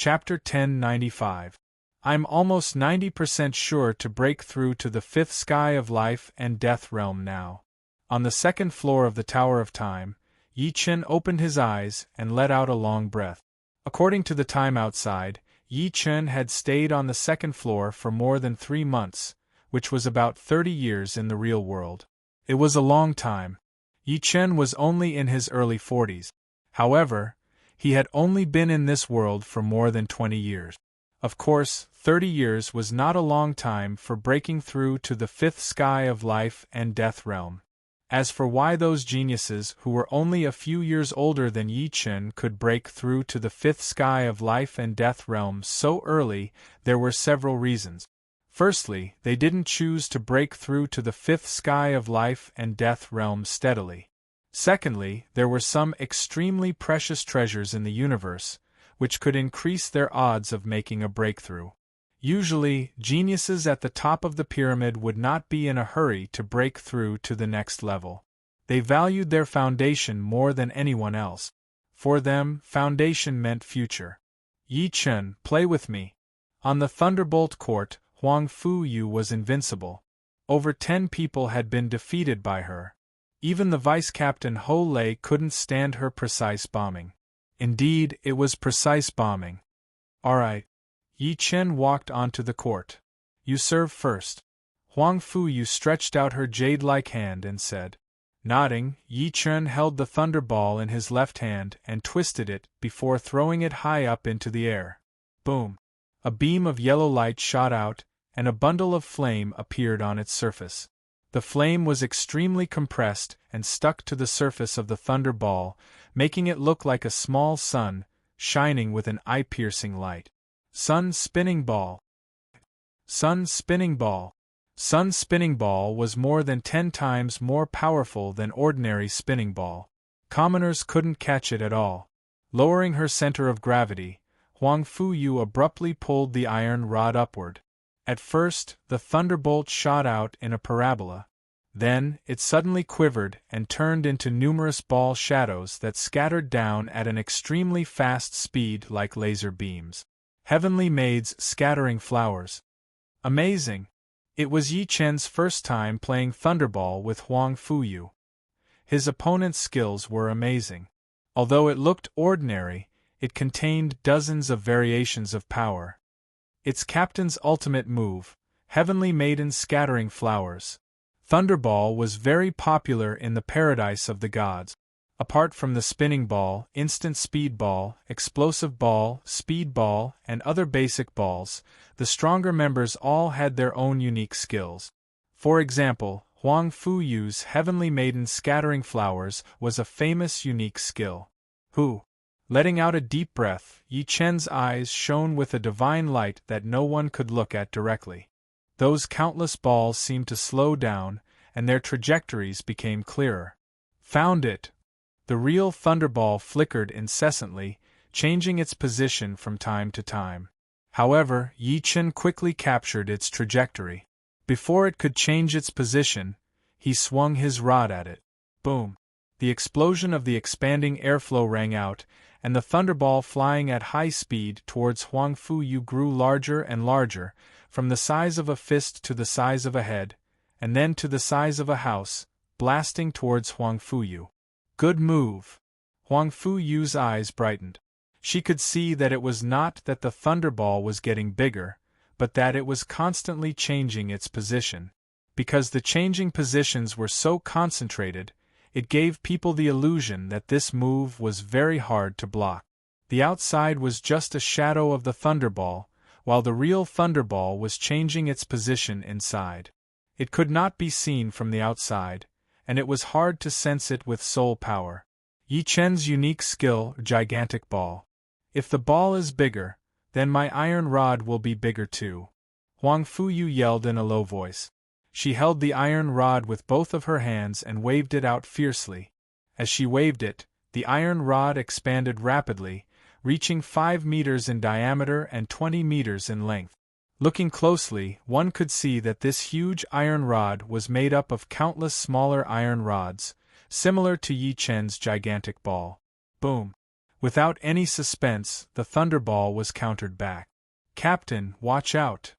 Chapter 1095. I'm almost 90% sure to break through to the fifth sky of life and death realm now. On the second floor of the Tower of Time, Yi Chen opened his eyes and let out a long breath. According to the time outside, Yi Chen had stayed on the second floor for more than 3 months, which was about 30 years in the real world. It was a long time. Yi Chen was only in his early 40s. However, he had only been in this world for more than 20 years. Of course, 30 years was not a long time for breaking through to the fifth sky of life and death realm. As for why those geniuses who were only a few years older than Yi Chen could break through to the fifth sky of life and death realm so early, there were several reasons. Firstly, they didn't choose to break through to the fifth sky of life and death realm steadily. Secondly, there were some extremely precious treasures in the universe, which could increase their odds of making a breakthrough. Usually, geniuses at the top of the pyramid would not be in a hurry to break through to the next level. They valued their foundation more than anyone else. For them, foundation meant future. Yi Chen, play with me. On the Thunderbolt Court, Huang Fuyu was invincible. Over 10 people had been defeated by her. Even the vice-captain Ho Lei couldn't stand her precise bombing. Indeed, it was precise bombing. All right. Yi Chen walked onto the court. You serve first. Huang Fuyu stretched out her jade-like hand and said. Nodding, Yi Chen held the thunder ball in his left hand and twisted it before throwing it high up into the air. Boom! A beam of yellow light shot out, and a bundle of flame appeared on its surface. The flame was extremely compressed and stuck to the surface of the thunder ball, making it look like a small sun, shining with an eye-piercing light. Sun Spinning Ball. Sun Spinning Ball. Sun Spinning Ball was more than 10 times more powerful than ordinary spinning ball. Commoners couldn't catch it at all. Lowering her center of gravity, Huang Fuyu abruptly pulled the iron rod upward. At first, the thunderbolt shot out in a parabola. Then, it suddenly quivered and turned into numerous ball shadows that scattered down at an extremely fast speed like laser beams. Heavenly Maids Scattering Flowers. Amazing! It was Yi Chen's first time playing Thunderball with Huang Fuyu. His opponent's skills were amazing. Although it looked ordinary, it contained dozens of variations of power. Its captain's ultimate move, Heavenly Maiden Scattering Flowers. Thunderball was very popular in the paradise of the gods. Apart from the spinning ball, instant speed ball, explosive ball, speed ball, and other basic balls, the stronger members all had their own unique skills. For example, Huang Fuyu's Heavenly Maiden Scattering Flowers was a famous unique skill. Letting out a deep breath, Yi Chen's eyes shone with a divine light that no one could look at directly. Those countless balls seemed to slow down, and their trajectories became clearer. Found it! The real thunderball flickered incessantly, changing its position from time to time. However, Yi Chen quickly captured its trajectory. Before it could change its position, he swung his rod at it. Boom! The explosion of the expanding airflow rang out, and the thunderball flying at high speed towards Huang Fuyu grew larger and larger, from the size of a fist to the size of a head, and then to the size of a house, blasting towards Huang Fuyu. Good move! Huang Fuyu's eyes brightened. She could see that it was not that the thunderball was getting bigger, but that it was constantly changing its position. Because the changing positions were so concentrated, it gave people the illusion that this move was very hard to block. The outside was just a shadow of the thunderball, while the real thunderball was changing its position inside. It could not be seen from the outside, and it was hard to sense it with soul power. Yi Chen's unique skill, Gigantic Ball. If the ball is bigger, then my iron rod will be bigger too. Huang Fuyu yelled in a low voice. She held the iron rod with both of her hands and waved it out fiercely. As she waved it, the iron rod expanded rapidly, reaching 5 meters in diameter and 20 meters in length. Looking closely, one could see that this huge iron rod was made up of countless smaller iron rods, similar to Yi Chen's gigantic ball. Boom! Without any suspense, the thunderball was countered back. "Captain, watch out!"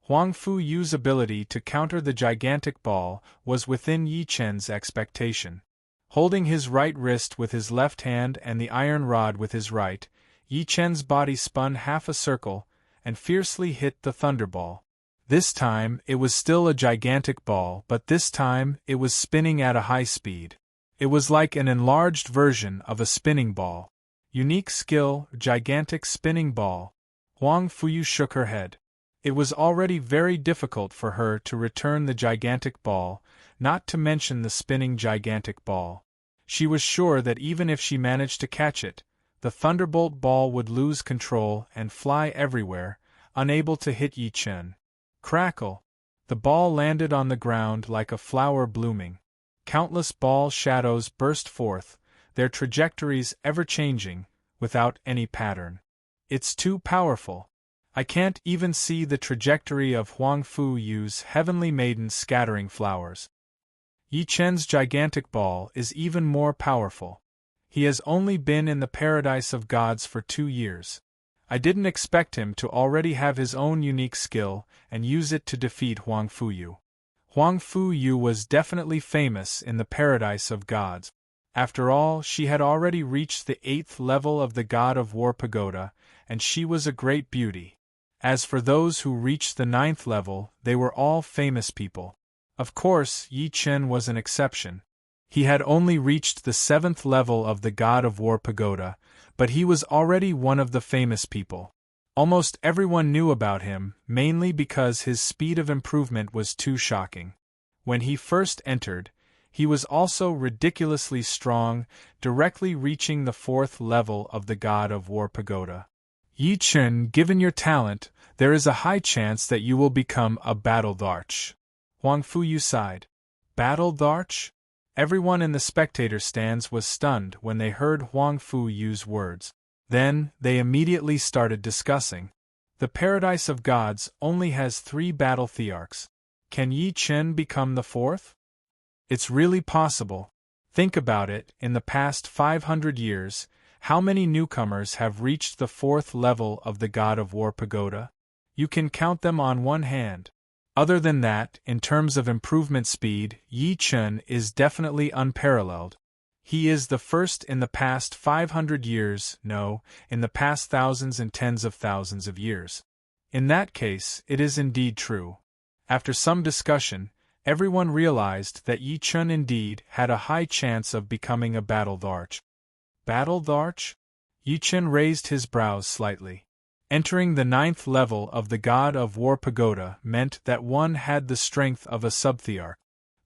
Huang Fu Yu's ability to counter the gigantic ball was within Yi Chen's expectation. Holding his right wrist with his left hand and the iron rod with his right, Yi Chen's body spun half a circle and fiercely hit the thunderball. This time it was still a gigantic ball, but this time it was spinning at a high speed. It was like an enlarged version of a spinning ball. Unique skill, gigantic spinning ball. Huang Fuyu shook her head. It was already very difficult for her to return the gigantic ball, not to mention the spinning gigantic ball. She was sure that even if she managed to catch it, the thunderbolt ball would lose control and fly everywhere, unable to hit Yi Chen. Crackle! The ball landed on the ground like a flower blooming. Countless ball shadows burst forth, their trajectories ever-changing, without any pattern. "It's too powerful. I can't even see the trajectory of Huang Fu Yu's heavenly maiden scattering flowers." Yi Chen's gigantic ball is even more powerful. He has only been in the paradise of gods for 2 years. I didn't expect him to already have his own unique skill and use it to defeat Huang Fu Yu. Huang Fu Yu was definitely famous in the paradise of gods. After all, she had already reached the 8th level of the God of War pagoda, and she was a great beauty. As for those who reached the 9th level, they were all famous people. Of course, Yi Chen was an exception. He had only reached the 7th level of the God of War pagoda, but he was already one of the famous people. Almost everyone knew about him, mainly because his speed of improvement was too shocking. When he first entered, he was also ridiculously strong, directly reaching the 4th level of the God of War pagoda. "Yi Chen, given your talent, there is a high chance that you will become a battle dharch." Huang Fu Yu sighed. Battle dharch? Everyone in the spectator stands was stunned when they heard Huang Fu Yu's words. Then, they immediately started discussing. The Paradise of Gods only has 3 battle thearchs. Can Yi Chen become the 4th? It's really possible. Think about it, in the past 500 years, how many newcomers have reached the 4th level of the God of War pagoda? You can count them on one hand. Other than that, in terms of improvement speed, Yi Chen is definitely unparalleled. He is the first in the past 500 years, no, in the past thousands and tens of thousands of years. In that case, it is indeed true. After some discussion, everyone realized that Yi Chen indeed had a high chance of becoming a battle dharch. Battle dharch? Yi Chen raised his brows slightly. Entering the 9th level of the God of War pagoda meant that one had the strength of a subthearch.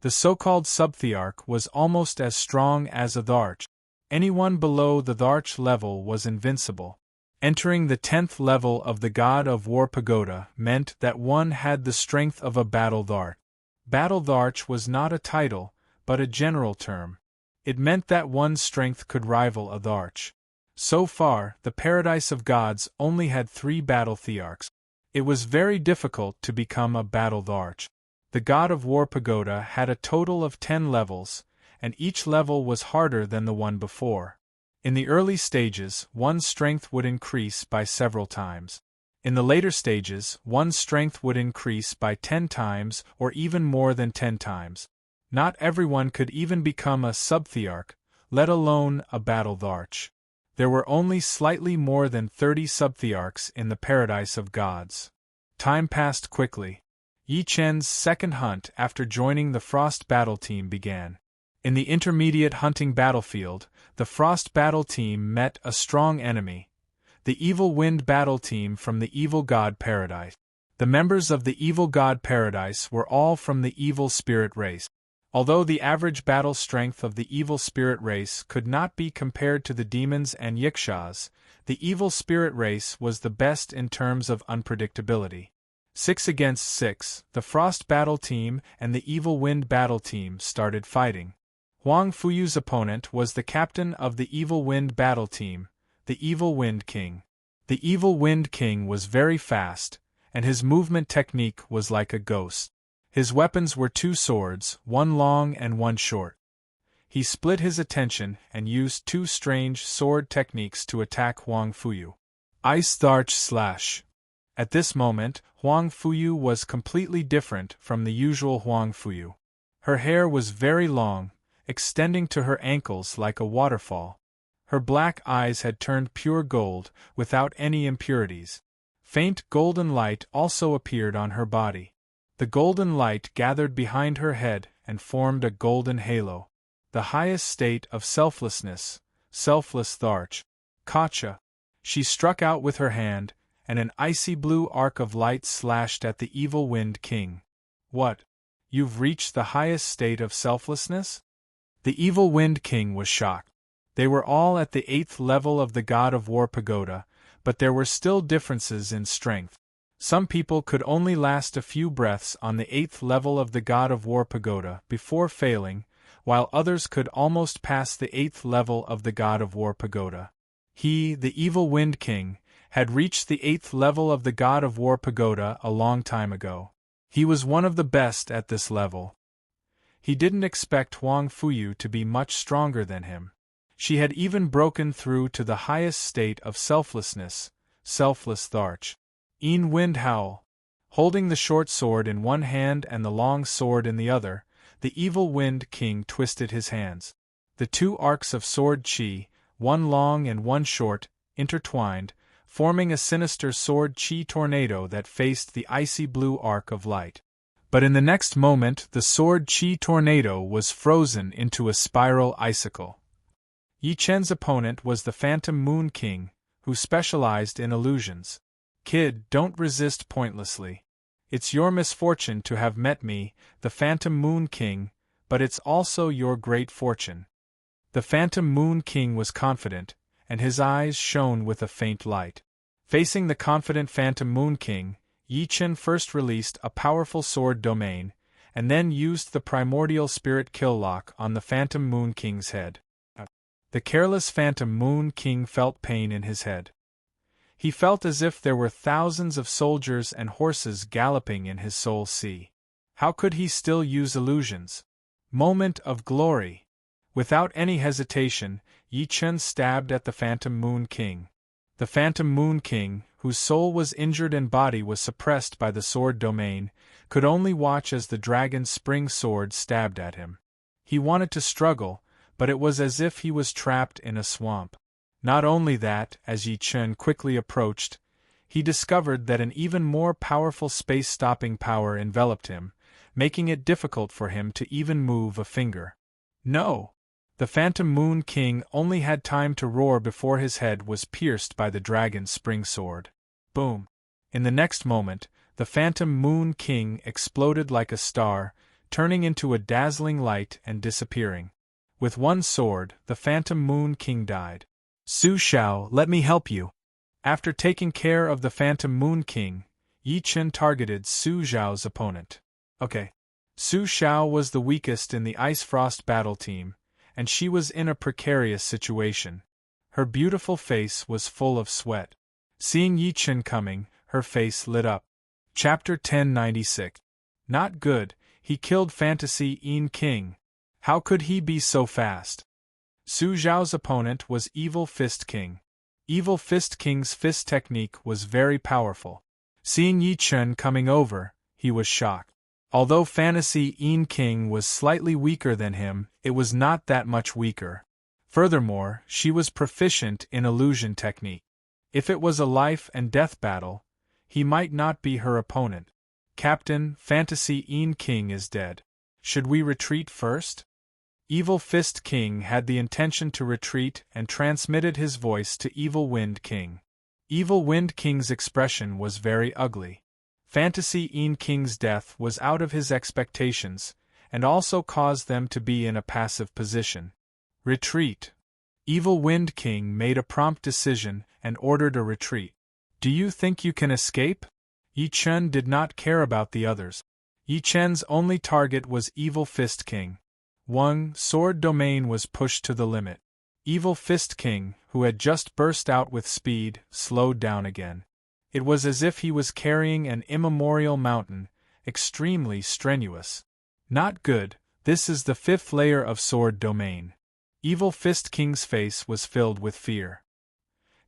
The so-called subthearch was almost as strong as a dharch. Anyone below the dharch level was invincible. Entering the 10th level of the God of War pagoda meant that one had the strength of a battle dharch. Battle dharch was not a title, but a general term. It meant that one's strength could rival a dharch. So far, the Paradise of Gods only had 3 battle thearchs. It was very difficult to become a battle dharch. The God of War pagoda had a total of 10 levels, and each level was harder than the one before. In the early stages, one's strength would increase by several times. In the later stages, one's strength would increase by 10 times or even more than 10 times. Not everyone could even become a subthearch, let alone a battle dharch. There were only slightly more than 30 subthearchs in the Paradise of Gods. Time passed quickly. Yi Chen's second hunt after joining the Frost Battle Team began. In the intermediate hunting battlefield, the Frost Battle Team met a strong enemy, the Evil Wind Battle Team from the Evil God Paradise. The members of the Evil God Paradise were all from the Evil Spirit race. Although the average battle strength of the Evil Spirit race could not be compared to the demons and yikshas, the Evil Spirit race was the best in terms of unpredictability. 6 against 6, the Frost Battle Team and the Evil Wind Battle Team started fighting. Huang Fuyu's opponent was the captain of the Evil Wind Battle Team, the Evil Wind King. The Evil Wind King was very fast, and his movement technique was like a ghost. His weapons were 2 swords, one long and one short. he split his attention and used two strange sword techniques to attack Huang Fuyu. Ice Tharch Slash. At this moment, Huang Fuyu was completely different from the usual Huang Fuyu. Her hair was very long, extending to her ankles like a waterfall. Her black eyes had turned pure gold, without any impurities. Faint golden light also appeared on her body. The golden light gathered behind her head and formed a golden halo. The highest state of selflessness, selfless Tharch. Kacha. She struck out with her hand, and an icy blue arc of light slashed at the evil Wind King. What? You've reached the highest state of selflessness? The evil Wind King was shocked. They were all at the 8th level of the God of War pagoda, but there were still differences in strength. Some people could only last a few breaths on the 8th level of the God of War pagoda before failing, while others could almost pass the 8th level of the God of War pagoda. He, the evil Wind King, had reached the 8th level of the God of War pagoda a long time ago. He was one of the best at this level. He didn't expect Huang Fuyu to be much stronger than him. She had even broken through to the highest state of selflessness, selfless Tharch. Wind Howl. Holding the short sword in one hand and the long sword in the other, the evil Wind King twisted his hands. The two arcs of sword chi, one long and one short, intertwined, forming a sinister sword chi tornado that faced the icy blue arc of light. But in the next moment the sword chi tornado was frozen into a spiral icicle. Yi Chen's opponent was the Phantom Moon King, who specialized in illusions. Kid, don't resist pointlessly. It's your misfortune to have met me, the Phantom Moon King, but it's also your great fortune. The Phantom Moon King was confident, and his eyes shone with a faint light. Facing the confident Phantom Moon King, Yi Chen first released a powerful sword domain, and then used the primordial spirit kill lock on the Phantom Moon King's head. The careless Phantom Moon King felt pain in his head. He felt as if there were thousands of soldiers and horses galloping in his soul sea. How could he still use illusions? Moment of glory! Without any hesitation, Yi Chen stabbed at the Phantom Moon King. The Phantom Moon King, whose soul was injured and body was suppressed by the sword domain, could only watch as the dragon's spring sword stabbed at him. He wanted to struggle, but it was as if he was trapped in a swamp. Not only that, as Yi Chen quickly approached, he discovered that an even more powerful space-stopping power enveloped him, making it difficult for him to even move a finger. No! The Phantom Moon King only had time to roar before his head was pierced by the dragon's spring sword. Boom! In the next moment, the Phantom Moon King exploded like a star, turning into a dazzling light and disappearing. With one sword, the Phantom Moon King died. Su Xiao, let me help you. After taking care of the Phantom Moon King, Yi Chen targeted Su Xiao's opponent. Okay. Su Xiao was the weakest in the Ice Frost battle team, and she was in a precarious situation. Her beautiful face was full of sweat. Seeing Yi Chen coming, her face lit up. Chapter 1096. Not good, he killed Fantasy Yin King. How could he be so fast? Su Xiao's opponent was Evil Fist King. Evil Fist King's fist technique was very powerful. Seeing Yi Chen coming over, he was shocked. Although Fantasy Yin King was slightly weaker than him, it was not that much weaker. Furthermore, she was proficient in illusion technique. If it was a life and death battle, he might not be her opponent. Captain, Fantasy Yin King is dead. Should we retreat first? Evil Fist King had the intention to retreat and transmitted his voice to Evil Wind King. Evil Wind King's expression was very ugly. Fantasy Yin King's death was out of his expectations, and also caused them to be in a passive position. Retreat. Evil Wind King made a prompt decision and ordered a retreat. Do you think you can escape? Yi Chen did not care about the others. Yi Chen's only target was Evil Fist King. Sword domain was pushed to the limit. Evil Fist King, who had just burst out with speed, slowed down again. It was as if he was carrying an immemorial mountain, extremely strenuous. Not good, This is the 5th layer of sword domain. Evil Fist King's face was filled with fear.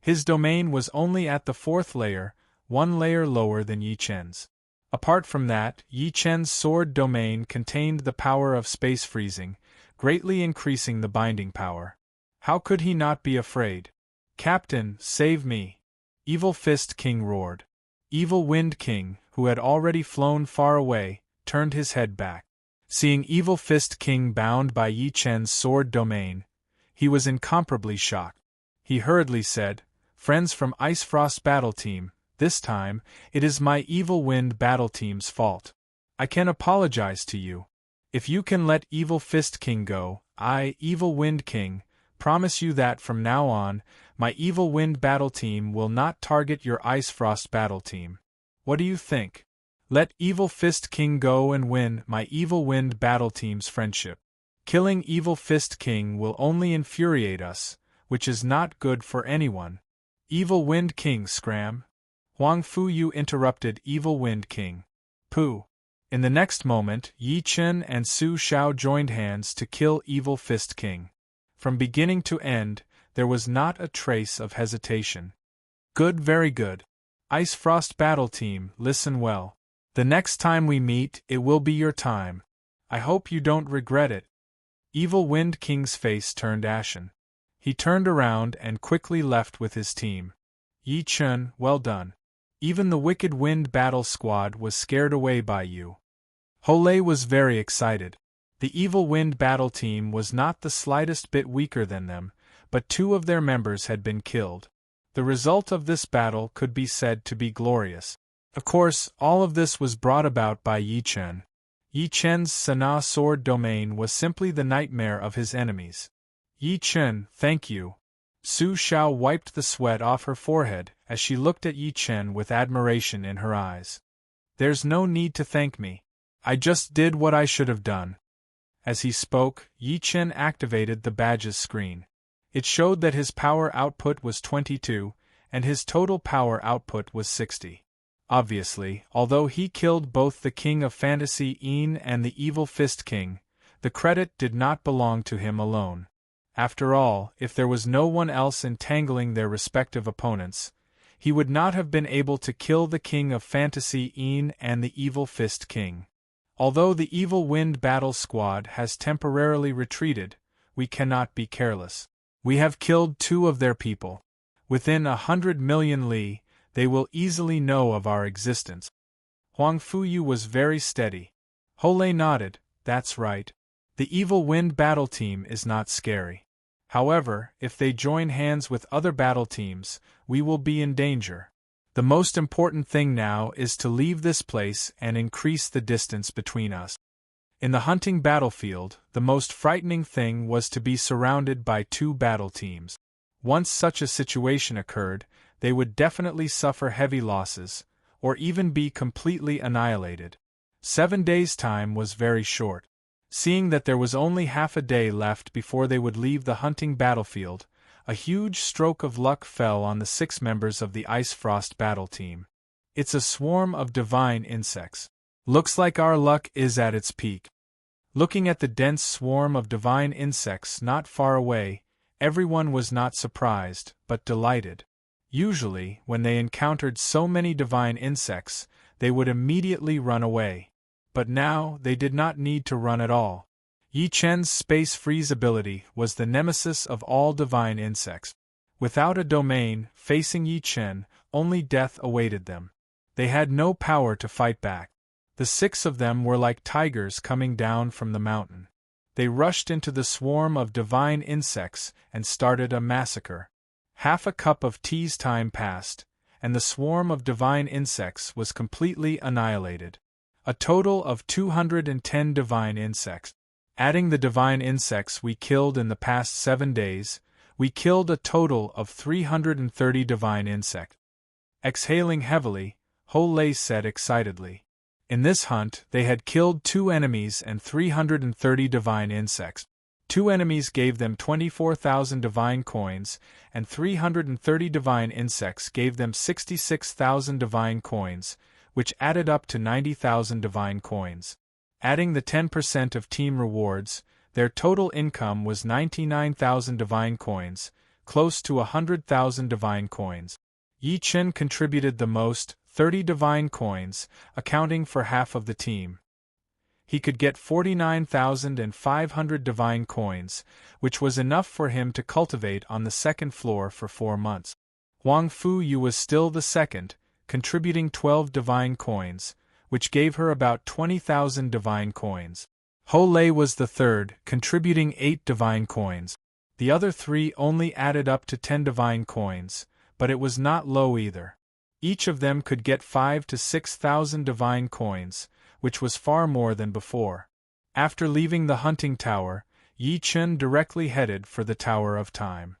His domain was only at the 4th layer, 1 layer lower than Yi Chen's. Apart from that, Yi Chen's sword domain contained the power of space freezing, greatly increasing the binding power. How could he not be afraid? "Captain, save me!" Evil Fist King roared. Evil Wind King, who had already flown far away, turned his head back. Seeing Evil Fist King bound by Yi Chen's sword domain, he was incomparably shocked. He hurriedly said, "Friends from Ice Frost Battle Team, this time, it is my Evil Wind Battle Team's fault. I can apologize to you. If you can let Evil Fist King go, I, Evil Wind King, promise you that from now on, my Evil Wind Battle Team will not target your Ice Frost Battle Team. What do you think? Let Evil Fist King go and win my Evil Wind Battle Team's friendship. Killing Evil Fist King will only infuriate us, which is not good for anyone." Evil Wind King scram. Huang Fuyu interrupted Evil Wind King. "Pooh." In the next moment, Yi Chen and Su Xiao joined hands to kill Evil Fist King. From beginning to end, there was not a trace of hesitation. "Good, very good. Ice Frost Battle Team, listen well. The next time we meet, it will be your time. I hope you don't regret it." Evil Wind King's face turned ashen. He turned around and quickly left with his team. "Yi Chen, well done. Even the Wicked Wind Battle Squad was scared away by you." Hole was very excited. The Evil Wind Battle Team was not the slightest bit weaker than them, but 2 of their members had been killed. The result of this battle could be said to be glorious. Of course, all of this was brought about by Yi Chen. Yi Chen's Sana sword domain was simply the nightmare of his enemies. "Yi Chen, thank you." Su Xiao wiped the sweat off her forehead as she looked at Yi Chen with admiration in her eyes. "There's no need to thank me. I just did what I should have done." As he spoke, Yi Chen activated the badge's screen. It showed that his power output was 22, and his total power output was 60. Obviously, although he killed both the King of Fantasy Yin and the Evil Fist King, the credit did not belong to him alone. After all, if there was no one else entangling their respective opponents, he would not have been able to kill the King of Fantasy Yin and the Evil Fist King. Although the Evil Wind Battle Squad has temporarily retreated, we cannot be careless. We have killed 2 of their people. Within 100 million li, they will easily know of our existence. Huang Fuyu was very steady. Hole nodded, "That's right. The Evil Wind Battle Team is not scary. However, if they join hands with other battle teams, we will be in danger. The most important thing now is to leave this place and increase the distance between us." In the hunting battlefield, the most frightening thing was to be surrounded by 2 battle teams. Once such a situation occurred, they would definitely suffer heavy losses, or even be completely annihilated. 7 days' time was very short. Seeing that there was only half a day left before they would leave the hunting battlefield, a huge stroke of luck fell on the 6 members of the Ice Frost Battle Team. "It's a swarm of divine insects. Looks like our luck is at its peak." Looking at the dense swarm of divine insects not far away, everyone was not surprised, but delighted. Usually, when they encountered so many divine insects, they would immediately run away. But now, they did not need to run at all. Yi Chen's space freeze ability was the nemesis of all divine insects. Without a domain, facing Yi Chen, only death awaited them. They had no power to fight back. The 6 of them were like tigers coming down from the mountain. They rushed into the swarm of divine insects and started a massacre. Half a cup of tea's time passed, and the swarm of divine insects was completely annihilated. A total of 210 divine insects. Adding the divine insects we killed in the past 7 days, we killed a total of 330 divine insects. Exhaling heavily, Hole said excitedly. In this hunt, they had killed 2 enemies and 330 divine insects. 2 enemies gave them 24,000 divine coins, and 330 divine insects gave them 66,000 divine coins, which added up to 90,000 divine coins. Adding the 10% of team rewards, their total income was 99,000 divine coins, close to 100,000 divine coins. Yi Chen contributed the most, 30 divine coins, accounting for half of the team. He could get 49,500 divine coins, which was enough for him to cultivate on the second floor for 4 months. Huang Fuyu was still the second, contributing 12 divine coins, which gave her about 20,000 divine coins. Ho Lei was the third, contributing 8 divine coins. The other 3 only added up to 10 divine coins, but it was not low either. Each of them could get 5,000 to 6,000 divine coins, which was far more than before. After leaving the hunting tower, Yi Chen directly headed for the Tower of Time.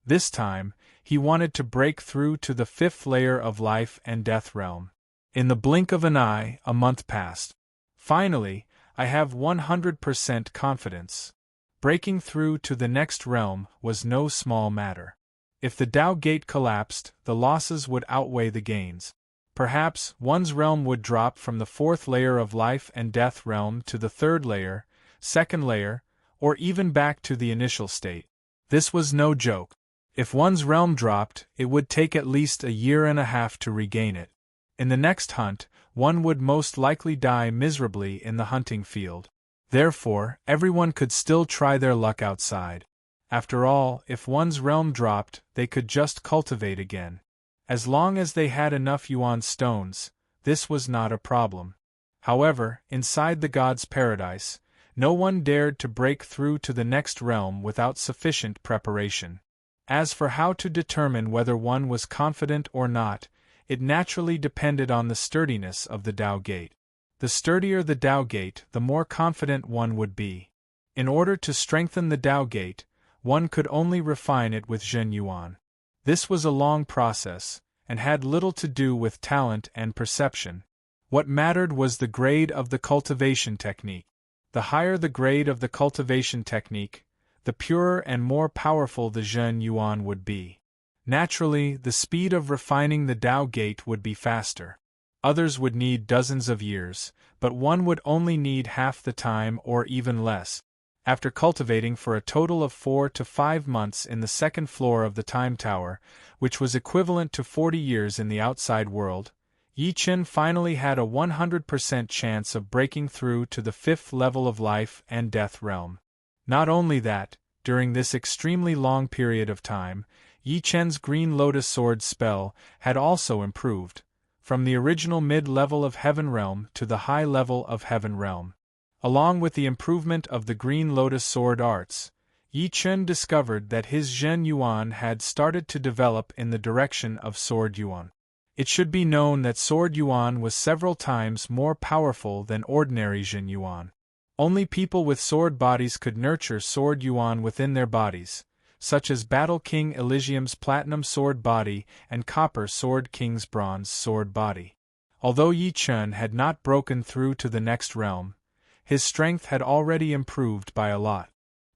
This time, he wanted to break through to the 5th layer of life and death realm. In the blink of an eye, a month passed. Finally, I have 100% confidence. Breaking through to the next realm was no small matter. If the Tao Gate collapsed, the losses would outweigh the gains. Perhaps one's realm would drop from the 4th layer of life and death realm to the 3rd layer, 2nd layer, or even back to the initial state. This was no joke. If one's realm dropped, it would take at least a year and a half to regain it. In the next hunt, one would most likely die miserably in the hunting field. Therefore, everyone could still try their luck outside. After all, if one's realm dropped, they could just cultivate again. As long as they had enough yuan stones, this was not a problem. However, inside the god's paradise, no one dared to break through to the next realm without sufficient preparation. As for how to determine whether one was confident or not, it naturally depended on the sturdiness of the Tao Gate. The sturdier the Tao Gate, the more confident one would be. In order to strengthen the Tao Gate, one could only refine it with Zhen Yuan. This was a long process, and had little to do with talent and perception. What mattered was the grade of the cultivation technique. The higher the grade of the cultivation technique, the purer and more powerful the Zhen Yuan would be. Naturally, the speed of refining the Tao Gate would be faster. Others would need dozens of years, but one would only need half the time or even less. After cultivating for a total of 4 to 5 months in the 2nd floor of the Time Tower, which was equivalent to 40 years in the outside world, Yi Chen finally had a 100% chance of breaking through to the 5th level of life and death realm. Not only that, during this extremely long period of time, Yi Chen's Green Lotus Sword spell had also improved, from the original mid-level of Heaven Realm to the high level of Heaven Realm. Along with the improvement of the Green Lotus Sword arts, Yi Chen discovered that his Zhen Yuan had started to develop in the direction of Sword Yuan. It should be known that Sword Yuan was several times more powerful than ordinary Zhen Yuan. Only people with sword bodies could nurture Sword Yuan within their bodies, such as Battle King Elysium's Platinum Sword Body and Copper Sword King's Bronze Sword Body. Although Yi Chen had not broken through to the next realm, his strength had already improved by a lot.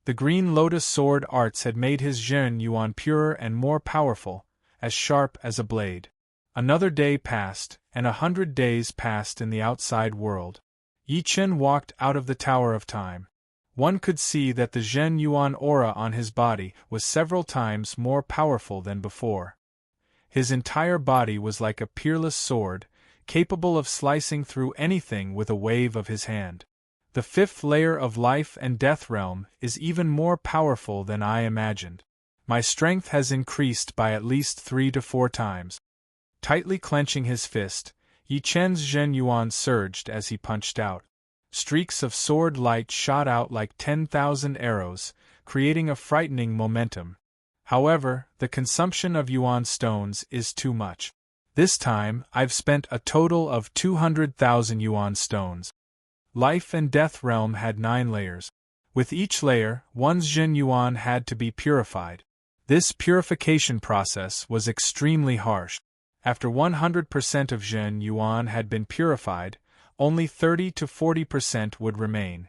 The Green Lotus Sword arts had made his Zhen Yuan purer and more powerful, as sharp as a blade. Another day passed, and 100 days passed in the outside world. Yi Chen walked out of the Tower of Time. One could see that the Zhen Yuan aura on his body was several times more powerful than before. His entire body was like a peerless sword, capable of slicing through anything with a wave of his hand. The 5th layer of life and death realm is even more powerful than I imagined. My strength has increased by at least 3 to 4 times. Tightly clenching his fist, Yi Chen's Zhen Yuan surged as he punched out. Streaks of sword light shot out like 10,000 arrows, creating a frightening momentum. However, the consumption of yuan stones is too much. This time, I've spent a total of 200,000 yuan stones. Life and Death Realm had 9 layers. With each layer, one's Zhen Yuan had to be purified. This purification process was extremely harsh. After 100% of Zhen Yuan had been purified, only 30 to 40% would remain.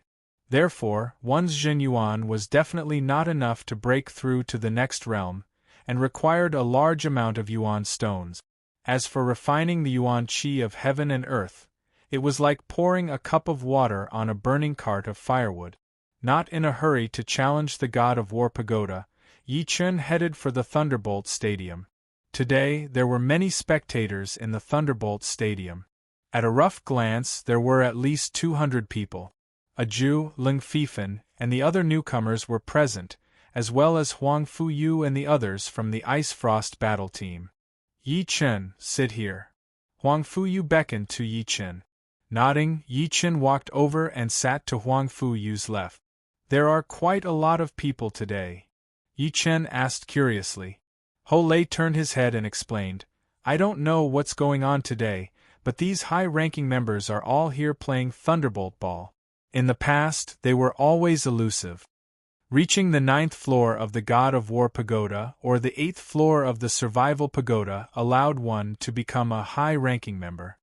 Therefore, one's Zhen Yuan was definitely not enough to break through to the next realm, and required a large amount of yuan stones. As for refining the yuan qi of heaven and earth, It was like pouring a cup of water on a burning cart of firewood. Not in a hurry to challenge the god of war pagoda, Yi Chun headed for the Thunderbolt Stadium. Today, there were many spectators in the Thunderbolt Stadium. At a rough glance, there were at least 200 people. A Jew, Ling Fifan, and the other newcomers were present, as well as Huang Fuyu and the others from the Ice Frost battle team. Yi Chun, sit here. Huang Fuyu beckoned to Yi Chun. Nodding, Yi Chun walked over and sat to Huang Fuyu's left. There are quite a lot of people today. Yi Chun asked curiously. Ho Lei turned his head and explained, I don't know what's going on today, but these high-ranking members are all here playing Thunderbolt Ball. In the past, they were always elusive. Reaching the 9th floor of the God of War Pagoda or the 8th floor of the Survival Pagoda allowed one to become a high-ranking member.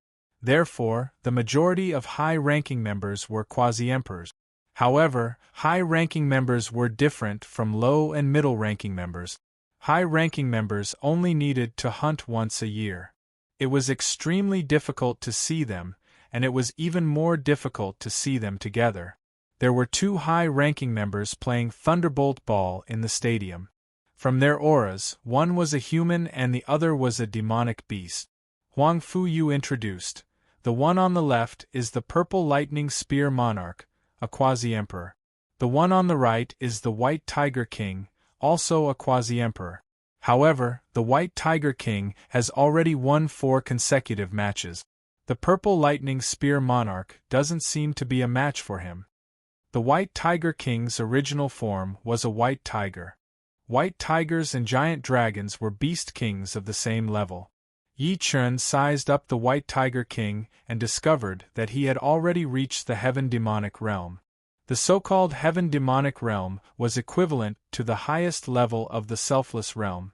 Therefore, the majority of high-ranking members were quasi-emperors. However, high-ranking members were different from low- and middle-ranking members. High-ranking members only needed to hunt once a year. It was extremely difficult to see them, and it was even more difficult to see them together. There were 2 high-ranking members playing Thunderbolt Ball in the stadium. From their auras, one was a human and the other was a demonic beast. Huang Fuyu introduced. The one on the left is the Purple Lightning Spear Monarch, a quasi-emperor. The one on the right is the White Tiger King, also a quasi-emperor. However, the White Tiger King has already won 4 consecutive matches. The Purple Lightning Spear Monarch doesn't seem to be a match for him. The White Tiger King's original form was a white tiger. White tigers and giant dragons were beast kings of the same level. Yi Chun sized up the White Tiger King and discovered that he had already reached the Heaven Demonic Realm. The so-called Heaven Demonic Realm was equivalent to the highest level of the Selfless Realm,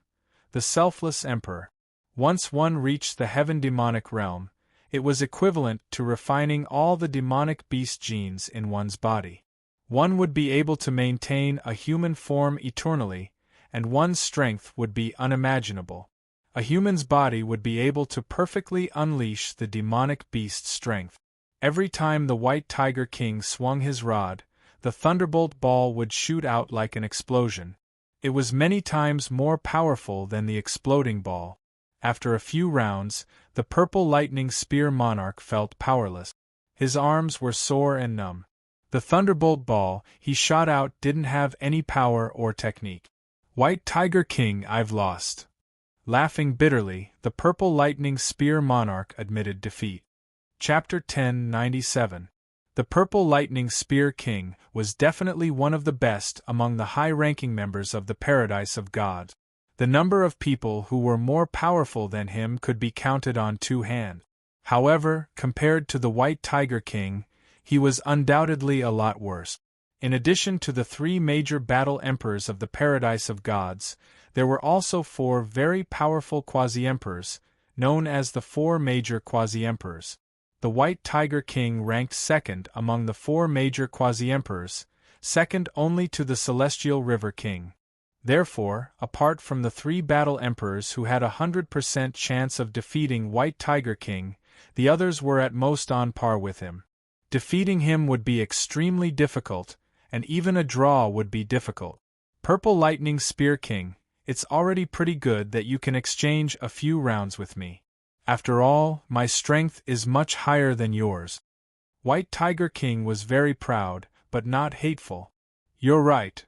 the Selfless Emperor. Once one reached the Heaven Demonic Realm, it was equivalent to refining all the demonic beast genes in one's body. One would be able to maintain a human form eternally, and one's strength would be unimaginable. A human's body would be able to perfectly unleash the demonic beast's strength. Every time the White Tiger King swung his rod, the Thunderbolt Ball would shoot out like an explosion. It was many times more powerful than the exploding ball. After a few rounds, the Purple Lightning Spear Monarch felt powerless. His arms were sore and numb. The Thunderbolt Ball he shot out didn't have any power or technique. White Tiger King, I've lost. Laughing bitterly, the Purple Lightning Spear Monarch admitted defeat. Chapter 1097. The Purple Lightning Spear King was definitely one of the best among the high-ranking members of the Paradise of God. The number of people who were more powerful than him could be counted on 2 hands. However, compared to the White Tiger King, he was undoubtedly a lot worse. In addition to the 3 major battle emperors of the Paradise of Gods, there were also 4 very powerful quasi-emperors, known as the 4 major quasi-emperors. The White Tiger King ranked second among the 4 major quasi-emperors, second only to the Celestial River King. Therefore, apart from the 3 battle emperors who had 100% chance of defeating White Tiger King, the others were at most on par with him. Defeating him would be extremely difficult, and even a draw would be difficult. Purple Lightning Spear King, it's already pretty good that you can exchange a few rounds with me. After all, my strength is much higher than yours. White Tiger King was very proud, but not hateful. You're right.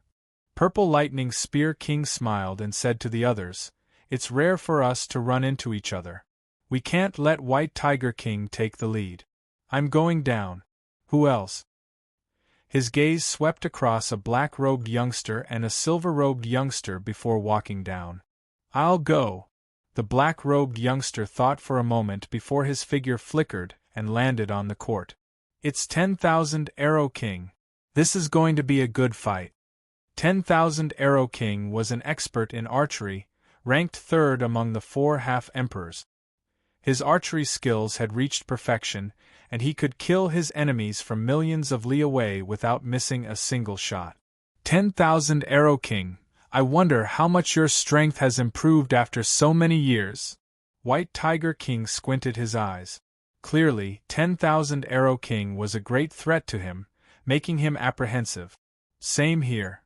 Purple Lightning Spear King smiled and said to the others, it's rare for us to run into each other. We can't let White Tiger King take the lead. I'm going down. Who else? His gaze swept across a black-robed youngster and a silver-robed youngster before walking down. I'll go. The black-robed youngster thought for a moment before his figure flickered and landed on the court. It's 10,000 Arrow King. This is going to be a good fight. 10,000 Arrow King was an expert in archery, ranked 3rd among the 4 half-emperors. His archery skills had reached perfection, and he could kill his enemies from millions of li away without missing a single shot. 10,000 Arrow King, I wonder how much your strength has improved after so many years. White Tiger King squinted his eyes. Clearly, 10,000 Arrow King was a great threat to him, making him apprehensive. Same here.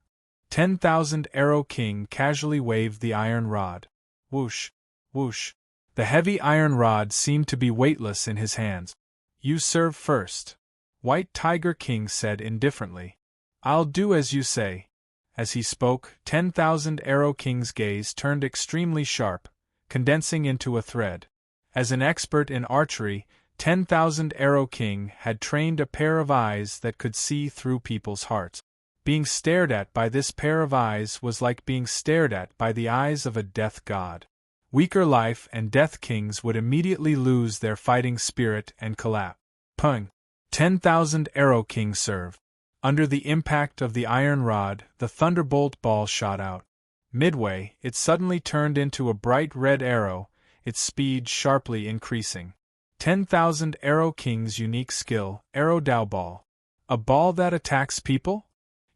10,000 Arrow King casually waved the iron rod. Whoosh, whoosh. The heavy iron rod seemed to be weightless in his hands. You serve first, White Tiger King said indifferently. I'll do as you say. As he spoke, 10,000 Arrow King's gaze turned extremely sharp, condensing into a thread. As an expert in archery, 10,000 Arrow King had trained a pair of eyes that could see through people's hearts. Being stared at by this pair of eyes was like being stared at by the eyes of a death god. Weaker life and death kings would immediately lose their fighting spirit and collapse. Pung! 10,000 Arrow King serve. Under the impact of the iron rod, the thunderbolt ball shot out. Midway, it suddenly turned into a bright red arrow, its speed sharply increasing. 10,000 Arrow King's unique skill, Arrow Dao Ball. A ball that attacks people?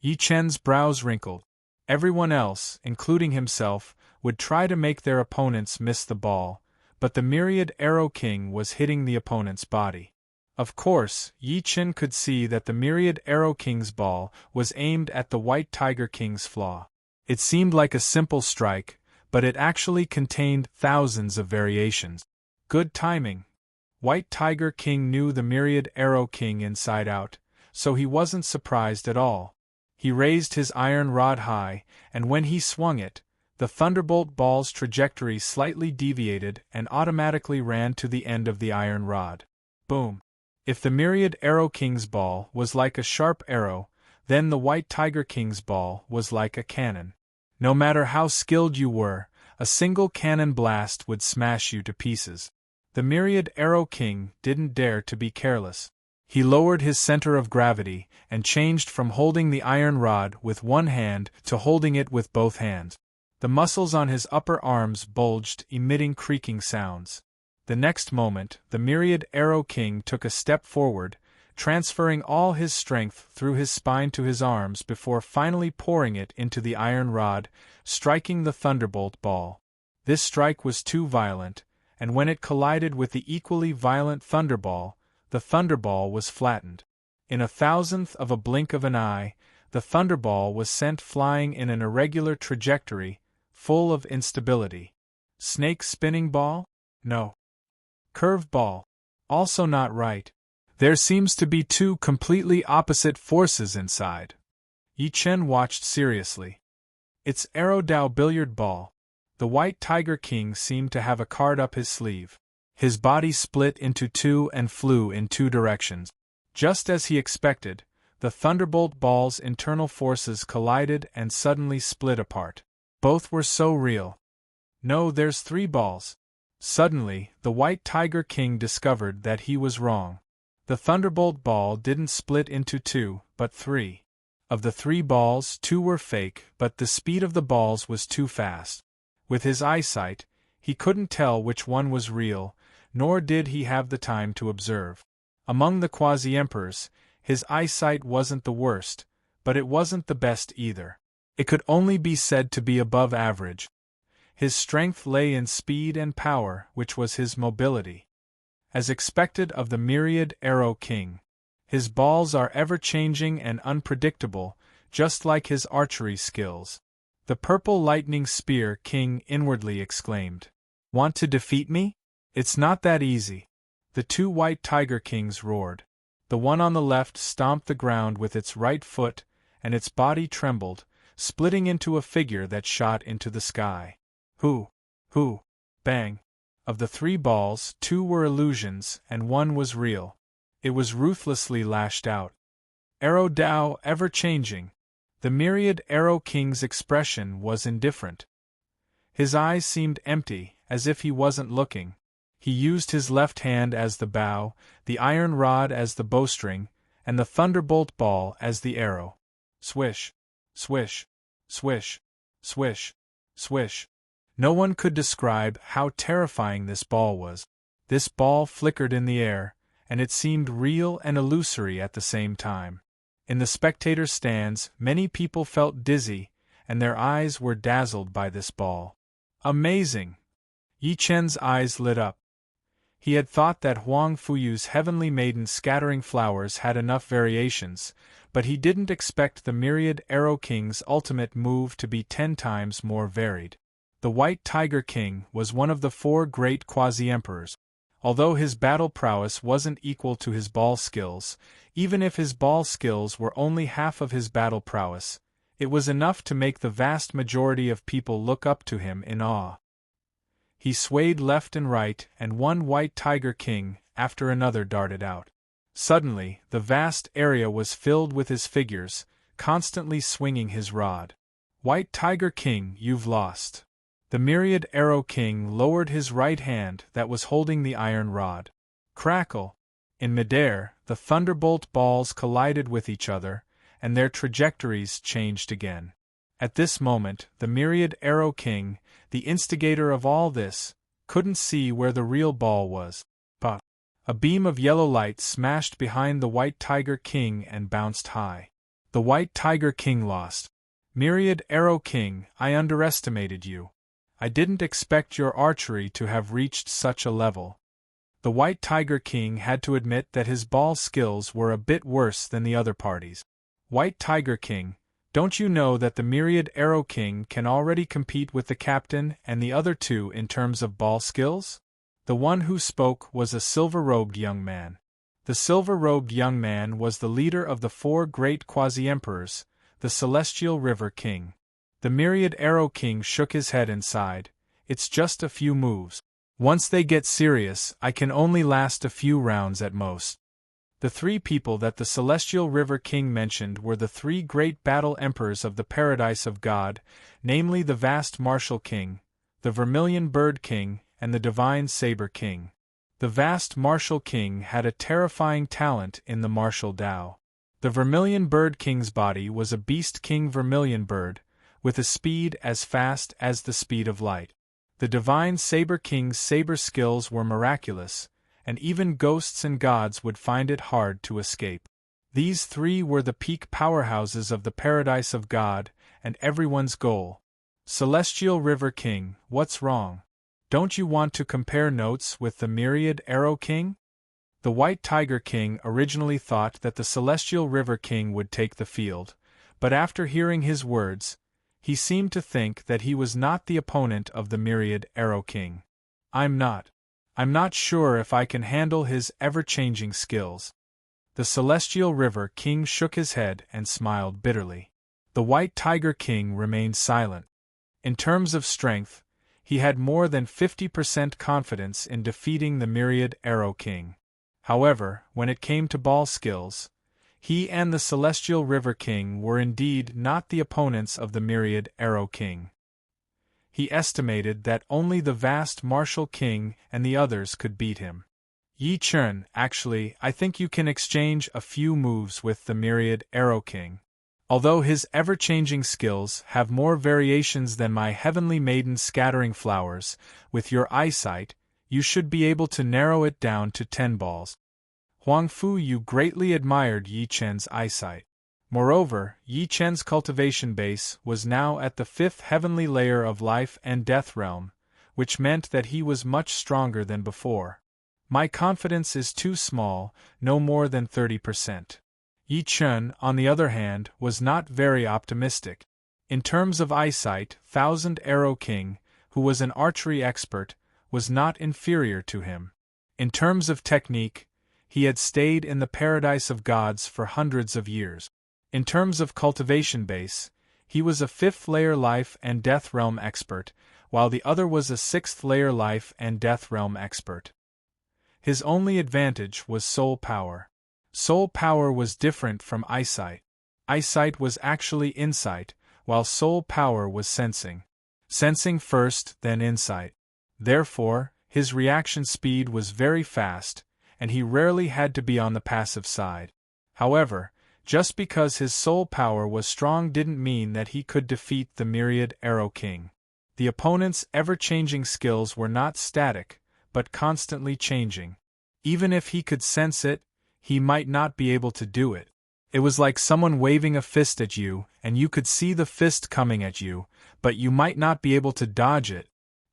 Yi Chen's brows wrinkled. Everyone else, including himself, would try to make their opponents miss the ball, but the myriad Arrow King was hitting the opponent's body. Of course, Yi Chen could see that the myriad Arrow King's ball was aimed at the White Tiger King's flaw. It seemed like a simple strike, but it actually contained thousands of variations. Good timing. White Tiger King knew the myriad Arrow King inside out, so he wasn't surprised at all. He raised his iron rod high, and when he swung it, the thunderbolt ball's trajectory slightly deviated and automatically ran to the end of the iron rod. Boom! If the myriad Arrow King's ball was like a sharp arrow, then the White Tiger King's ball was like a cannon. No matter how skilled you were, a single cannon blast would smash you to pieces. The myriad Arrow King didn't dare to be careless. He lowered his center of gravity and changed from holding the iron rod with one hand to holding it with both hands. The muscles on his upper arms bulged, emitting creaking sounds. The next moment, the myriad Arrow King took a step forward, transferring all his strength through his spine to his arms before finally pouring it into the iron rod, striking the thunderbolt ball. This strike was too violent, and when it collided with the equally violent thunderball, the thunderball was flattened. In a thousandth of a blink of an eye, the thunderball was sent flying in an irregular trajectory, full of instability. Snake spinning ball? No. Curve ball? Also not right. There seems to be two completely opposite forces inside. Yi Chen watched seriously. It's Arrow Dao billiard ball. The White Tiger King seemed to have a card up his sleeve. His body split into two and flew in two directions. Just as he expected, the thunderbolt ball's internal forces collided and suddenly split apart. Both were so real. No, there's three balls. Suddenly, the White Tiger King discovered that he was wrong. The thunderbolt ball didn't split into two, but three. Of the three balls, two were fake, but the speed of the balls was too fast. With his eyesight, he couldn't tell which one was real, nor did he have the time to observe. Among the quasi-emperors, his eyesight wasn't the worst, but it wasn't the best either. It could only be said to be above average. His strength lay in speed and power, which was his mobility. As expected of the myriad Arrow King, his balls are ever-changing and unpredictable, just like his archery skills. The Purple Lightning Spear King inwardly exclaimed. Want to defeat me? It's not that easy. The two White Tiger Kings roared. The one on the left stomped the ground with its right foot, and its body trembled, splitting into a figure that shot into the sky. Hoo! Bang! Of the three balls, two were illusions and one was real. It was ruthlessly lashed out. Arrow Dao ever-changing. The myriad Arrow King's expression was indifferent. His eyes seemed empty, as if he wasn't looking. He used his left hand as the bow, the iron rod as the bowstring, and the thunderbolt ball as the arrow. Swish! Swish! Swish! Swish! Swish! No one could describe how terrifying this ball was. This ball flickered in the air, and it seemed real and illusory at the same time. In the spectator stands, many people felt dizzy, and their eyes were dazzled by this ball. Amazing! Yi Chen's eyes lit up. He had thought that Huang Fuyu's heavenly maiden scattering flowers had enough variations, but he didn't expect the myriad Arrow King's ultimate move to be 10 times more varied. The White Tiger King was one of the 4 great quasi-emperors. Although his battle prowess wasn't equal to his ball skills, even if his ball skills were only half of his battle prowess, it was enough to make the vast majority of people look up to him in awe. He swayed left and right, and one White Tiger King after another darted out. Suddenly, the vast area was filled with his figures, constantly swinging his rod. White Tiger King, you've lost. The myriad Arrow King lowered his right hand that was holding the iron rod. Crackle! In midair, the thunderbolt balls collided with each other, and their trajectories changed again. At this moment, the myriad Arrow King, the instigator of all this, couldn't see where the real ball was. But a beam of yellow light smashed behind the White Tiger King and bounced high. The White Tiger King lost. Myriad Arrow King, I underestimated you. I didn't expect your archery to have reached such a level. The White Tiger King had to admit that his ball skills were a bit worse than the other parties. White Tiger King, don't you know that the myriad Arrow King can already compete with the captain and the other 2 in terms of ball skills? The one who spoke was a silver-robed young man. The silver-robed young man was the leader of the 4 great quasi-emperors, the Celestial River King. The myriad Arrow King shook his head and sighed. It's just a few moves. Once they get serious, I can only last a few rounds at most. The 3 people that the Celestial River King mentioned were the 3 great battle emperors of the Paradise of God, namely the vast Martial King, the Vermilion Bird King, and the Divine Saber King. The vast Martial King had a terrifying talent in the martial Tao. The Vermilion Bird King's body was a Beast King Vermilion Bird, with a speed as fast as the speed of light. The Divine Saber King's saber skills were miraculous, and even ghosts and gods would find it hard to escape. These 3 were the peak powerhouses of the Paradise of God, and everyone's goal. Celestial River King, what's wrong? Don't you want to compare notes with the myriad Arrow King? The White Tiger King originally thought that the Celestial River King would take the field, but after hearing his words, he seemed to think that he was not the opponent of the myriad Arrow King. I'm not sure if I can handle his ever-changing skills. The Celestial River King shook his head and smiled bitterly. The White Tiger King remained silent. In terms of strength, he had more than 50% confidence in defeating the myriad Arrow King. However, when it came to ball skills, he and the Celestial River King were indeed not the opponents of the myriad Arrow King. He estimated that only the vast Martial King and the others could beat him. Yi Chen, actually, I think you can exchange a few moves with the myriad Arrow King. Although his ever-changing skills have more variations than my heavenly maiden scattering flowers, with your eyesight, you should be able to narrow it down to 10 balls. Huang Fuyu greatly admired Yi Chen's eyesight. Moreover, Yi Chen's cultivation base was now at the 5th heavenly layer of life and death realm, which meant that he was much stronger than before. My confidence is too small, no more than 30%. Yi Chen, on the other hand, was not very optimistic. In terms of eyesight, Thousand Arrow King, who was an archery expert, was not inferior to him. In terms of technique, he had stayed in the Paradise of Gods for hundreds of years. In terms of cultivation base, he was a 5th layer life and death realm expert, while the other was a 6th layer life and death realm expert. His only advantage was soul power. Soul power was different from eyesight. Eyesight was actually insight, while soul power was sensing. Sensing first, then insight. Therefore, his reaction speed was very fast, and he rarely had to be on the passive side. However, just because his soul power was strong didn't mean that he could defeat the myriad Arrow King. The opponent's ever-changing skills were not static, but constantly changing. Even if he could sense it, he might not be able to do it. It was like someone waving a fist at you, and you could see the fist coming at you, but you might not be able to dodge it.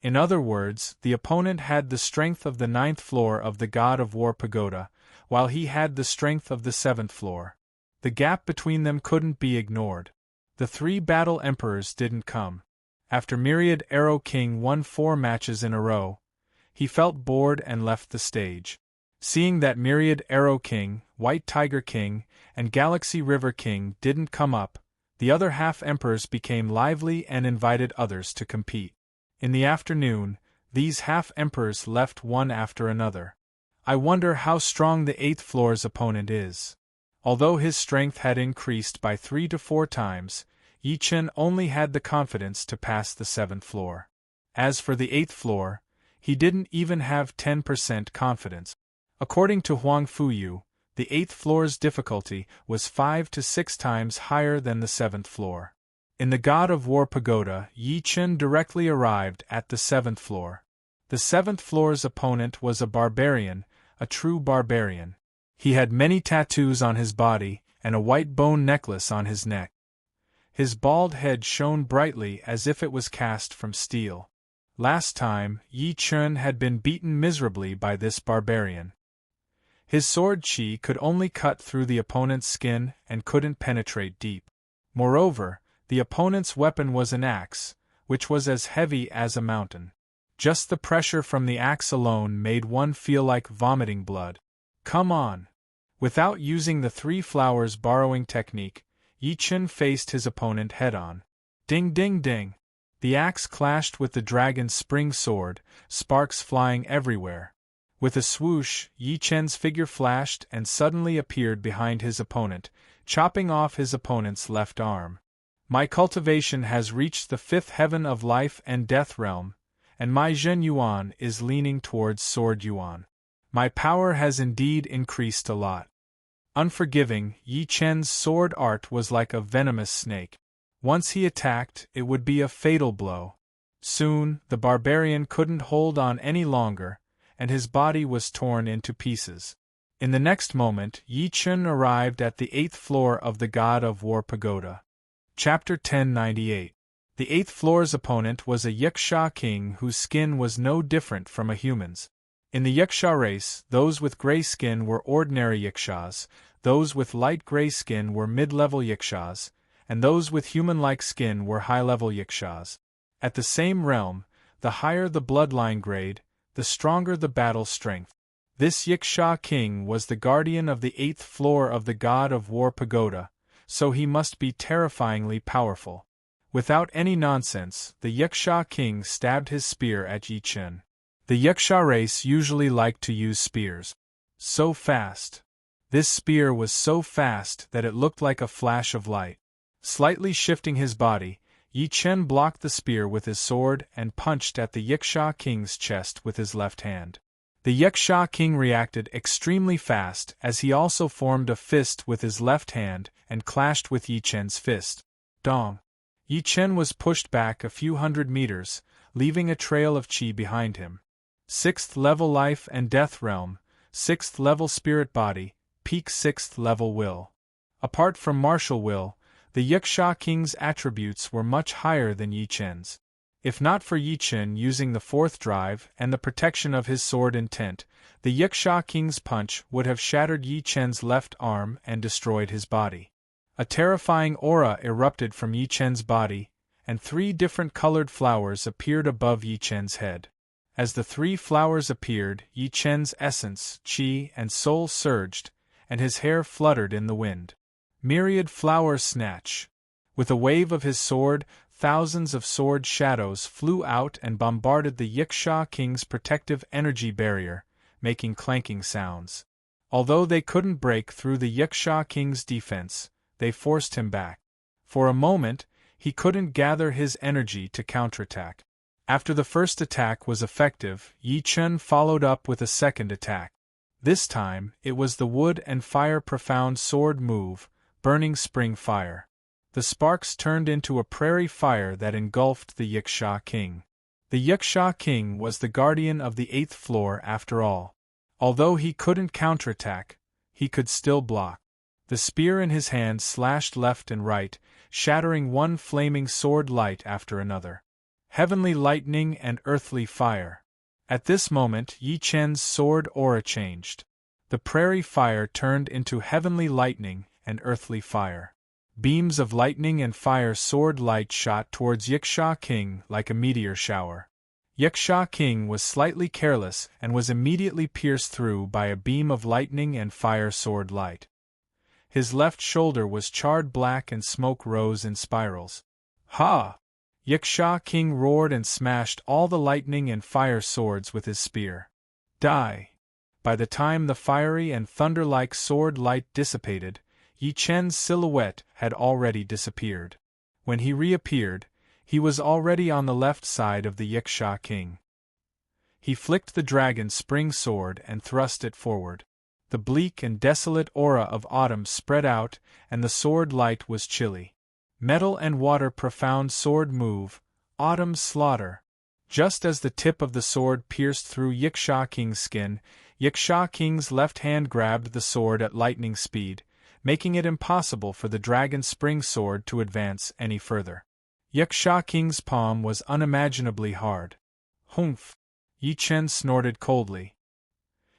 In other words, the opponent had the strength of the 9th floor of the God of War pagoda, while he had the strength of the 7th floor. The gap between them couldn't be ignored. The 3 battle emperors didn't come. After Myriad Arrow King won 4 matches in a row, he felt bored and left the stage. Seeing that Myriad Arrow King, White Tiger King, and Galaxy River King didn't come up, the other half-emperors became lively and invited others to compete. In the afternoon, these half-emperors left one after another. I wonder how strong the 8th floor's opponent is. Although his strength had increased by 3 to 4 times, Yi Chen only had the confidence to pass the 7th floor. As for the 8th floor, he didn't even have 10% confidence. According to Huang Fuyu, the 8th floor's difficulty was 5 to 6 times higher than the 7th floor. In the God of War pagoda, Yi Chen directly arrived at the 7th floor. The 7th floor's opponent was a barbarian, a true barbarian. He had many tattoos on his body, and a white bone necklace on his neck. His bald head shone brightly as if it was cast from steel. Last time, Yi Chen had been beaten miserably by this barbarian. His sword qi could only cut through the opponent's skin and couldn't penetrate deep. Moreover, the opponent's weapon was an axe, which was as heavy as a mountain. Just the pressure from the axe alone made one feel like vomiting blood. Come on! Without using the 3 flowers borrowing technique, Yi Chen faced his opponent head-on. Ding ding ding! The axe clashed with the dragon's spring sword, sparks flying everywhere. With a swoosh, Yi Chen's figure flashed and suddenly appeared behind his opponent, chopping off his opponent's left arm. My cultivation has reached the 5th heaven of life and death realm, and my Zhen Yuan is leaning towards Sword Yuan. My power has indeed increased a lot. Unforgiving, Yi Chen's sword art was like a venomous snake. Once he attacked, it would be a fatal blow. Soon, the barbarian couldn't hold on any longer, and his body was torn into pieces. In the next moment, Yi Chen arrived at the 8th floor of the God of War pagoda. Chapter 1098. The 8th floor's opponent was a Yiksha king whose skin was no different from a human's. In the Yiksha race, those with gray skin were ordinary Yikshas, those with light gray skin were mid-level Yikshas, and those with human-like skin were high-level Yikshas. At the same realm, the higher the bloodline grade, the stronger the battle strength. This Yiksha king was the guardian of the 8th floor of the God of War pagoda, so he must be terrifyingly powerful. Without any nonsense, the Yiksha king stabbed his spear at Yi Chen. The Yiksha race usually liked to use spears. So fast. This spear was so fast that it looked like a flash of light. Slightly shifting his body, Yi Chen blocked the spear with his sword and punched at the Yiksha king's chest with his left hand. The Yiksha king reacted extremely fast as he also formed a fist with his left hand and clashed with Yi Chen's fist. Dong! Yi Chen was pushed back a few hundred meters, leaving a trail of qi behind him. 6th level life and death realm, 6th level spirit body, peak 6th level will. Apart from martial will, the Yiksha king's attributes were much higher than Yi Chen's. If not for Yi Chen using the 4th drive and the protection of his sword intent, the Yiksha king's punch would have shattered Yi Chen's left arm and destroyed his body. A terrifying aura erupted from Yi Chen's body, and 3 different colored flowers appeared above Yi Chen's head. As the 3 flowers appeared, Yi Chen's essence, qi, and soul surged, and his hair fluttered in the wind. Myriad flower snatch. With a wave of his sword, thousands of sword shadows flew out and bombarded the Yiksha king's protective energy barrier, making clanking sounds. Although they couldn't break through the Yiksha king's defense, they forced him back. For a moment, he couldn't gather his energy to counterattack. After the first attack was effective, Yi Chen followed up with a second attack. This time, it was the wood and fire profound sword move, burning spring fire. The sparks turned into a prairie fire that engulfed the Yiksha king. The Yiksha king was the guardian of the 8th floor after all. Although he couldn't counterattack, he could still block. The spear in his hand slashed left and right, shattering one flaming sword light after another. heavenly lightning and earthly fire. At this moment Yi Chen's sword aura changed. The prairie fire turned into heavenly lightning and earthly fire. Beams of lightning and fire sword light shot towards Yiksha King like a meteor shower. Yiksha King was slightly careless and was immediately pierced through by a beam of lightning and fire sword light. His left shoulder was charred black and smoke rose in spirals. Ha! Yiksha King roared and smashed all the lightning and fire swords with his spear. Die! By the time the fiery and thunder-like sword light dissipated, Yi Chen's silhouette had already disappeared. When he reappeared, he was already on the left side of the Yiksha King. He flicked the dragon spring sword and thrust it forward. The bleak and desolate aura of autumn spread out, and the sword light was chilly. Metal and water profound sword move, autumn's slaughter. Just as the tip of the sword pierced through Yiksha King's skin, Yiksha King's left hand grabbed the sword at lightning speed, making it impossible for the dragon spring sword to advance any further. Yiksha King's palm was unimaginably hard. Humph! Yi Chen snorted coldly.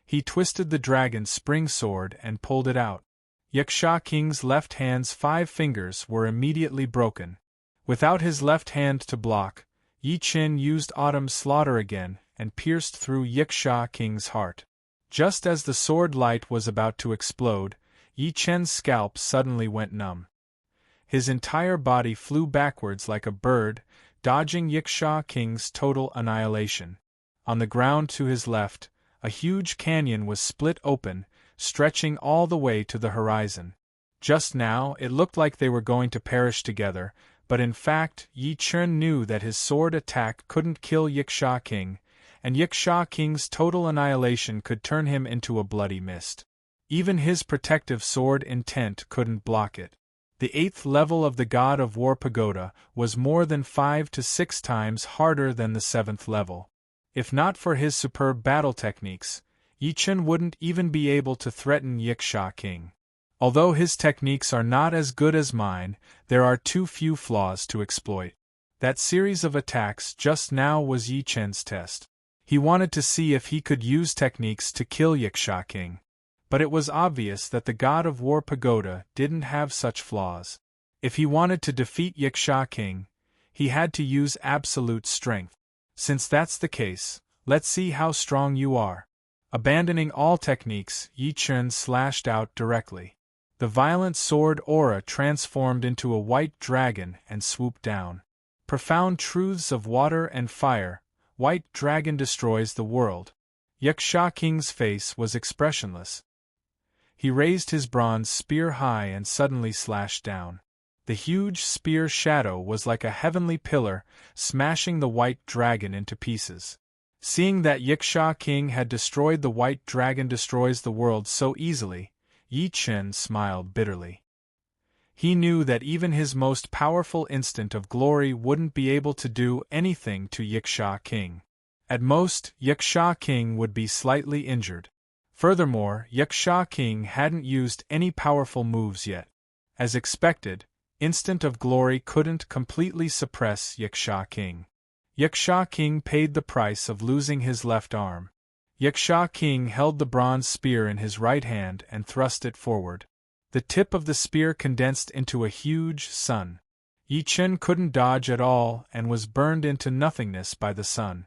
He twisted the dragon's spring sword and pulled it out. Yiksha King's left hand's 5 fingers were immediately broken. Without his left hand to block, Yi Chen used autumn's slaughter again and pierced through Yiksha King's heart. Just as the sword light was about to explode, Yi Chen's scalp suddenly went numb. His entire body flew backwards like a bird, dodging Yiksha King's total annihilation. On the ground to his left, a huge canyon was split open, stretching all the way to the horizon. Just now, it looked like they were going to perish together, but in fact, Yi Chen knew that his sword attack couldn't kill Yiksha King, and Yiksha King's total annihilation could turn him into a bloody mist. Even his protective sword intent couldn't block it. The 8th level of the God of War Pagoda was more than 5 to 6 times harder than the 7th level. If not for his superb battle techniques, Yi Chen wouldn't even be able to threaten Yiksha King. Although his techniques are not as good as mine, there are too few flaws to exploit. That series of attacks just now was Yi Chen's test. He wanted to see if he could use techniques to kill Yiksha King. But it was obvious that the God of War Pagoda didn't have such flaws. If he wanted to defeat Yiksha King, he had to use absolute strength. Since that's the case, let's see how strong you are. Abandoning all techniques, Yi Chen slashed out directly. The violent sword aura transformed into a white dragon and swooped down. Profound truths of water and fire, white dragon destroys the world. Yiksha King's face was expressionless. He raised his bronze spear high and suddenly slashed down. The huge spear shadow was like a heavenly pillar, smashing the white dragon into pieces. Seeing that Yiksha King had destroyed the white dragon destroys the world so easily, Yi Chen smiled bitterly. He knew that even his most powerful instant of glory wouldn't be able to do anything to Yiksha King. At most, Yiksha King would be slightly injured. Furthermore, Yiksha King hadn't used any powerful moves yet. As expected, Instant of Glory couldn't completely suppress Yiksha King. Yiksha King paid the price of losing his left arm. Yiksha King held the bronze spear in his right hand and thrust it forward. The tip of the spear condensed into a huge sun. Yi Chen couldn't dodge at all and was burned into nothingness by the sun.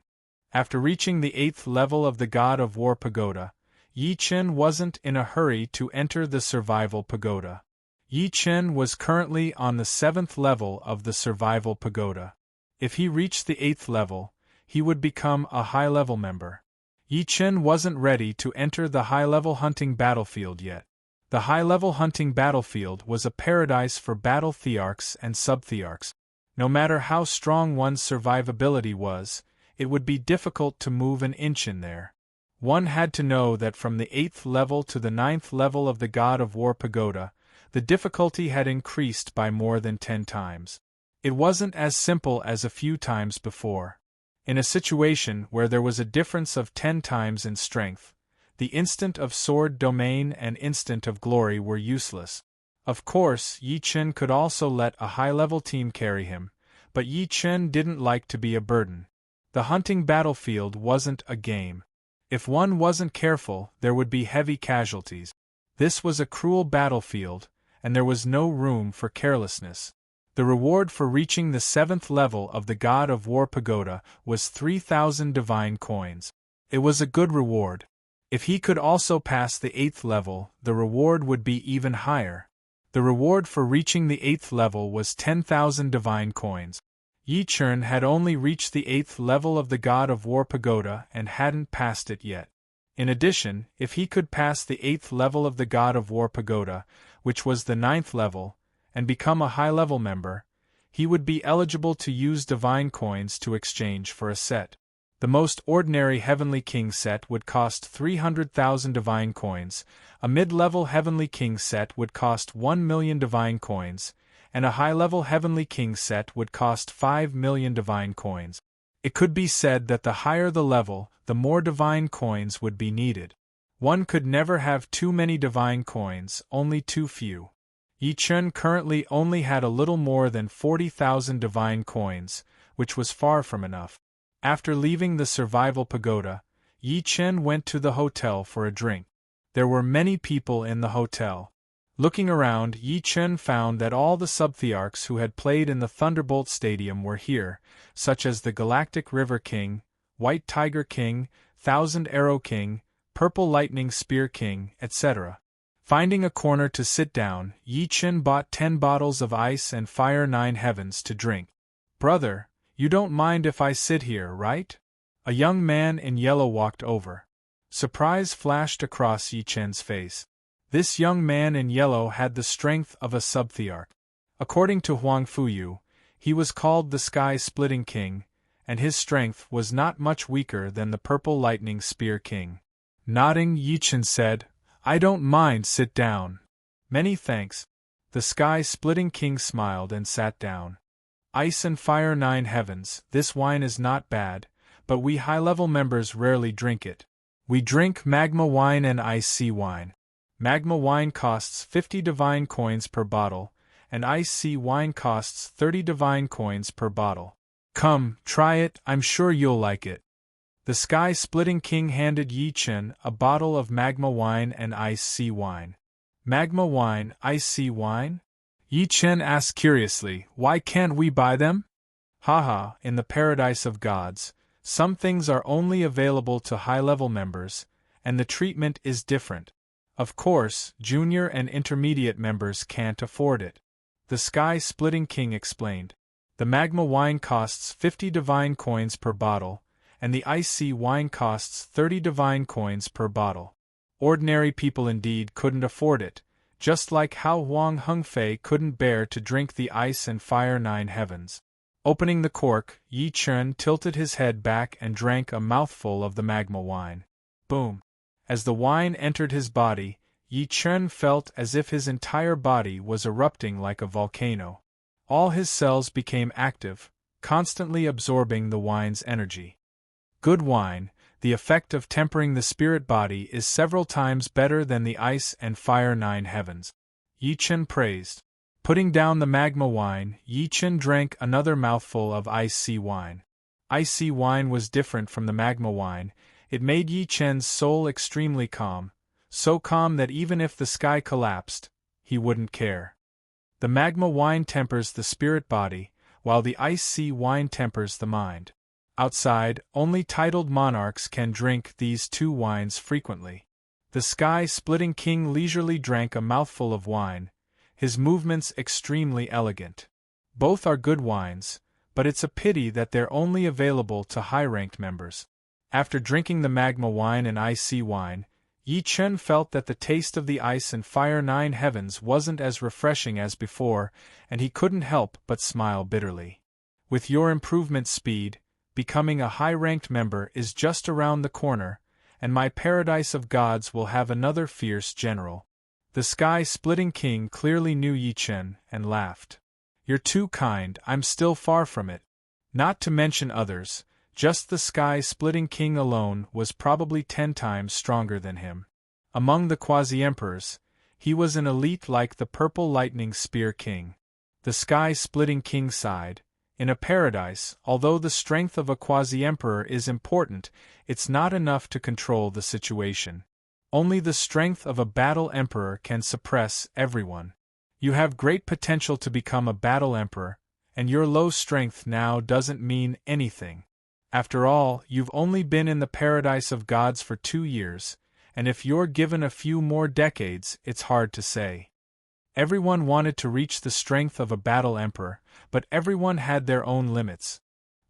After reaching the 8th level of the God of War Pagoda, Yi Chen wasn't in a hurry to enter the Survival Pagoda. Yi Chen was currently on the 7th level of the Survival Pagoda. If he reached the 8th level, he would become a high-level member. Yi Chen wasn't ready to enter the high-level hunting battlefield yet. The high-level hunting battlefield was a paradise for battle thearchs and sub-thearchs. No matter how strong one's survivability was, it would be difficult to move an inch in there. One had to know that from the 8th level to the 9th level of the God of War Pagoda, the difficulty had increased by more than 10 times. It wasn't as simple as a few times before. In a situation where there was a difference of 10 times in strength, the instant of sword domain and instant of glory were useless. Of course, Yi Chen could also let a high-level team carry him, but Yi Chen didn't like to be a burden. The hunting battlefield wasn't a game. If one wasn't careful, there would be heavy casualties. This was a cruel battlefield, and there was no room for carelessness. The reward for reaching the 7th level of the God of War Pagoda was 3,000 divine coins. It was a good reward. If he could also pass the 8th level, the reward would be even higher. The reward for reaching the 8th level was 10,000 divine coins. Yi Chen had only reached the 8th level of the God of War Pagoda and hadn't passed it yet. In addition, if he could pass the 8th level of the God of War Pagoda, which was the 9th level, and become a high-level member, he would be eligible to use divine coins to exchange for a set. The most ordinary Heavenly King set would cost 300,000 divine coins, a mid-level Heavenly King set would cost 1 million divine coins, and a high-level Heavenly King set would cost 5 million divine coins. It could be said that the higher the level, the more divine coins would be needed. One could never have too many divine coins, only too few. Yi Chen currently only had a little more than 40,000 divine coins, which was far from enough. After leaving the survival pagoda, Yi Chen went to the hotel for a drink. There were many people in the hotel. Looking around, Yi Chen found that all the subthearchs who had played in the Thunderbolt Stadium were here, such as the Galactic River King, White Tiger King, Thousand Arrow King, Purple Lightning Spear King, etc. Finding a corner to sit down, Yi Chen bought 10 bottles of ice and fire 9 heavens to drink. "Brother, you don't mind if I sit here, right?" A young man in yellow walked over. Surprise flashed across Yi Chen's face. This young man in yellow had the strength of a subthearch. According to Huang Fuyu, he was called the Sky-Splitting King, and his strength was not much weaker than the Purple Lightning Spear King. Nodding, Yi Chen said, "I don't mind, sit down." "Many thanks." The Sky-Splitting King smiled and sat down. "Ice and fire 9 heavens, this wine is not bad, but we high-level members rarely drink it. We drink magma wine and ice sea wine. Magma wine costs 50 divine coins per bottle, and ice sea wine costs 30 divine coins per bottle. Come, try it, I'm sure you'll like it." The Sky-Splitting King handed Yi Chen a bottle of magma wine and ice sea wine. "Magma wine, ice sea wine?" Yi Chen asked curiously, "Why can't we buy them?" "Haha, in the paradise of gods, some things are only available to high-level members, and the treatment is different. Of course, junior and intermediate members can't afford it," the Sky-Splitting King explained. "The magma wine costs 50 divine coins per bottle, and the ice sea wine costs 30 divine coins per bottle. Ordinary people indeed couldn't afford it, just like how Huang Hengfei couldn't bear to drink the ice and fire 9 heavens." Opening the cork, Yi Chen tilted his head back and drank a mouthful of the magma wine. Boom! As the wine entered his body, Yi Chen felt as if his entire body was erupting like a volcano. All his cells became active, constantly absorbing the wine's energy. Good wine, the effect of tempering the spirit body is several times better than the ice and fire 9 heavens. Yi Chen praised. Putting down the magma wine, Yi Chen drank another mouthful of ice sea wine. Ice sea wine was different from the magma wine. It made Yi Chen's soul extremely calm, so calm that even if the sky collapsed, he wouldn't care. The magma wine tempers the spirit body, while the ice sea wine tempers the mind. Outside, only titled monarchs can drink these 2 wines frequently. The Sky-Splitting King leisurely drank a mouthful of wine, his movements extremely elegant. Both are good wines, but it's a pity that they're only available to high-ranked members. After drinking the magma wine and ice sea wine, Yi Chen felt that the taste of the ice and fire 9 heavens wasn't as refreshing as before, and he couldn't help but smile bitterly. With your improvement speed, becoming a high-ranked member is just around the corner, and my paradise of gods will have another fierce general. The Sky-Splitting King clearly knew Yi Chen and laughed. "You're too kind, I'm still far from it." Not to mention others, just the Sky-Splitting King alone was probably 10 times stronger than him. Among the quasi-emperors, he was an elite like the Purple Lightning Spear King. The Sky-Splitting King sighed. In a paradise, although the strength of a quasi-emperor is important, it's not enough to control the situation. Only the strength of a battle emperor can suppress everyone. You have great potential to become a battle emperor, and your low strength now doesn't mean anything. After all, you've only been in the paradise of gods for 2 years, and if you're given a few more decades, it's hard to say. Everyone wanted to reach the strength of a battle emperor, but everyone had their own limits.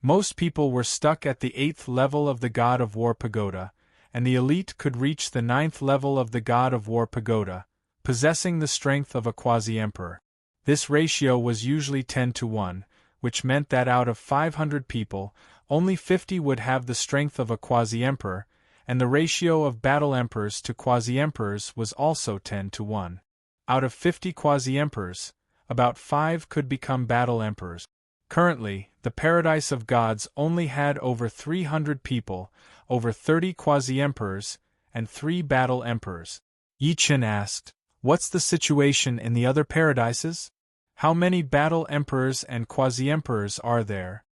Most people were stuck at the 8th level of the God of War Pagoda, and the elite could reach the 9th level of the God of War Pagoda, possessing the strength of a quasi-emperor. This ratio was usually 10-1, which meant that out of 500 people, only 50 would have the strength of a quasi-emperor, and the ratio of battle emperors to quasi-emperors was also 10-1. Out of 50 quasi-emperors, about 5 could become battle emperors. Currently, the Paradise of Gods only had over 300 people, over 30 quasi-emperors, and 3 battle emperors. Yi Chen asked, "What's the situation in the other paradises? How many battle emperors and quasi-emperors are there?"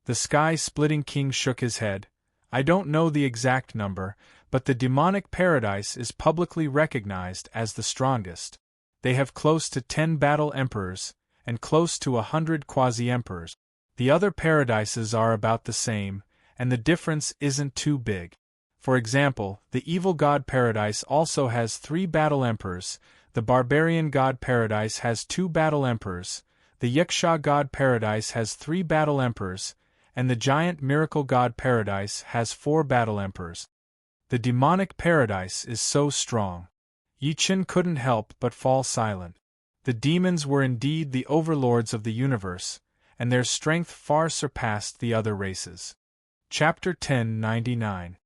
The sky-splitting king shook his head. "I don't know the exact number, but the demonic paradise is publicly recognized as the strongest. They have close to 10 battle emperors, and close to 100 quasi-emperors. The other paradises are about the same, and the difference isn't too big. For example, the evil god paradise also has 3 battle emperors, the barbarian god paradise has 2 battle emperors, the yaksha god paradise has 3 battle emperors, and the giant miracle god paradise has 4 battle emperors. The demonic paradise is so strong." Yi Chen couldn't help but fall silent. The demons were indeed the overlords of the universe, and their strength far surpassed the other races. Chapter 1099.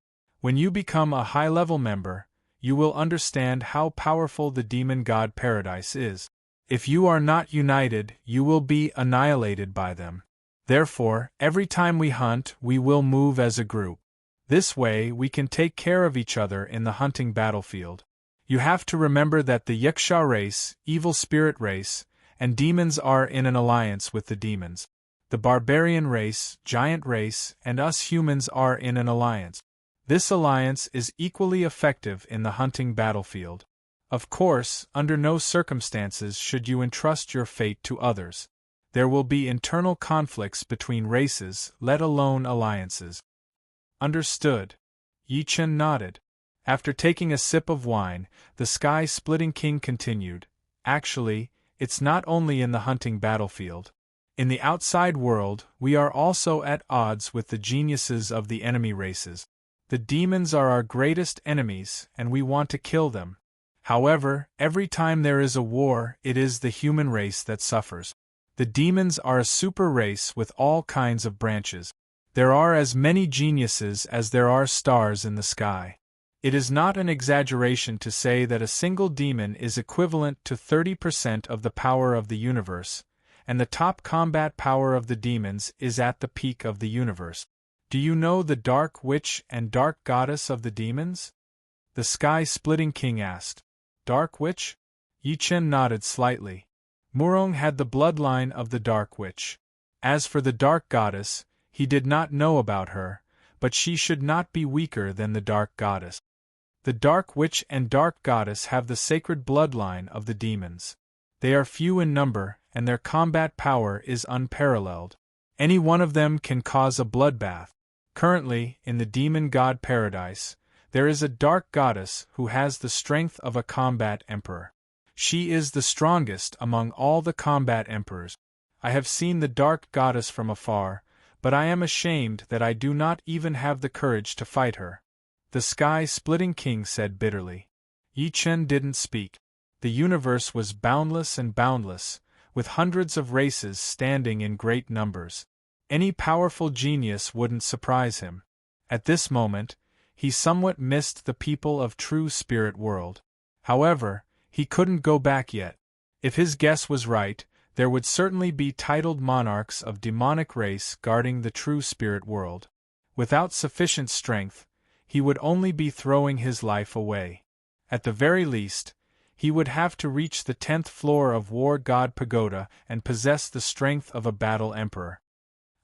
When you become a high-level member, you will understand how powerful the demon god paradise is. If you are not united, you will be annihilated by them. Therefore, every time we hunt, we will move as a group. This way, we can take care of each other in the hunting battlefield. You have to remember that the Yaksha race, evil spirit race, and demons are in an alliance with the demons. The barbarian race, giant race, and us humans are in an alliance. This alliance is equally effective in the hunting battlefield. Of course, under no circumstances should you entrust your fate to others. There will be internal conflicts between races, let alone alliances. Understood. Yi Chen nodded. After taking a sip of wine, the sky-splitting king continued, "Actually, it's not only in the hunting battlefield. In the outside world, we are also at odds with the geniuses of the enemy races. The demons are our greatest enemies, and we want to kill them. However, every time there is a war, it is the human race that suffers. The demons are a super race with all kinds of branches. There are as many geniuses as there are stars in the sky. It is not an exaggeration to say that a single demon is equivalent to 30% of the power of the universe, and the top combat power of the demons is at the peak of the universe. Do you know the Dark Witch and Dark Goddess of the demons?" The sky-splitting king asked. "Dark Witch?" Yi Chen nodded slightly. Murong had the bloodline of the Dark Witch. As for the Dark Goddess, he did not know about her, but she should not be weaker than the Dark Goddess. The Dark Witch and Dark Goddess have the sacred bloodline of the demons. They are few in number, and their combat power is unparalleled. Any one of them can cause a bloodbath. Currently, in the demon god paradise, there is a Dark Goddess who has the strength of a combat emperor. She is the strongest among all the combat emperors. I have seen the Dark Goddess from afar, but I am ashamed that I do not even have the courage to fight her," the sky-splitting king said bitterly. Yi Chen didn't speak. The universe was boundless and boundless, with hundreds of races standing in great numbers. Any powerful genius wouldn't surprise him. At this moment, he somewhat missed the people of true spirit world. However, he couldn't go back yet. If his guess was right, there would certainly be titled monarchs of demonic race guarding the true spirit world. Without sufficient strength, he would only be throwing his life away. At the very least, he would have to reach the 10th floor of War God Pagoda and possess the strength of a battle emperor.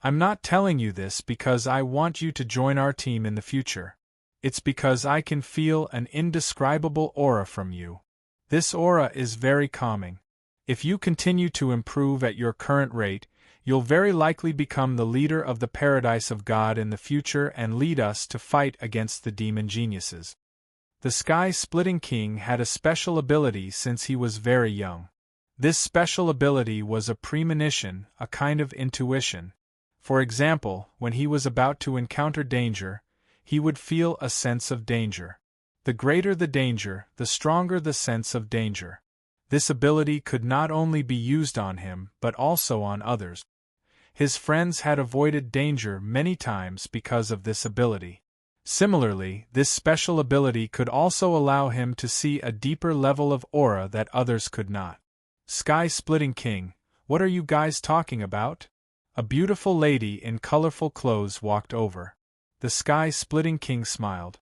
I'm not telling you this because I want you to join our team in the future. It's because I can feel an indescribable aura from you. This aura is very calming. If you continue to improve at your current rate, you'll very likely become the leader of the paradise of God in the future and lead us to fight against the demon geniuses. The sky-splitting king had a special ability since he was very young. This special ability was a premonition, a kind of intuition. For example, when he was about to encounter danger, he would feel a sense of danger. The greater the danger, the stronger the sense of danger. This ability could not only be used on him but also on others. His friends had avoided danger many times because of this ability. Similarly, this special ability could also allow him to see a deeper level of aura that others could not. Sky-splitting king, what are you guys talking about? A beautiful lady in colorful clothes walked over. The sky-splitting king smiled.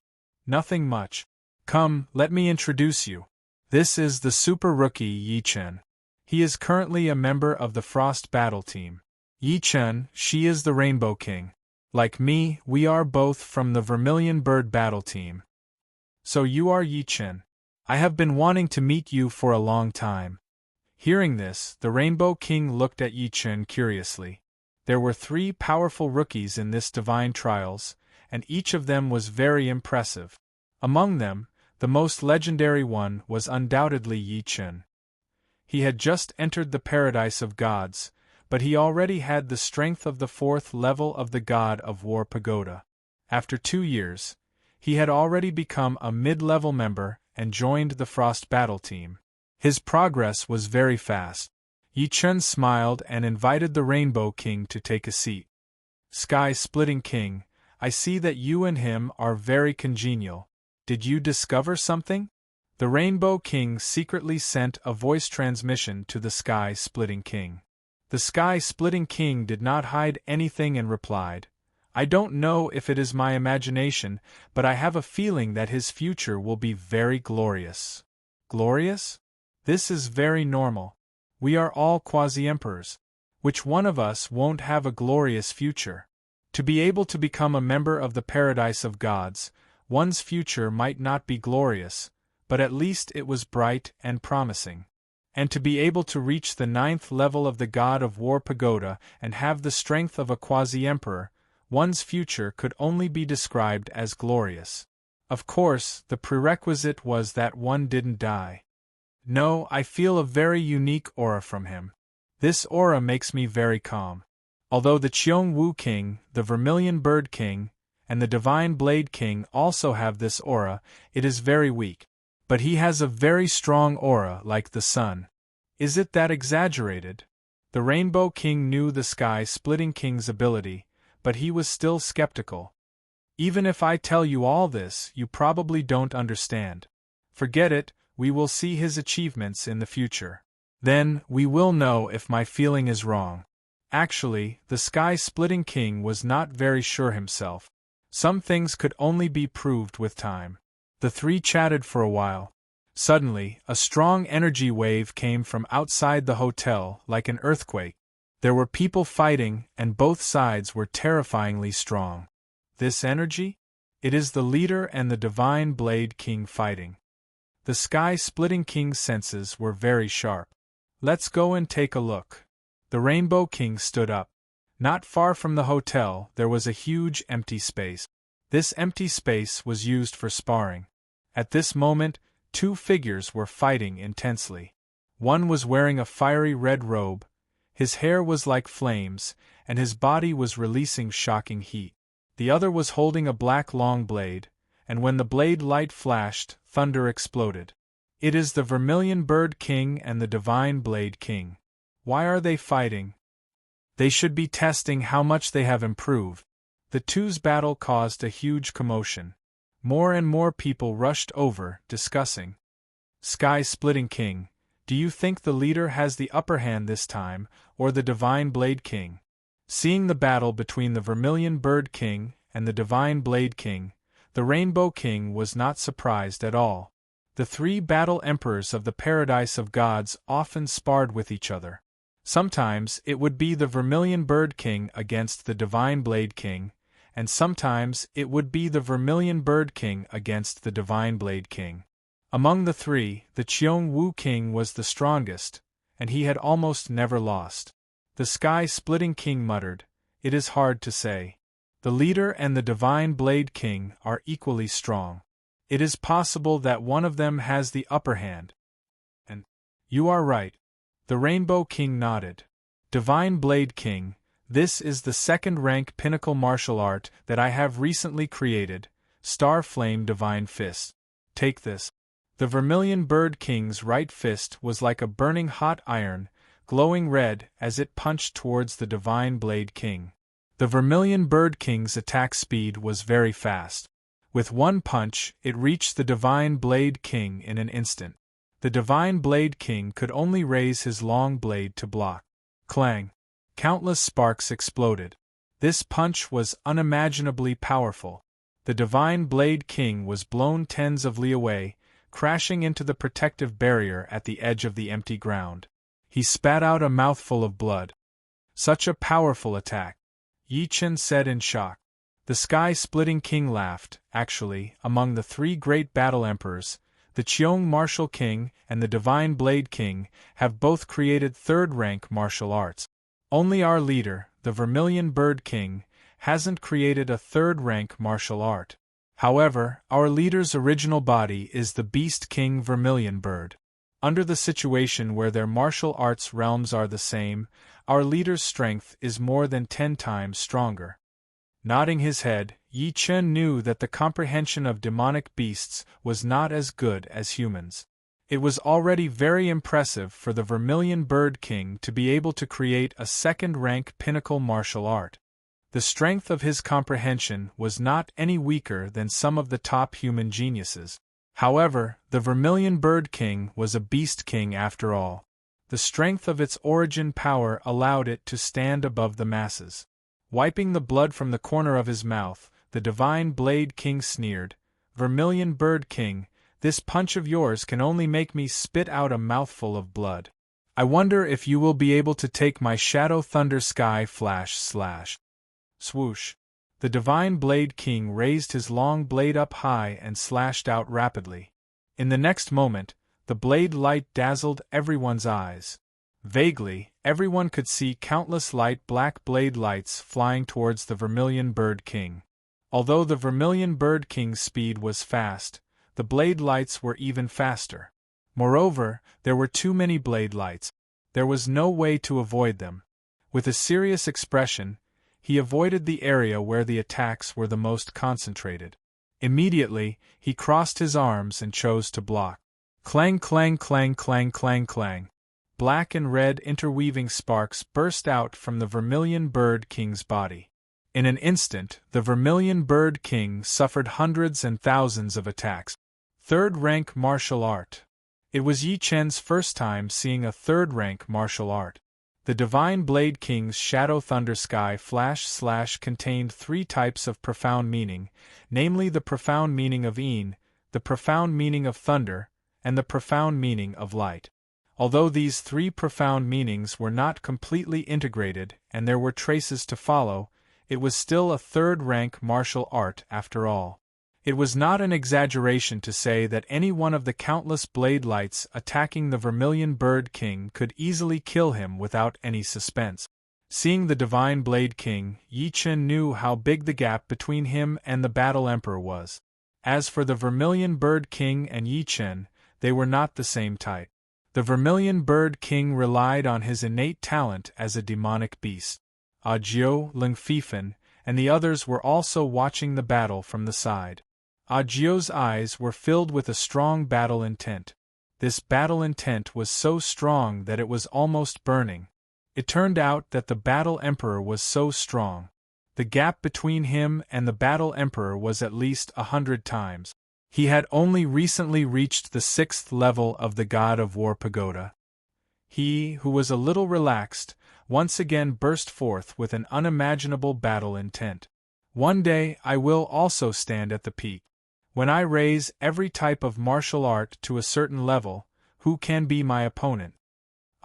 Nothing much. Come, let me introduce you. This is the super rookie Yi Chen. He is currently a member of the Frost Battle Team. Yi Chen, she is the Rainbow King. Like me, we are both from the Vermilion Bird Battle Team. So you are Yi Chen. I have been wanting to meet you for a long time. Hearing this, the Rainbow King looked at Yi Chen curiously. There were 3 powerful rookies in this divine trials, and each of them was very impressive. Among them, the most legendary one was undoubtedly Yi Chen. He had just entered the paradise of gods, but he already had the strength of the 4th level of the God of War Pagoda. After 2 years, he had already become a mid-level member and joined the Frost Battle Team. His progress was very fast. Yi Chen smiled and invited the Rainbow King to take a seat. Sky-splitting king, I see that you and him are very congenial. Did you discover something? The Rainbow King secretly sent a voice transmission to the Sky-splitting king. The Sky-splitting king did not hide anything and replied, I don't know if it is my imagination, but I have a feeling that his future will be very glorious. Glorious? This is very normal. We are all quasi-emperors. Which one of us won't have a glorious future? To be able to become a member of the paradise of gods, one's future might not be glorious, but at least it was bright and promising. And to be able to reach the 9th level of the God of War Pagoda and have the strength of a quasi-emperor, one's future could only be described as glorious. Of course, the prerequisite was that one didn't die. No, I feel a very unique aura from him. This aura makes me very calm. Although the Cheong Wu King, the Vermilion Bird King, and the Divine Blade King also have this aura, it is very weak. But he has a very strong aura like the sun. Is it that exaggerated? The Rainbow King knew the Sky-splitting King's ability, but he was still skeptical. Even if I tell you all this, you probably don't understand. Forget it, we will see his achievements in the future. Then, we will know if my feeling is wrong. Actually, the Sky-splitting King was not very sure himself. Some things could only be proved with time. The 3 chatted for a while. Suddenly, a strong energy wave came from outside the hotel, like an earthquake. There were people fighting, and both sides were terrifyingly strong. This energy? It is the leader and the Divine Blade King fighting. The Sky-splitting King's senses were very sharp. Let's go and take a look. The Rainbow King stood up. Not far from the hotel, there was a huge empty space. This empty space was used for sparring. At this moment, 2 figures were fighting intensely. One was wearing a fiery red robe, his hair was like flames, and his body was releasing shocking heat. The other was holding a black long blade, and when the blade light flashed, thunder exploded. It is the Vermilion Bird King and the Divine Blade King. Why are they fighting? They should be testing how much they have improved. The two's battle caused a huge commotion. More and more people rushed over, discussing. Sky-splitting King, do you think the leader has the upper hand this time, or the Divine Blade King? Seeing the battle between the Vermilion Bird King and the Divine Blade King, the Rainbow King was not surprised at all. The 3 battle emperors of the Paradise of Gods often sparred with each other. Sometimes it would be the Vermilion Bird King against the Divine Blade King, and sometimes it would be the Vermilion Bird King against the Divine Blade King. Among the three, the Cheong Wu King was the strongest, and he had almost never lost. The Sky-Splitting King muttered, "It is hard to say. The leader and the Divine Blade King are equally strong. It is possible that one of them has the upper hand." And, "You are right." The Rainbow King nodded. "Divine Blade King, this is the second-rank pinnacle martial art that I have recently created, Star Flame Divine Fist. Take this." The Vermilion Bird King's right fist was like a burning hot iron, glowing red as it punched towards the Divine Blade King. The Vermilion Bird King's attack speed was very fast. With one punch, it reached the Divine Blade King in an instant. The Divine Blade King could only raise his long blade to block. Clang! Countless sparks exploded. This punch was unimaginably powerful. The Divine Blade King was blown tens of li away, crashing into the protective barrier at the edge of the empty ground. He spat out a mouthful of blood. "Such a powerful attack," Yi Chen said in shock. The Sky-Splitting King laughed. "Actually, among the three great battle emperors, the Cheong Martial King and the Divine Blade King have both created third-rank martial arts. Only our leader, the Vermilion Bird King, hasn't created a third-rank martial art. However, our leader's original body is the Beast King Vermilion Bird. Under the situation where their martial arts realms are the same, our leader's strength is more than 10 times stronger." Nodding his head, Yi Chen knew that the comprehension of demonic beasts was not as good as humans. It was already very impressive for the Vermilion Bird King to be able to create a second-rank pinnacle martial art. The strength of his comprehension was not any weaker than some of the top human geniuses. However, the Vermilion Bird King was a Beast King after all. The strength of its origin power allowed it to stand above the masses. Wiping the blood from the corner of his mouth, the Divine Blade King sneered, "Vermilion Bird King, this punch of yours can only make me spit out a mouthful of blood. I wonder if you will be able to take my Shadow Thunder Sky Flash Slash." Swoosh! The Divine Blade King raised his long blade up high and slashed out rapidly. In the next moment, the blade light dazzled everyone's eyes. Vaguely, everyone could see countless light black blade lights flying towards the Vermilion Bird King. Although the Vermilion Bird King's speed was fast, the blade lights were even faster. Moreover, there were too many blade lights. There was no way to avoid them. With a serious expression, he avoided the area where the attacks were the most concentrated. Immediately, he crossed his arms and chose to block. Clang clang clang clang clang clang. Black and red interweaving sparks burst out from the Vermilion Bird King's body. In an instant, the Vermilion Bird King suffered hundreds and thousands of attacks. Third-rank martial art. It was Yi Chen's first time seeing a third-rank martial art. The Divine Blade King's Shadow Thunder Sky Flash Slash contained 3 types of profound meaning, namely the profound meaning of Yin, the profound meaning of thunder, and the profound meaning of light. Although these 3 profound meanings were not completely integrated and there were traces to follow, it was still a third-rank martial art after all. It was not an exaggeration to say that any one of the countless blade lights attacking the Vermilion Bird King could easily kill him without any suspense. Seeing the Divine Blade King, Yi Chen knew how big the gap between him and the Battle Emperor was. As for the Vermilion Bird King and Yi Chen, they were not the same type. The Vermilion Bird King relied on his innate talent as a demonic beast. Jiao, Ling Fifan, and the others were also watching the battle from the side. Jiao's eyes were filled with a strong battle intent. This battle intent was so strong that it was almost burning. It turned out that the Battle Emperor was so strong. The gap between him and the Battle Emperor was at least 100 times. He had only recently reached the 6th level of the God of War Pagoda. He, who was a little relaxed, once again burst forth with an unimaginable battle intent. "One day I will also stand at the peak. When I raise every type of martial art to a certain level, who can be my opponent?"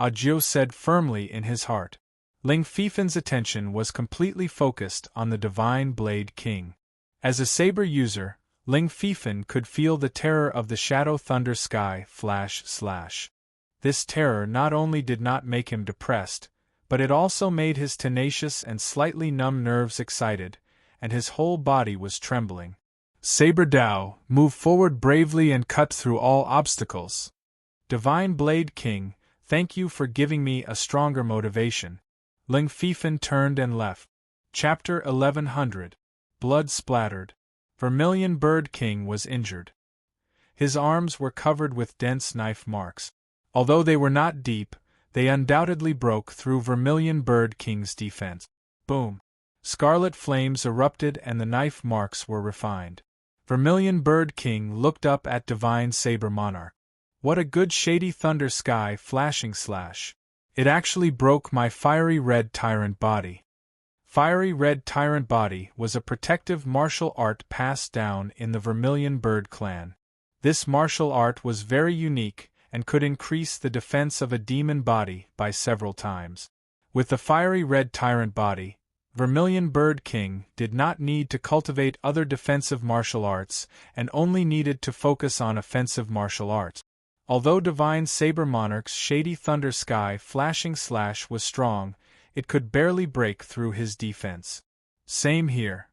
Audiobook said firmly in his heart. Ling Fifen's attention was completely focused on the Divine Blade King. As a saber user, Ling Fifen could feel the terror of the Shadow Thunder Sky //. This terror not only did not make him depressed, but it also made his tenacious and slightly numb nerves excited, and his whole body was trembling. Saber Dao, move forward bravely and cut through all obstacles. Divine Blade King, thank you for giving me a stronger motivation. Ling Fifen turned and left. Chapter 1100. Blood splattered. Vermilion Bird King was injured. His arms were covered with dense knife marks. Although they were not deep, they undoubtedly broke through Vermilion Bird King's defense. Boom! Scarlet flames erupted and the knife marks were refined. Vermilion Bird King looked up at Divine Saber Monarch. What a good shady thunder sky flashing /. It actually broke my fiery red tyrant body. Fiery red tyrant body was a protective martial art passed down in the Vermilion Bird clan. This martial art was very unique and could increase the defense of a demon body by several times. With the fiery red tyrant body, Vermilion Bird King did not need to cultivate other defensive martial arts and only needed to focus on offensive martial arts. Although Divine Saber Monarch's shady thunder sky flashing / was strong, it could barely break through his defense. Same here.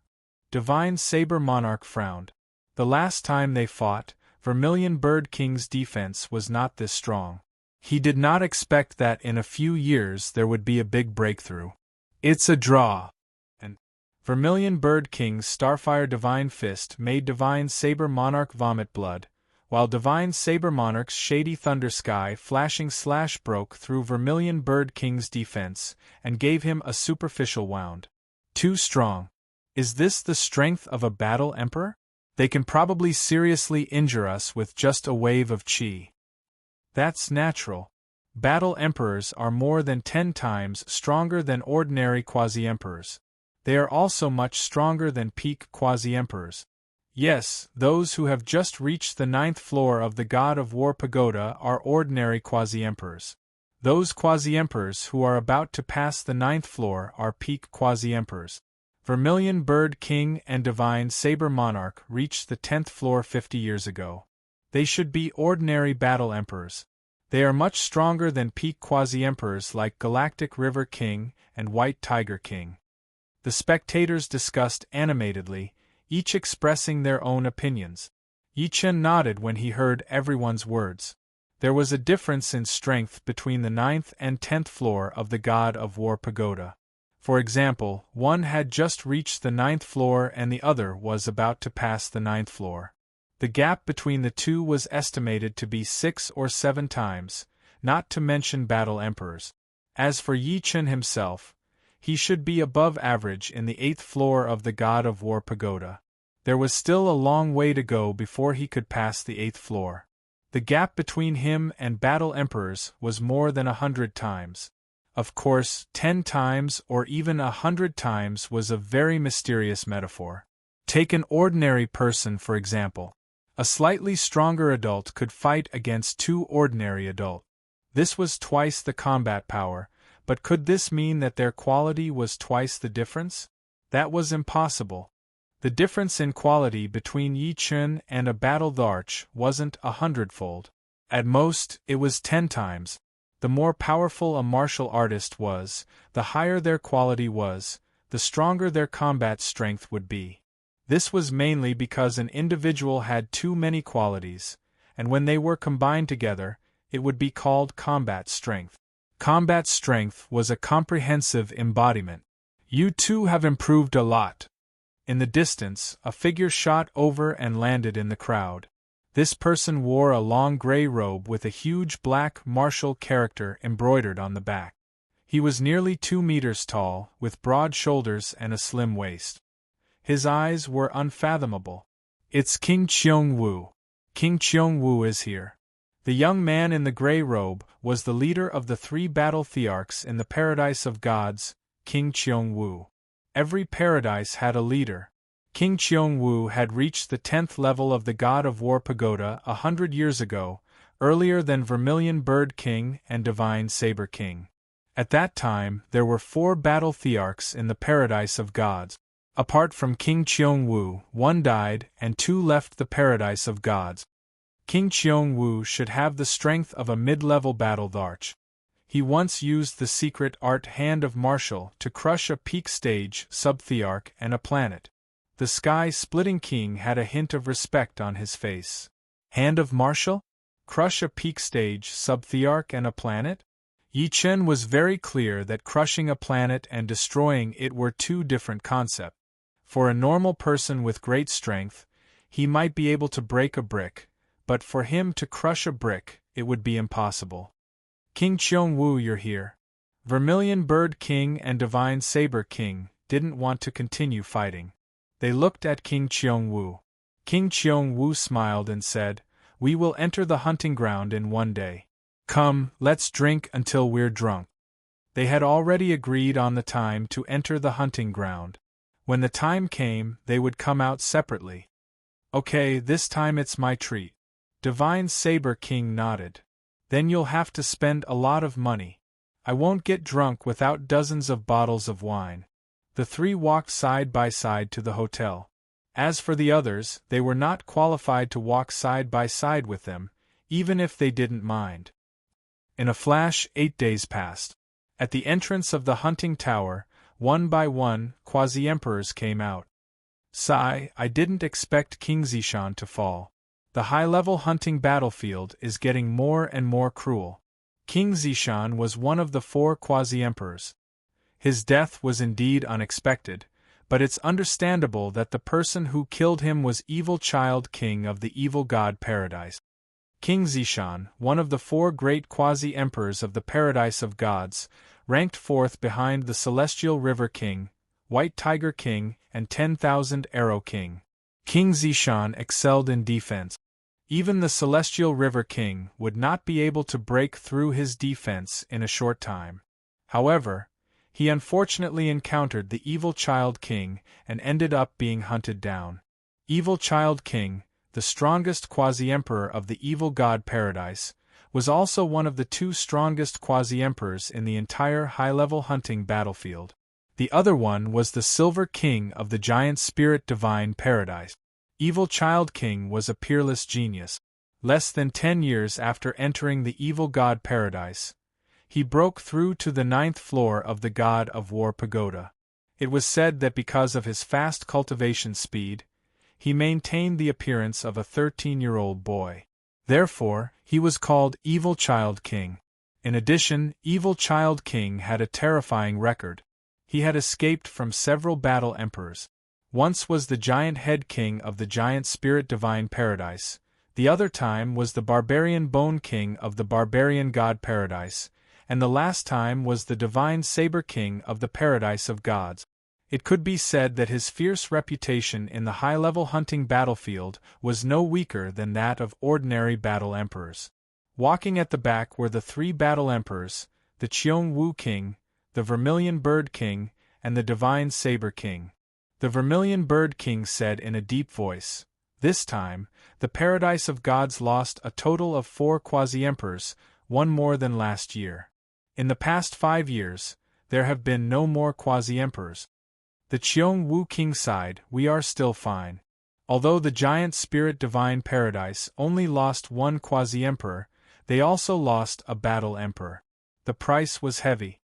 Divine Saber Monarch frowned. The last time they fought, Vermilion Bird King's defense was not this strong. He did not expect that in a few years there would be a big breakthrough. It's a draw. And Vermilion Bird King's Starfire Divine Fist made Divine Saber Monarch vomit blood, while Divine Saber Monarch's shady thunder sky flashing / broke through Vermilion Bird King's defense and gave him a superficial wound. Too strong. Is this the strength of a battle emperor? They can probably seriously injure us with just a wave of chi. That's natural. Battle emperors are more than 10 times stronger than ordinary quasi-emperors. They are also much stronger than peak quasi-emperors. Yes, those who have just reached the 9th floor of the God of War Pagoda are ordinary quasi-emperors. Those quasi-emperors who are about to pass the 9th floor are peak quasi-emperors. Vermilion Bird King and Divine Saber Monarch reached the 10th floor 50 years ago. They should be ordinary battle emperors. They are much stronger than peak quasi-emperors like Galactic River King and White Tiger King. The spectators discussed animatedly, each expressing their own opinions. Yi Chen nodded when he heard everyone's words. There was a difference in strength between the 9th and 10th floor of the God of War Pagoda. For example, one had just reached the 9th floor and the other was about to pass the 9th floor. The gap between the two was estimated to be 6 or 7 times, not to mention battle emperors. As for Yi Chen himself, he should be above average in the 8th floor of the God of War Pagoda. There was still a long way to go before he could pass the 8th floor. The gap between him and battle emperors was more than 100 times. Of course, 10 times or even 100 times was a very mysterious metaphor. Take an ordinary person for example. A slightly stronger adult could fight against 2 ordinary adults. This was twice the combat power, but could this mean that their quality was twice the difference? That was impossible. The difference in quality between Yi Chen and a battle arch wasn't 100-fold. At most, it was 10 times. The more powerful a martial artist was, the higher their quality was, the stronger their combat strength would be. This was mainly because an individual had too many qualities, and when they were combined together, it would be called combat strength. Combat strength was a comprehensive embodiment. You two have improved a lot. In the distance, a figure shot over and landed in the crowd. This person wore a long gray robe with a huge black martial character embroidered on the back. He was nearly 2 meters tall, with broad shoulders and a slim waist. His eyes were unfathomable. It's King Cheong-Wu. King Cheong-Wu is here. The young man in the gray robe was the leader of the 3 battle thearchs in the Paradise of Gods, King Cheong-Wu. Every paradise had a leader. King Cheong-Wu had reached the 10th level of the God of War Pagoda 100 years ago, earlier than Vermilion Bird King and Divine Saber King. At that time, there were 4 battle thearchs in the Paradise of Gods. Apart from King Cheong-woo, 1 died and 2 left the Paradise of Gods. King Cheong-woo should have the strength of a mid-level battle thearch. He once used the secret art Hand of Martial to crush a peak stage sub-thearch and a planet. The sky-splitting king had a hint of respect on his face. Hand of Martial? Crush a peak stage sub-thearch and a planet? Yi Chen was very clear that crushing a planet and destroying it were 2 different concepts. For a normal person with great strength, he might be able to break a brick, but for him to crush a brick, it would be impossible. King Cheong-woo, you're here. Vermilion Bird King and Divine Saber King didn't want to continue fighting. They looked at King Cheong-woo. King Cheong-woo smiled and said, "We will enter the hunting ground in 1 day. Come, let's drink until we're drunk." They had already agreed on the time to enter the hunting ground. When the time came, they would come out separately. "Okay, this time it's my treat." Divine Saber King nodded. "Then you'll have to spend a lot of money. I won't get drunk without dozens of bottles of wine." The 3 walked side by side to the hotel. As for the others, they were not qualified to walk side by side with them, even if they didn't mind. In a flash, 8 days passed. At the entrance of the hunting tower, 1 by 1, quasi-emperors came out. Sigh, I didn't expect King Zishan to fall. The high-level hunting battlefield is getting more and more cruel. King Zishan was one of the 4 quasi-emperors. His death was indeed unexpected, but it's understandable that the person who killed him was Evil Child King of the Evil God Paradise. King Zishan, one of the 4 great quasi-emperors of the Paradise of Gods, ranked 4th behind the Celestial River King, White Tiger King, and 10,000 Arrow King. King Zishan excelled in defense. Even the Celestial River King would not be able to break through his defense in a short time. However, he unfortunately encountered the Evil Child King and ended up being hunted down. Evil Child King, the strongest quasi-emperor of the Evil God Paradise, was also one of the 2 strongest quasi-emperors in the entire high-level hunting battlefield. The other one was the Silver King of the Giant Spirit Divine Paradise. Evil Child King was a peerless genius. Less than 10 years after entering the Evil God Paradise, he broke through to the 9th floor of the God of War Pagoda. It was said that because of his fast cultivation speed, he maintained the appearance of a 13-year-old boy. Therefore, he was called Evil Child King. In addition, Evil Child King had a terrifying record. He had escaped from several battle emperors. Once was the Giant Head King of the Giant Spirit Divine Paradise, the other time was the Barbarian Bone King of the Barbarian God Paradise, and the last time was the Divine Saber King of the Paradise of Gods. It could be said that his fierce reputation in the high-level hunting battlefield was no weaker than that of ordinary battle emperors. Walking at the back were the 3 battle emperors, the Cheong-woo King, the Vermilion Bird King, and the Divine Saber King. The Vermilion Bird King said in a deep voice, "This time, the Paradise of Gods lost a total of 4 quasi-emperors, 1 more than last year. In the past 5 years, there have been no more quasi-emperors." The Cheong-woo King sighed, "We are still fine. Although the Giant Spirit Divine Paradise only lost 1 quasi-emperor, they also lost a battle emperor. The price was heavy.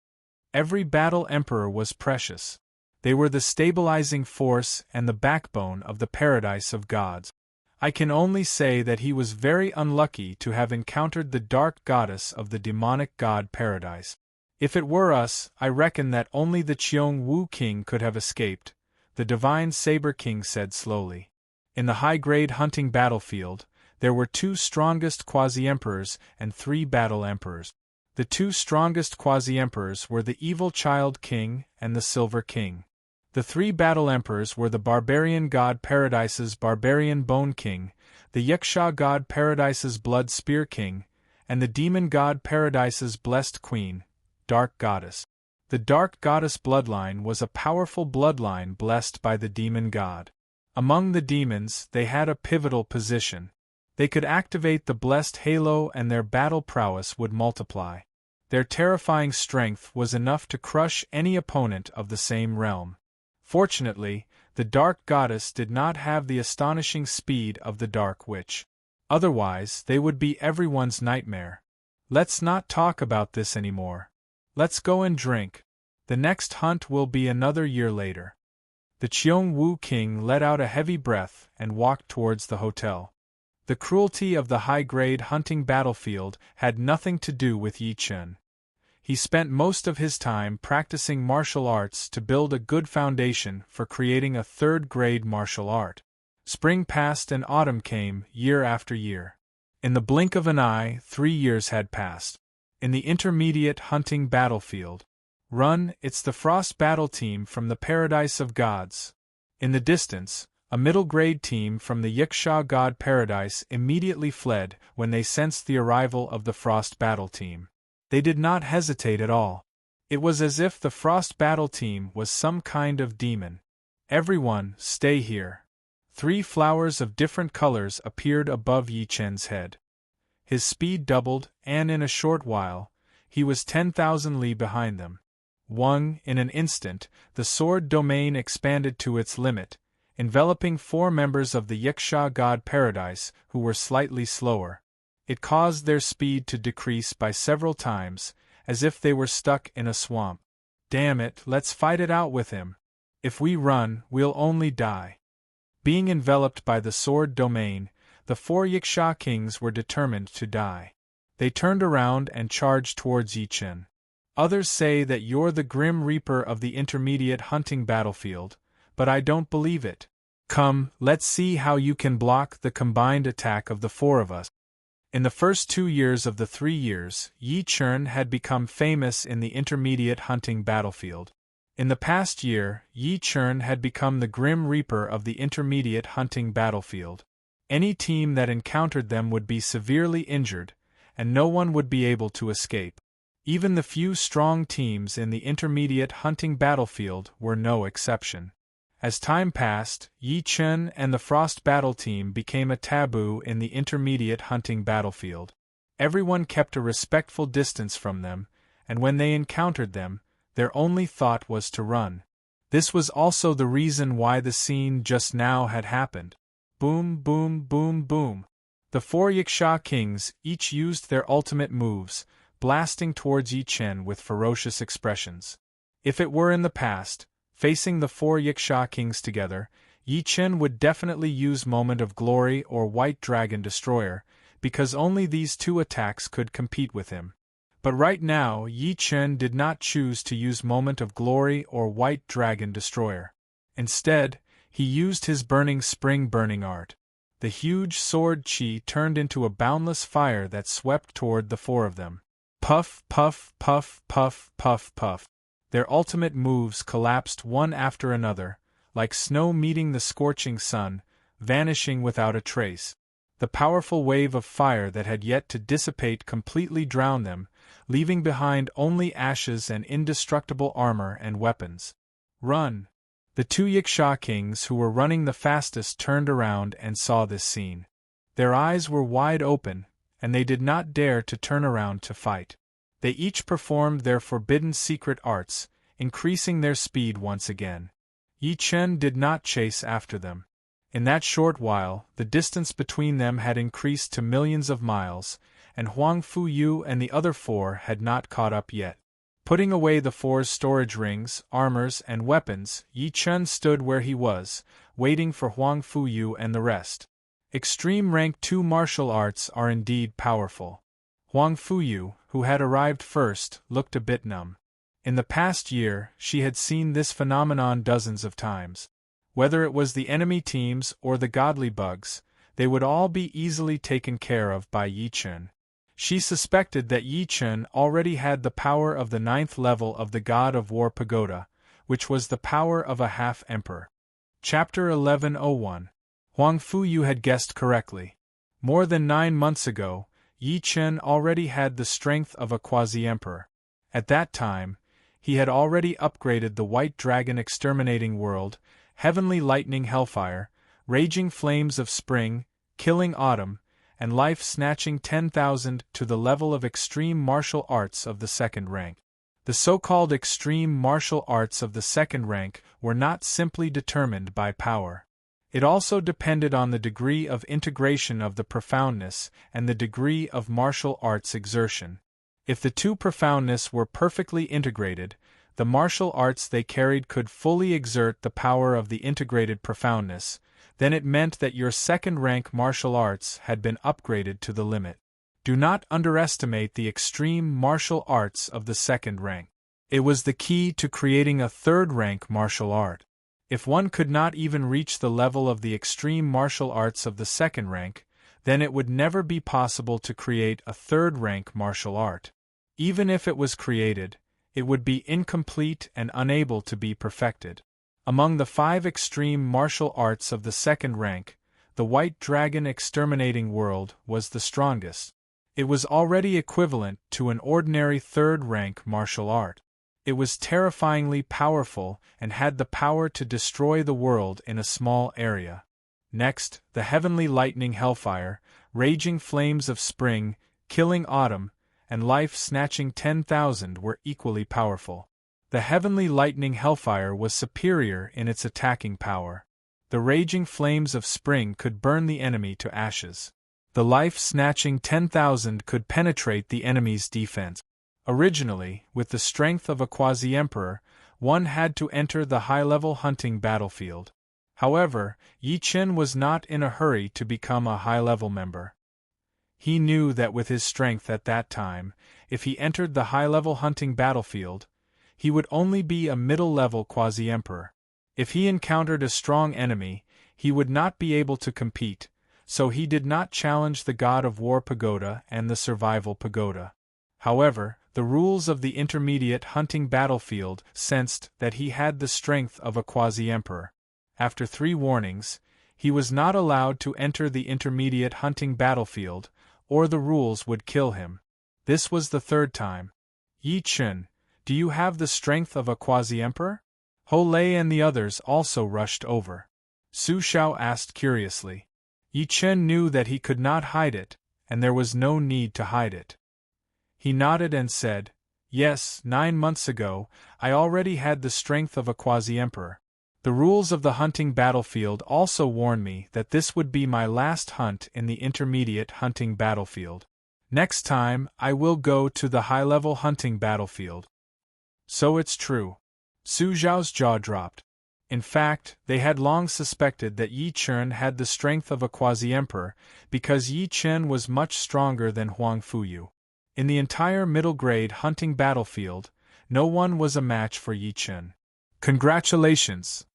Every battle emperor was precious. They were the stabilizing force and the backbone of the Paradise of Gods. I can only say that he was very unlucky to have encountered the dark goddess of the demonic god Paradise. If it were us, I reckon that only the Cheong-woo King could have escaped," the Divine Saber King said slowly. In the high-grade hunting battlefield, there were 2 strongest quasi-emperors and 3 battle emperors. The 2 strongest quasi-emperors were the Evil Child King and the Silver King. The 3 battle emperors were the Barbarian God Paradise's Barbarian Bone King, the Yaksha God Paradise's Blood Spear King, and the Demon God Paradise's Blessed Queen, Dark Goddess. The Dark Goddess bloodline was a powerful bloodline blessed by the Demon God. Among the demons, they had a pivotal position. They could activate the blessed halo and their battle prowess would multiply. Their terrifying strength was enough to crush any opponent of the same realm. Fortunately, the Dark Goddess did not have the astonishing speed of the Dark Witch. Otherwise, they would be everyone's nightmare. Let's not talk about this anymore. Let's go and drink. The next hunt will be another year later. The Cheong-Wu King let out a heavy breath and walked towards the hotel. The cruelty of the high-grade hunting battlefield had nothing to do with Yi Chen. He spent most of his time practicing martial arts to build a good foundation for creating a third-grade martial art. Spring passed and autumn came, year after year. In the blink of an eye, 3 years had passed. In the intermediate hunting battlefield. Run, it's the Frost Battle Team from the Paradise of Gods. In the distance, a middle-grade team from the Yiksha God Paradise immediately fled when they sensed the arrival of the Frost Battle Team. They did not hesitate at all. It was as if the Frost Battle Team was some kind of demon. Everyone, stay here. 3 flowers of different colors appeared above Yi Chen's head. His speed doubled, and in a short while, he was 10,000 li behind them. In an instant, the sword domain expanded to its limit, enveloping 4 members of the Yiksha God Paradise who were slightly slower. It caused their speed to decrease by several times, as if they were stuck in a swamp. Damn it, let's fight it out with him. If we run, we'll only die. Being enveloped by the sword domain, the 4 Yiksha kings were determined to die. They turned around and charged towards Yi Chen. Others say that you're the Grim Reaper of the intermediate hunting battlefield, but I don't believe it. Come, let's see how you can block the combined attack of the 4 of us. In the first 2 years of the 3 years, Yi Chen had become famous in the intermediate hunting battlefield. In the past year, Yi Chen had become the Grim Reaper of the intermediate hunting battlefield. Any team that encountered them would be severely injured, and no one would be able to escape. Even the few strong teams in the intermediate hunting battlefield were no exception. As time passed, Yi Chen and the Frost Battle Team became a taboo in the intermediate hunting battlefield. Everyone kept a respectful distance from them, and when they encountered them, their only thought was to run. This was also the reason why the scene just now had happened. Boom, boom, boom, boom. The 4 Yiksha kings each used their ultimate moves, blasting towards Yi Chen with ferocious expressions. If it were in the past, facing the 4 Yiksha kings together, Yi Chen would definitely use Moment of Glory or White Dragon Destroyer, because only these 2 attacks could compete with him. But right now, Yi Chen did not choose to use Moment of Glory or White Dragon Destroyer. Instead, he used his Burning Spring Burning Art. The huge sword chi turned into a boundless fire that swept toward the 4 of them. Puff, puff, puff, puff, puff, puff. Their ultimate moves collapsed one after another, like snow meeting the scorching sun, vanishing without a trace. The powerful wave of fire that had yet to dissipate completely drowned them, leaving behind only ashes and indestructible armor and weapons. Run! The 2 Yiksha kings who were running the fastest turned around and saw this scene. Their eyes were wide open, and they did not dare to turn around to fight. They each performed their forbidden secret arts, increasing their speed once again. Yi Chen did not chase after them. In that short while, the distance between them had increased to millions of miles, and Huang Fuyu and the other 4 had not caught up yet. Putting away the 4's storage rings, armors, and weapons, Yi Chen stood where he was, waiting for Huang Fuyu and the rest. Extreme Rank 2 martial arts are indeed powerful. Huang Fuyu, who had arrived first, looked a bit numb. In the past year, she had seen this phenomenon dozens of times. Whether it was the enemy teams or the godly bugs, they would all be easily taken care of by Yi Chen. She suspected that Yi Chen already had the power of the 9th level of the God of War Pagoda, which was the power of a half-emperor. Chapter 1101. Huang Fuyu had guessed correctly. More than 9 months ago, Yi Chen already had the strength of a quasi-emperor. At that time, he had already upgraded the White Dragon Exterminating World, Heavenly Lightning Hellfire, Raging Flames of Spring, Killing Autumn, and life snatching 10,000 to the level of extreme martial arts of the second rank. The so-called extreme martial arts of the second rank were not simply determined by power. It also depended on the degree of integration of the profoundness and the degree of martial arts exertion. If the two profoundness were perfectly integrated, the martial arts they carried could fully exert the power of the integrated profoundness, then it meant that your second-rank martial arts had been upgraded to the limit. Do not underestimate the extreme martial arts of the second rank. It was the key to creating a third-rank martial art. If one could not even reach the level of the extreme martial arts of the second rank, then it would never be possible to create a third-rank martial art. Even if it was created, it would be incomplete and unable to be perfected. Among the 5 extreme martial arts of the second rank, the White Dragon Exterminating World was the strongest. It was already equivalent to an ordinary third-rank martial art. It was terrifyingly powerful and had the power to destroy the world in a small area. Next, the Heavenly Lightning Hellfire, raging flames of spring, killing autumn, and life-snatching 10,000 were equally powerful. The Heavenly Lightning Hellfire was superior in its attacking power. The raging flames of spring could burn the enemy to ashes. The life-snatching 10,000 could penetrate the enemy's defense. Originally, with the strength of a quasi-emperor, one had to enter the high-level hunting battlefield. However, Yi Chen was not in a hurry to become a high-level member. He knew that with his strength at that time, if he entered the high-level hunting battlefield, he would only be a middle-level quasi-emperor. If he encountered a strong enemy, he would not be able to compete, so he did not challenge the God of War Pagoda and the Survival Pagoda. However, the rules of the intermediate hunting battlefield sensed that he had the strength of a quasi-emperor. After 3 warnings, he was not allowed to enter the intermediate hunting battlefield, or the rules would kill him. This was the 3rd time. Yi Chen, do you have the strength of a quasi-emperor? Ho Lei and the others also rushed over. Su Xiao asked curiously. Yi Chen knew that he could not hide it, and there was no need to hide it. He nodded and said, "Yes, 9 months ago, I already had the strength of a quasi-emperor. The rules of the hunting battlefield also warn me that this would be my last hunt in the intermediate hunting battlefield. Next time, I will go to the high-level hunting battlefield." So it's true. Su Xiao's jaw dropped. In fact, they had long suspected that Yi Chen had the strength of a quasi-emperor, because Yi Chen was much stronger than Huang Fuyu. In the entire middle-grade hunting battlefield, no one was a match for Yi Chen. "Congratulations!"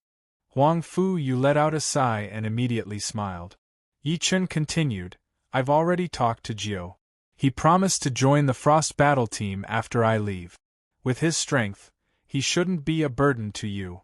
Huang Fuyu let out a sigh and immediately smiled. Yi Chen continued, "I've already talked to Jiu. He promised to join the Frost Battle Team after I leave. With his strength, he shouldn't be a burden to you."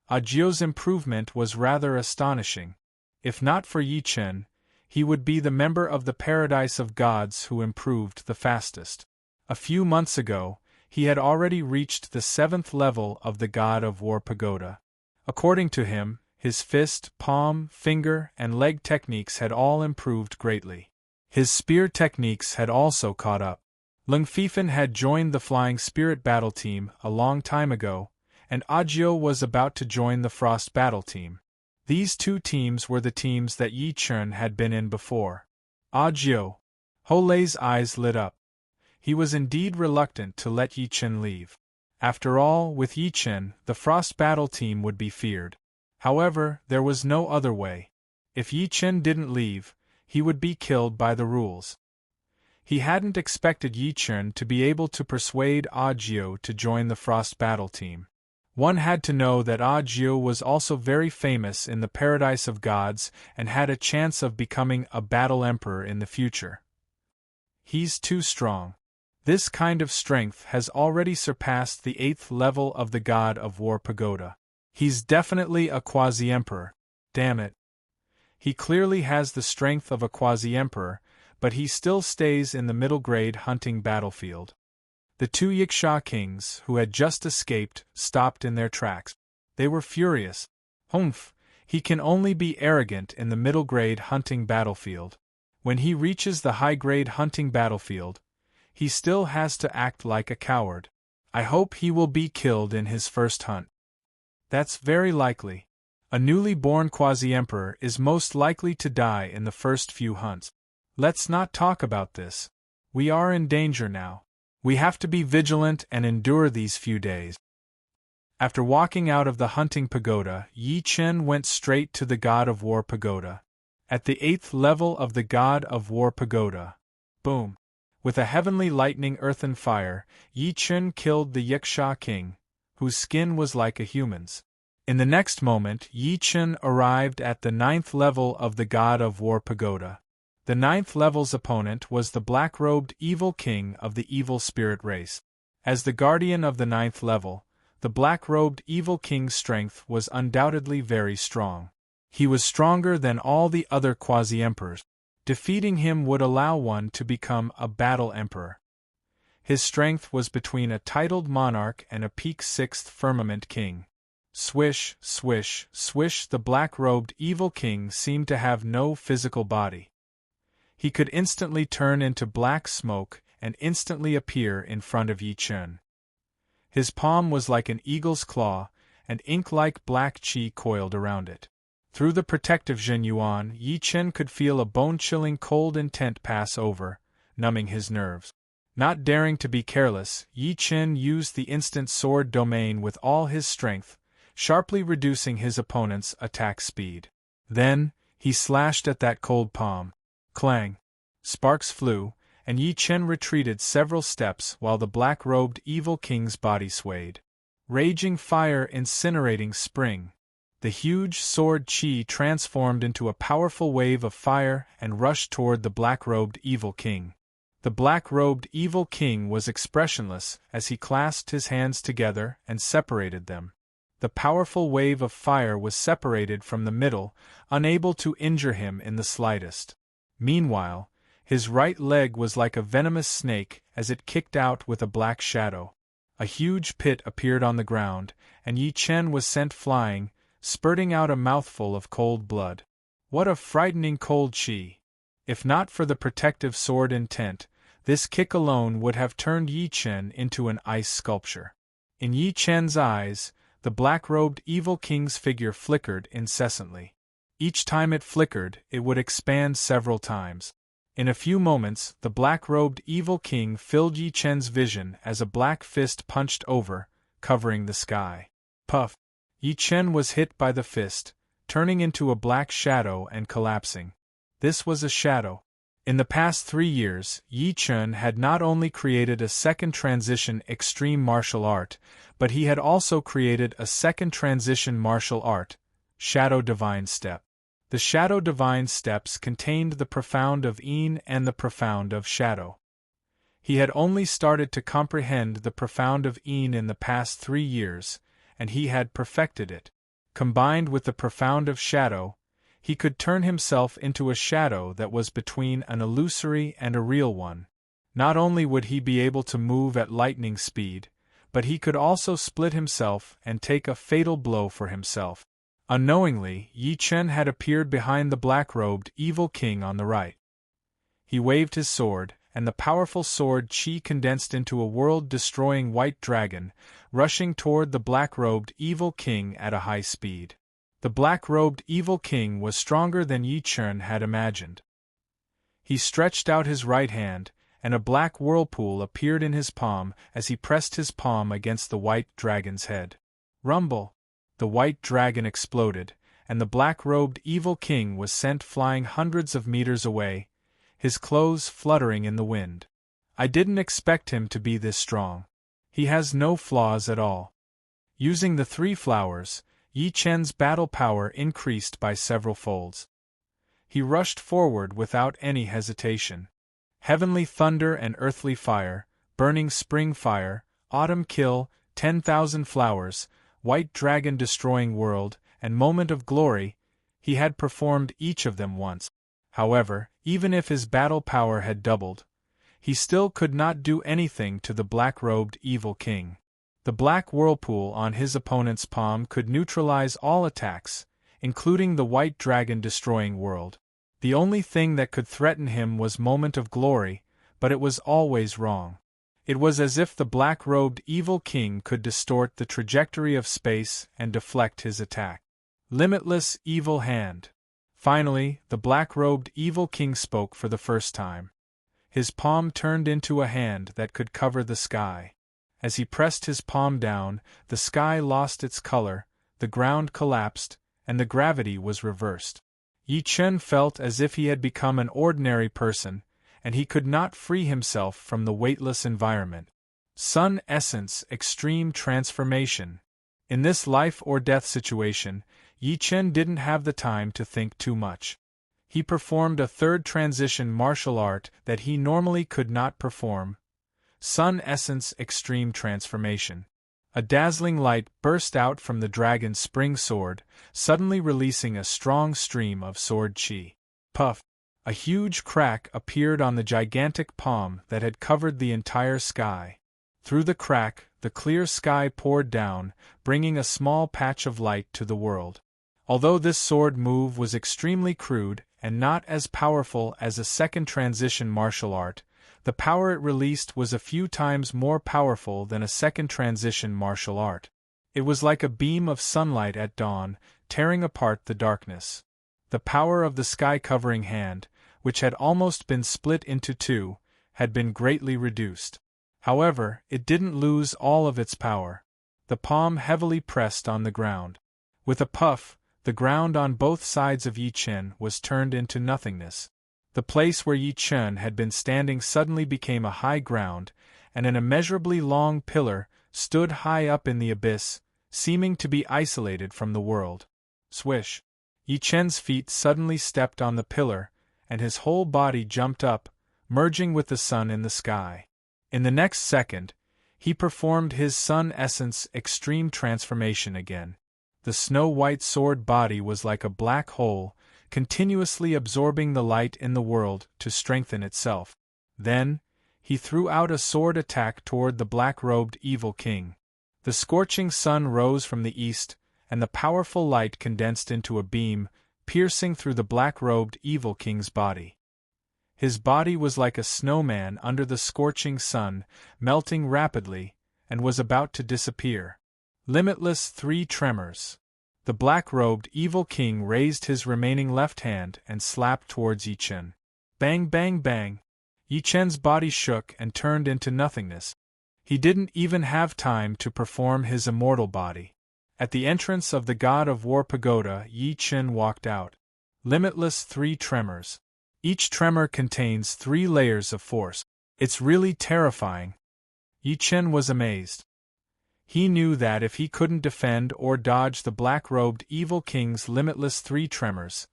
Jiu's improvement was rather astonishing. If not for Yi Chen, he would be the member of the Paradise of Gods who improved the fastest. A few months ago, he had already reached the 7th level of the God of War Pagoda. According to him, his fist, palm, finger, and leg techniques had all improved greatly. His spear techniques had also caught up. Lung Fifan had joined the Flying Spirit Battle Team a long time ago, and Jiu was about to join the Frost Battle Team. These 2 teams were the teams that Yi Chen had been in before. Jiu. Ho Lei's eyes lit up. He was indeed reluctant to let Yi Chen leave. After all, with Yi Chen, the Frost Battle Team would be feared. However, there was no other way. If Yi Chen didn't leave, he would be killed by the rules. He hadn't expected Yi Chen to be able to persuade Jiu to join the Frost Battle Team. One had to know that Jiu was also very famous in the Paradise of Gods and had a chance of becoming a battle emperor in the future. He's too strong. This kind of strength has already surpassed the 8th level of the God of War Pagoda. He's definitely a quasi-emperor. Damn it. He clearly has the strength of a quasi-emperor, but he still stays in the middle-grade hunting battlefield. The 2 Yiksha kings, who had just escaped, stopped in their tracks. They were furious. Humph, he can only be arrogant in the middle-grade hunting battlefield. When he reaches the high-grade hunting battlefield, he still has to act like a coward. I hope he will be killed in his first hunt. That's very likely. A newly born quasi-emperor is most likely to die in the first few hunts. Let's not talk about this. We are in danger now. We have to be vigilant and endure these few days. After walking out of the hunting pagoda, Yi Chen went straight to the God of War pagoda. At the 8th level of the God of War pagoda, boom! With a heavenly lightning earthen fire, Yi Chen killed the Yiksha king, whose skin was like a human's. In the next moment, Yi Chen arrived at the 9th level of the God of War pagoda. The 9th level's opponent was the black-robed evil king of the evil spirit race. As the guardian of the 9th level, the black-robed evil king's strength was undoubtedly very strong. He was stronger than all the other quasi-emperors. Defeating him would allow one to become a battle emperor. His strength was between a titled monarch and a peak 6th firmament king. Swish, swish, swish. The black-robed evil king seemed to have no physical body. He could instantly turn into black smoke and instantly appear in front of Yi Chen. His palm was like an eagle's claw, and ink-like black qi coiled around it. Through the protective Zhen Yuan, Yi Chen could feel a bone-chilling cold intent pass over, numbing his nerves. Not daring to be careless, Yi Chen used the instant sword domain with all his strength, sharply reducing his opponent's attack speed. Then, he slashed at that cold palm. Clang! Sparks flew, and Yi Chen retreated several steps while the black-robed evil king's body swayed. Raging fire, incinerating spring. The huge sword qi transformed into a powerful wave of fire and rushed toward the black-robed evil king. The black-robed evil king was expressionless as he clasped his hands together and separated them. The powerful wave of fire was separated from the middle, unable to injure him in the slightest. Meanwhile, his right leg was like a venomous snake as it kicked out with a black shadow. A huge pit appeared on the ground, and Yi Chen was sent flying, spurting out a mouthful of cold blood. What a frightening cold qi! If not for the protective sword intent, this kick alone would have turned Yi Chen into an ice sculpture. In Yi Chen's eyes, the black-robed evil king's figure flickered incessantly. Each time it flickered, it would expand several times. In a few moments, the black-robed evil king filled Yi Chen's vision as a black fist punched over, covering the sky. Puff! Yi Chen was hit by the fist, turning into a black shadow and collapsing. This was a shadow. In the past 3 years, Yi Chen had not only created a second transition extreme martial art, but he had also created a second transition martial art, Shadow Divine Step. The Shadow Divine Steps contained the profound of Yin and the profound of Shadow. He had only started to comprehend the profound of Yin in the past 3 years, and he had perfected it. Combined with the profound of Shadow, he could turn himself into a shadow that was between an illusory and a real one. Not only would he be able to move at lightning speed, but he could also split himself and take a fatal blow for himself. Unknowingly, Yi Chen had appeared behind the black-robed evil king on the right. He waved his sword, and the powerful sword qi condensed into a world-destroying white dragon, rushing toward the black-robed evil king at a high speed. The black-robed evil king was stronger than Yi Chen had imagined. He stretched out his right hand, and a black whirlpool appeared in his palm as he pressed his palm against the white dragon's head. Rumble! The white dragon exploded, and the black-robed evil king was sent flying hundreds of meters away, his clothes fluttering in the wind. I didn't expect him to be this strong. He has no flaws at all. Using the 3 flowers, Yi Chen's battle power increased by several folds. He rushed forward without any hesitation. Heavenly thunder and earthly fire, burning spring fire, autumn kill, 10,000 flowers, white dragon destroying world, and moment of glory, he had performed each of them once. However, even if his battle power had doubled, he still could not do anything to the black-robed evil king. The black whirlpool on his opponent's palm could neutralize all attacks, including the white dragon destroying world. The only thing that could threaten him was moment of glory, but it was always wrong. It was as if the black-robed evil king could distort the trajectory of space and deflect his attack. Limitless evil hand. Finally, the black-robed evil king spoke for the first time. His palm turned into a hand that could cover the sky. As he pressed his palm down, the sky lost its color, the ground collapsed, and the gravity was reversed. Yi Chen felt as if he had become an ordinary person, and he could not free himself from the weightless environment. Sun Essence Extreme Transformation. In this life-or-death situation, Yi Chen didn't have the time to think too much. He performed a third transition martial art that he normally could not perform. Sun Essence Extreme Transformation. A dazzling light burst out from the dragon's spring sword, suddenly releasing a strong stream of sword chi. Puff! A huge crack appeared on the gigantic palm that had covered the entire sky. Through the crack, the clear sky poured down, bringing a small patch of light to the world. Although this sword move was extremely crude and not as powerful as a second transition martial art, the power it released was a few times more powerful than a second transition martial art. It was like a beam of sunlight at dawn, tearing apart the darkness. The power of the sky-covering hand, which had almost been split into two, had been greatly reduced. However, it didn't lose all of its power. The palm heavily pressed on the ground. With a puff, the ground on both sides of Yi Chen was turned into nothingness. The place where Yi Chen had been standing suddenly became a high ground, and an immeasurably long pillar stood high up in the abyss, seeming to be isolated from the world. Swish! Yi Chen's feet suddenly stepped on the pillar, and his whole body jumped up, merging with the sun in the sky. In the next second, he performed his Sun Essence Extreme Transformation again. The snow-white sword body was like a black hole, continuously absorbing the light in the world to strengthen itself. Then, he threw out a sword attack toward the black-robed evil king. The scorching sun rose from the east, and the powerful light condensed into a beam, piercing through the black-robed evil king's body. His body was like a snowman under the scorching sun, melting rapidly, and was about to disappear. Limitless three tremors. The black-robed evil king raised his remaining left hand and slapped towards Yi Chen. Bang bang bang! Yi Chen's body shook and turned into nothingness. He didn't even have time to perform his immortal body. At the entrance of the God of War pagoda, Yi Chen walked out. Limitless three tremors. Each tremor contains 3 layers of force. It's really terrifying. Yi Chen was amazed. He knew that if he couldn't defend or dodge the black-robed evil king's limitless 3 tremors,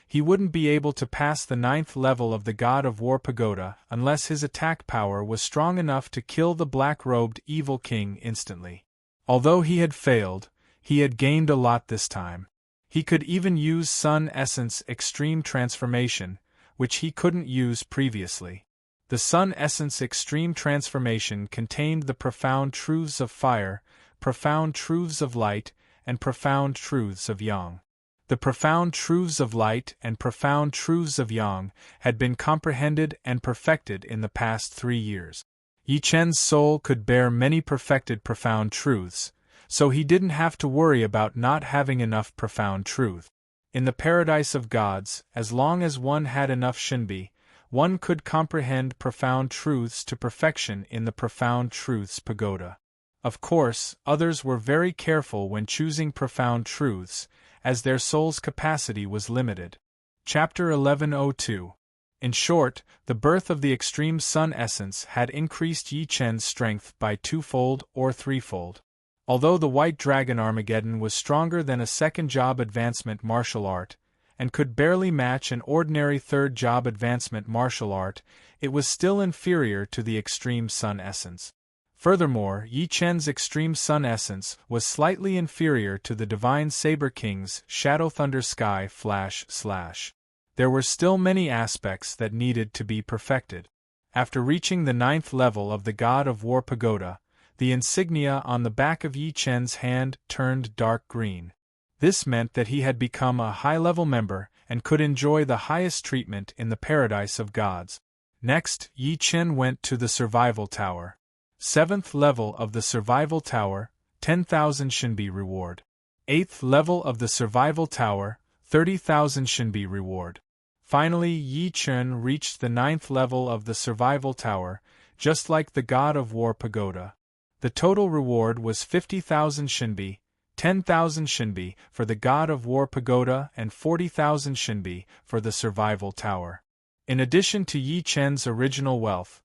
he wouldn't be able to pass the 9th level of the God of War pagoda unless his attack power was strong enough to kill the black-robed evil king instantly. Although he had failed, he had gained a lot this time. He could even use Sun Essence Extreme Transformation, which he couldn't use previously. The Sun Essence Extreme Transformation contained the profound truths of fire, profound truths of light, and profound truths of yang. The profound truths of light and profound truths of yang had been comprehended and perfected in the past 3 years. Yi Chen's soul could bear many perfected profound truths, so he didn't have to worry about not having enough profound truth. In the paradise of gods, as long as one had enough shinbi, one could comprehend profound truths to perfection in the profound truths pagoda. Of course, others were very careful when choosing profound truths, as their soul's capacity was limited. Chapter 1102. In short, the birth of the extreme sun essence had increased Yi Chen's strength by 2-fold or 3-fold. Although the White Dragon Armageddon was stronger than a second job advancement martial art, and could barely match an ordinary third job advancement martial art, it was still inferior to the extreme sun essence. Furthermore, Yi Chen's extreme sun essence was slightly inferior to the Divine Saber King's Shadow Thunder Sky Flash /. There were still many aspects that needed to be perfected. After reaching the 9th level of the God of War pagoda, the insignia on the back of Yi Chen's hand turned dark green. This meant that he had become a high-level member and could enjoy the highest treatment in the paradise of gods. Next, Yi Chen went to the Survival Tower. 7th level of the Survival Tower, 10,000 Shinbi reward. 8th level of the Survival Tower, 30,000 Shinbi reward. Finally, Yi Chen reached the 9th level of the Survival Tower, just like the God of War Pagoda. The total reward was 50,000 Shinbi, 10,000 Shinbi for the God of War Pagoda and 40,000 Shinbi for the Survival Tower. In addition to Yi Chen's original wealth,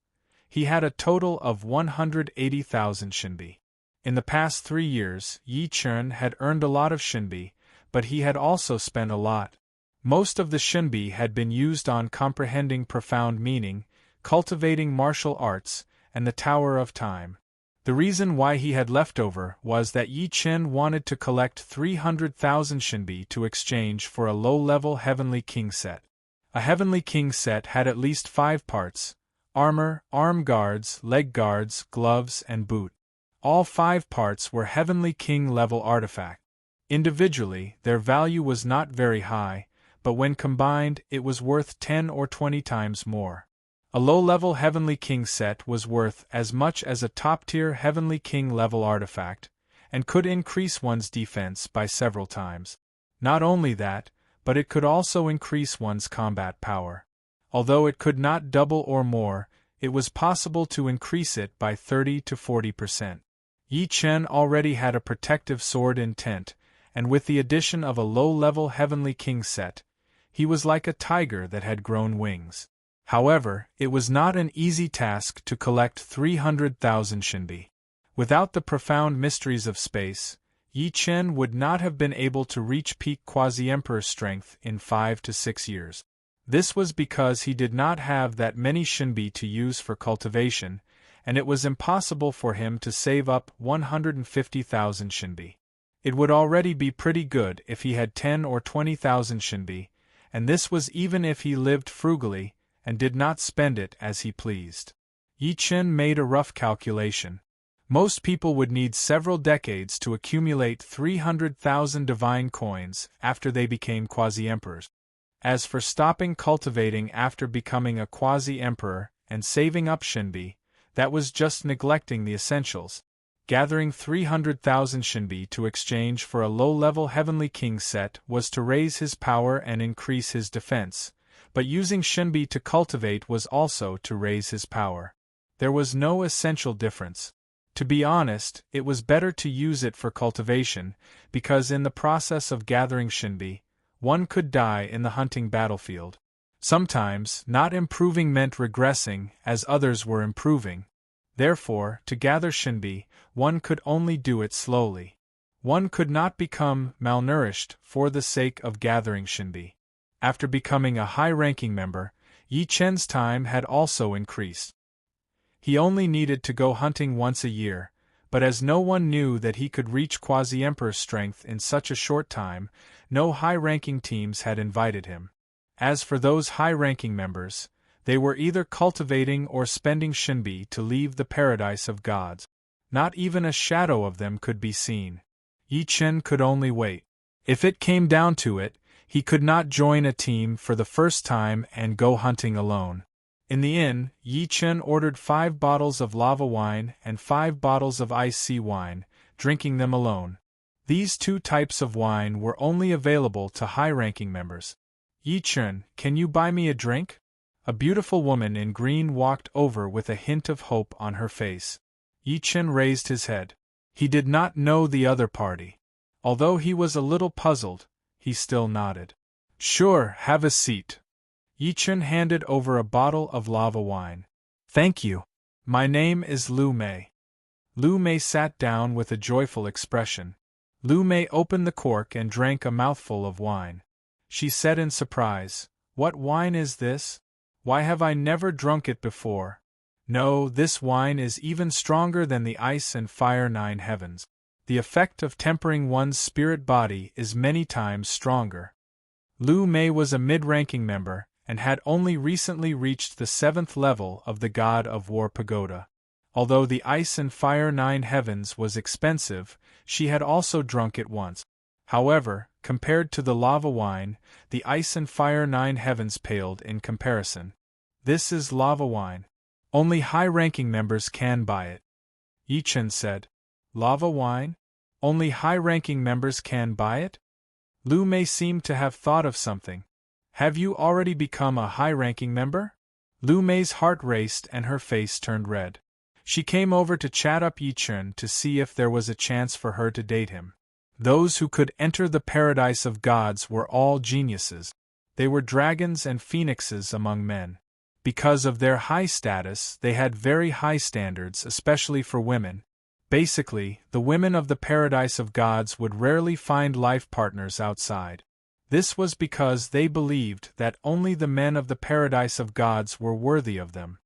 he had a total of 180,000 Shinbi. In the past 3 years, Yi Chen had earned a lot of Shinbi, but he had also spent a lot. Most of the Shinbi had been used on comprehending profound meaning, cultivating martial arts, and the Tower of Time. The reason why he had leftover was that Yi Chen wanted to collect 300,000 Shinbi to exchange for a low-level Heavenly King set. A Heavenly King set had at least 5 parts: armor, arm guards, leg guards, gloves, and boot. All 5 parts were Heavenly King level artifact. Individually, their value was not very high, but when combined, it was worth 10 or 20 times more. A low-level Heavenly King set was worth as much as a top-tier Heavenly King level artifact, and could increase one's defense by several times. Not only that, but it could also increase one's combat power. Although it could not double or more, it was possible to increase it by 30 to 40%. Yi Chen already had a protective sword in tent, and with the addition of a low-level Heavenly King set, he was like a tiger that had grown wings. However, it was not an easy task to collect 300,000 Shinbi. Without the profound mysteries of space, Yi Chen would not have been able to reach peak Quasi-Emperor strength in 5 to 6 years. This was because he did not have that many Shinbi to use for cultivation, and it was impossible for him to save up 150,000 Shinbi. It would already be pretty good if he had 10 or 20,000 Shinbi, and this was even if he lived frugally and did not spend it as he pleased. Yi Chen made a rough calculation. Most people would need several decades to accumulate 300,000 divine coins after they became quasi-emperors. As for stopping cultivating after becoming a quasi-emperor and saving up Shinbi, that was just neglecting the essentials. Gathering 300,000 Shinbi to exchange for a low-level Heavenly King set was to raise his power and increase his defense, but using Shinbi to cultivate was also to raise his power. There was no essential difference. To be honest, it was better to use it for cultivation, because in the process of gathering Shinbi, one could die in the hunting battlefield. Sometimes, not improving meant regressing, as others were improving. Therefore, to gather Shinbi, one could only do it slowly. One could not become malnourished for the sake of gathering Shinbi. After becoming a high-ranking member, Yi Chen's time had also increased. He only needed to go hunting once a year, but as no one knew that he could reach Quasi-Emperor strength in such a short time, no high-ranking teams had invited him. As for those high-ranking members, they were either cultivating or spending Shinbi to leave the paradise of gods. Not even a shadow of them could be seen. Yi Chen could only wait. If it came down to it, he could not join a team for the first time and go hunting alone. In the inn, Yi Chen ordered 5 bottles of lava wine and 5 bottles of ice sea wine, drinking them alone. These 2 types of wine were only available to high-ranking members. Yi Chen, can you buy me a drink? A beautiful woman in green walked over with a hint of hope on her face. Yi Chen raised his head. He did not know the other party. Although he was a little puzzled, he still nodded. Sure, have a seat. Yi Chen handed over a bottle of lava wine. Thank you. My name is Lu Mei. Lu Mei sat down with a joyful expression. Lu Mei opened the cork and drank a mouthful of wine. She said in surprise, "What wine is this? Why have I never drunk it before? No, this wine is even stronger than the ice and fire 9 heavens. The effect of tempering one's spirit body is many times stronger." Lu Mei was a mid-ranking member, and had only recently reached the 7th level of the God of War Pagoda. Although the ice and fire 9 heavens was expensive, she had also drunk it once. However, Compared to the lava wine, the ice and fire nine heavens paled in comparison. This is lava wine. Only high-ranking members can buy it. Yi Chen said. Lava wine? Only high-ranking members can buy it? Lu Mei seemed to have thought of something. Have you already become a high-ranking member? Lu Mei's heart raced and her face turned red. She came over to chat up Yi Chen to see if there was a chance for her to date him. Those who could enter the paradise of gods were all geniuses. They were dragons and phoenixes among men. Because of their high status, they had very high standards, especially for women. Basically, the women of the paradise of gods would rarely find life partners outside. This was because they believed that only the men of the paradise of gods were worthy of them.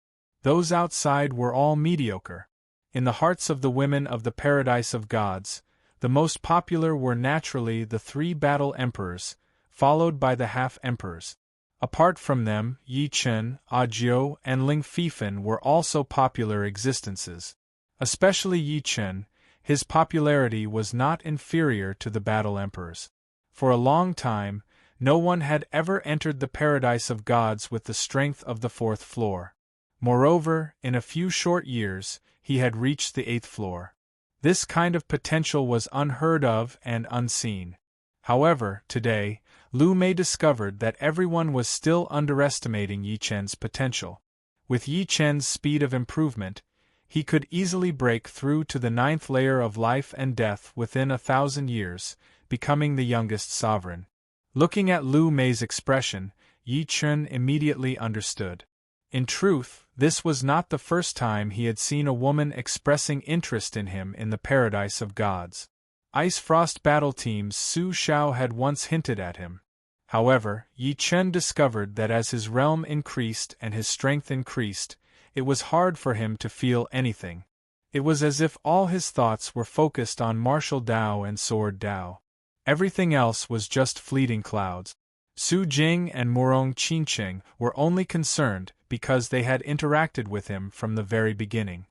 Those outside were all mediocre. In the hearts of the women of the paradise of gods, the most popular were naturally the three battle emperors, followed by the half-emperors. Apart from them, Yi Chen, Ajiu, and Ling Fifan were also popular existences. Especially Yi Chen, his popularity was not inferior to the battle emperors. For a long time, no one had ever entered the paradise of gods with the strength of the fourth floor. Moreover, in a few short years, he had reached the eighth floor. This kind of potential was unheard of and unseen. However, today, Lu Mei discovered that everyone was still underestimating Yi Chen's potential. With Yi Chen's speed of improvement, he could easily break through to the ninth layer of life and death within 1,000 years, becoming the youngest sovereign. Looking at Lu Mei's expression, Yi Chen immediately understood. In truth, this was not the first time he had seen a woman expressing interest in him in the paradise of gods. Ice Frost battle teams Su Xiao had once hinted at him. However, Yi Chen discovered that as his realm increased and his strength increased, it was hard for him to feel anything. It was as if all his thoughts were focused on martial Dao and sword Dao. Everything else was just fleeting clouds. Su Jing and Morong Qincheng were only concerned because they had interacted with him from the very beginning.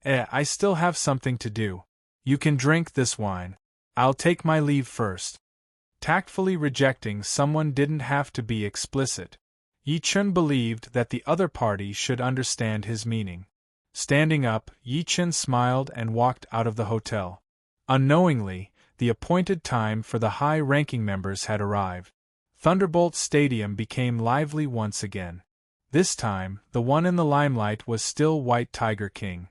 I still have something to do. You can drink this wine. I'll take my leave first. Tactfully rejecting someone didn't have to be explicit. Yi Chen believed that the other party should understand his meaning. Standing up, Yi Chen smiled and walked out of the hotel. Unknowingly, the appointed time for the high-ranking members had arrived. Thunderbolt Stadium became lively once again. This time, the one in the limelight was still White Tiger King.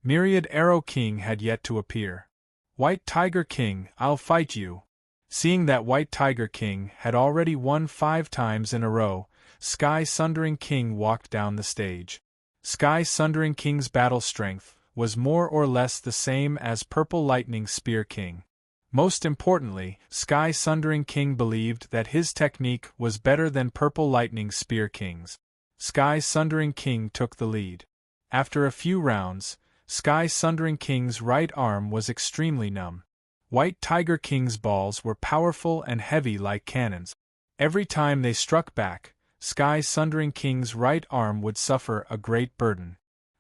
Myriad Arrow King had yet to appear. White Tiger King, I'll fight you. Seeing that White Tiger King had already won 5 times in a row, Sky Sundering King walked down the stage. Sky Sundering King's battle strength was more or less the same as Purple Lightning Spear King. Most importantly, Sky Sundering King believed that his technique was better than Purple Lightning Spear King's. Sky Sundering King took the lead. After a few rounds, Sky Sundering King's right arm was extremely numb. White Tiger King's balls were powerful and heavy like cannons. Every time they struck back, Sky Sundering King's right arm would suffer a great burden.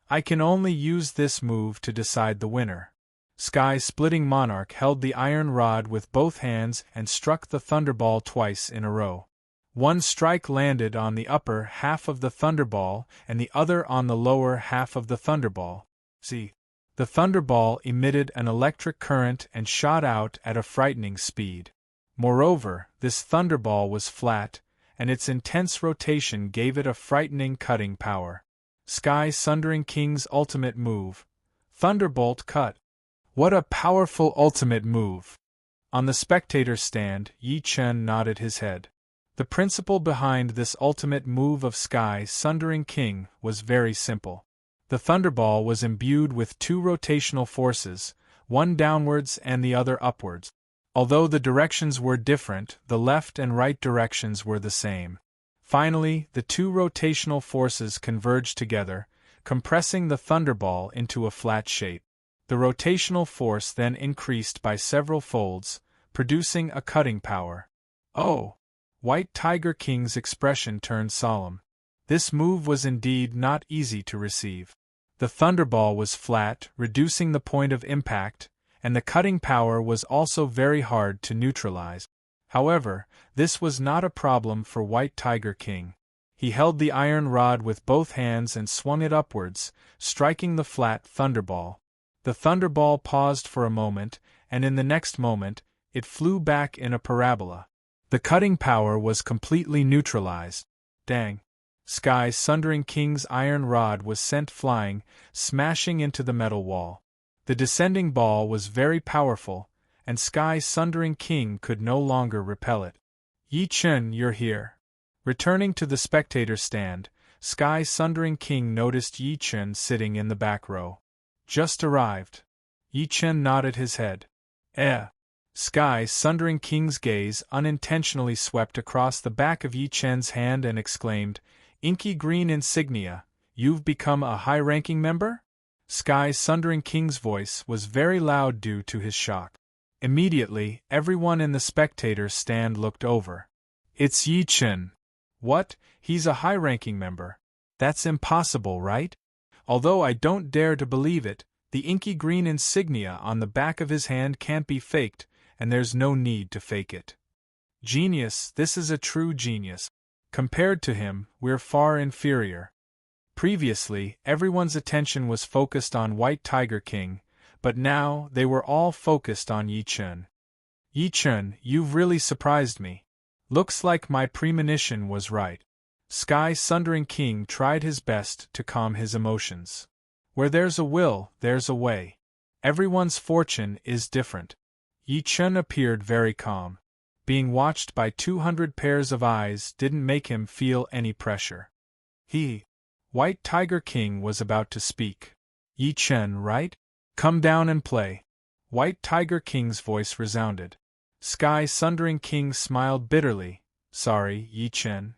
I can only use this move to decide the winner. Sky Splitting Monarch held the iron rod with both hands and struck the thunderball twice in a row. One strike landed on the upper half of the thunderball and the other on the lower half of the thunderball. See? The thunderball emitted an electric current and shot out at a frightening speed. Moreover, this thunderball was flat, and its intense rotation gave it a frightening cutting power. Sky Sundering King's ultimate move. Thunderbolt Cut. What a powerful ultimate move! On the spectator stand, Yi Chen nodded his head. The principle behind this ultimate move of Sky Sundering King was very simple. The thunderball was imbued with 2 rotational forces, one downwards and the other upwards. Although the directions were different, the left and right directions were the same. Finally, the 2 rotational forces converged together, compressing the thunderball into a flat shape. The rotational force then increased by several folds, producing a cutting power. Oh! White Tiger King's expression turned solemn. This move was indeed not easy to receive. The thunderball was flat, reducing the point of impact, and the cutting power was also very hard to neutralize. However, this was not a problem for White Tiger King. He held the iron rod with both hands and swung it upwards, striking the flat thunderball. The thunderball paused for a moment, and in the next moment, it flew back in a parabola. The cutting power was completely neutralized. Dang! Sky Sundering King's iron rod was sent flying, smashing into the metal wall. The descending ball was very powerful, and Sky Sundering King could no longer repel it. Yi Chen, you're here. Returning to the spectator stand, Sky Sundering King noticed Yi Chen sitting in the back row. Just arrived. Yi Chen nodded his head. Sky Sundering King's gaze unintentionally swept across the back of Yi Chen's hand and exclaimed, "Inky green insignia, you've become a high-ranking member?" Sky Sundering King's voice was very loud due to his shock. Immediately, everyone in the spectator stand looked over. "It's Yi Chen." "What? He's a high-ranking member? That's impossible, right?" "Although I don't dare to believe it, the inky green insignia on the back of his hand can't be faked, and there's no need to fake it." "Genius, this is a true genius. Compared to him, we're far inferior." Previously, everyone's attention was focused on White Tiger King, but now they were all focused on Yi Chen. "Yi Chen, you've really surprised me. Looks like my premonition was right." Sky Sundering King tried his best to calm his emotions. Where there's a will, there's a way. Everyone's fortune is different. Yi Chen appeared very calm. Being watched by 200 pairs of eyes didn't make him feel any pressure. White Tiger King was about to speak. "Yi Chen, right? Come down and play." White Tiger King's voice resounded. Sky Sundering King smiled bitterly. "Sorry, Yi Chen."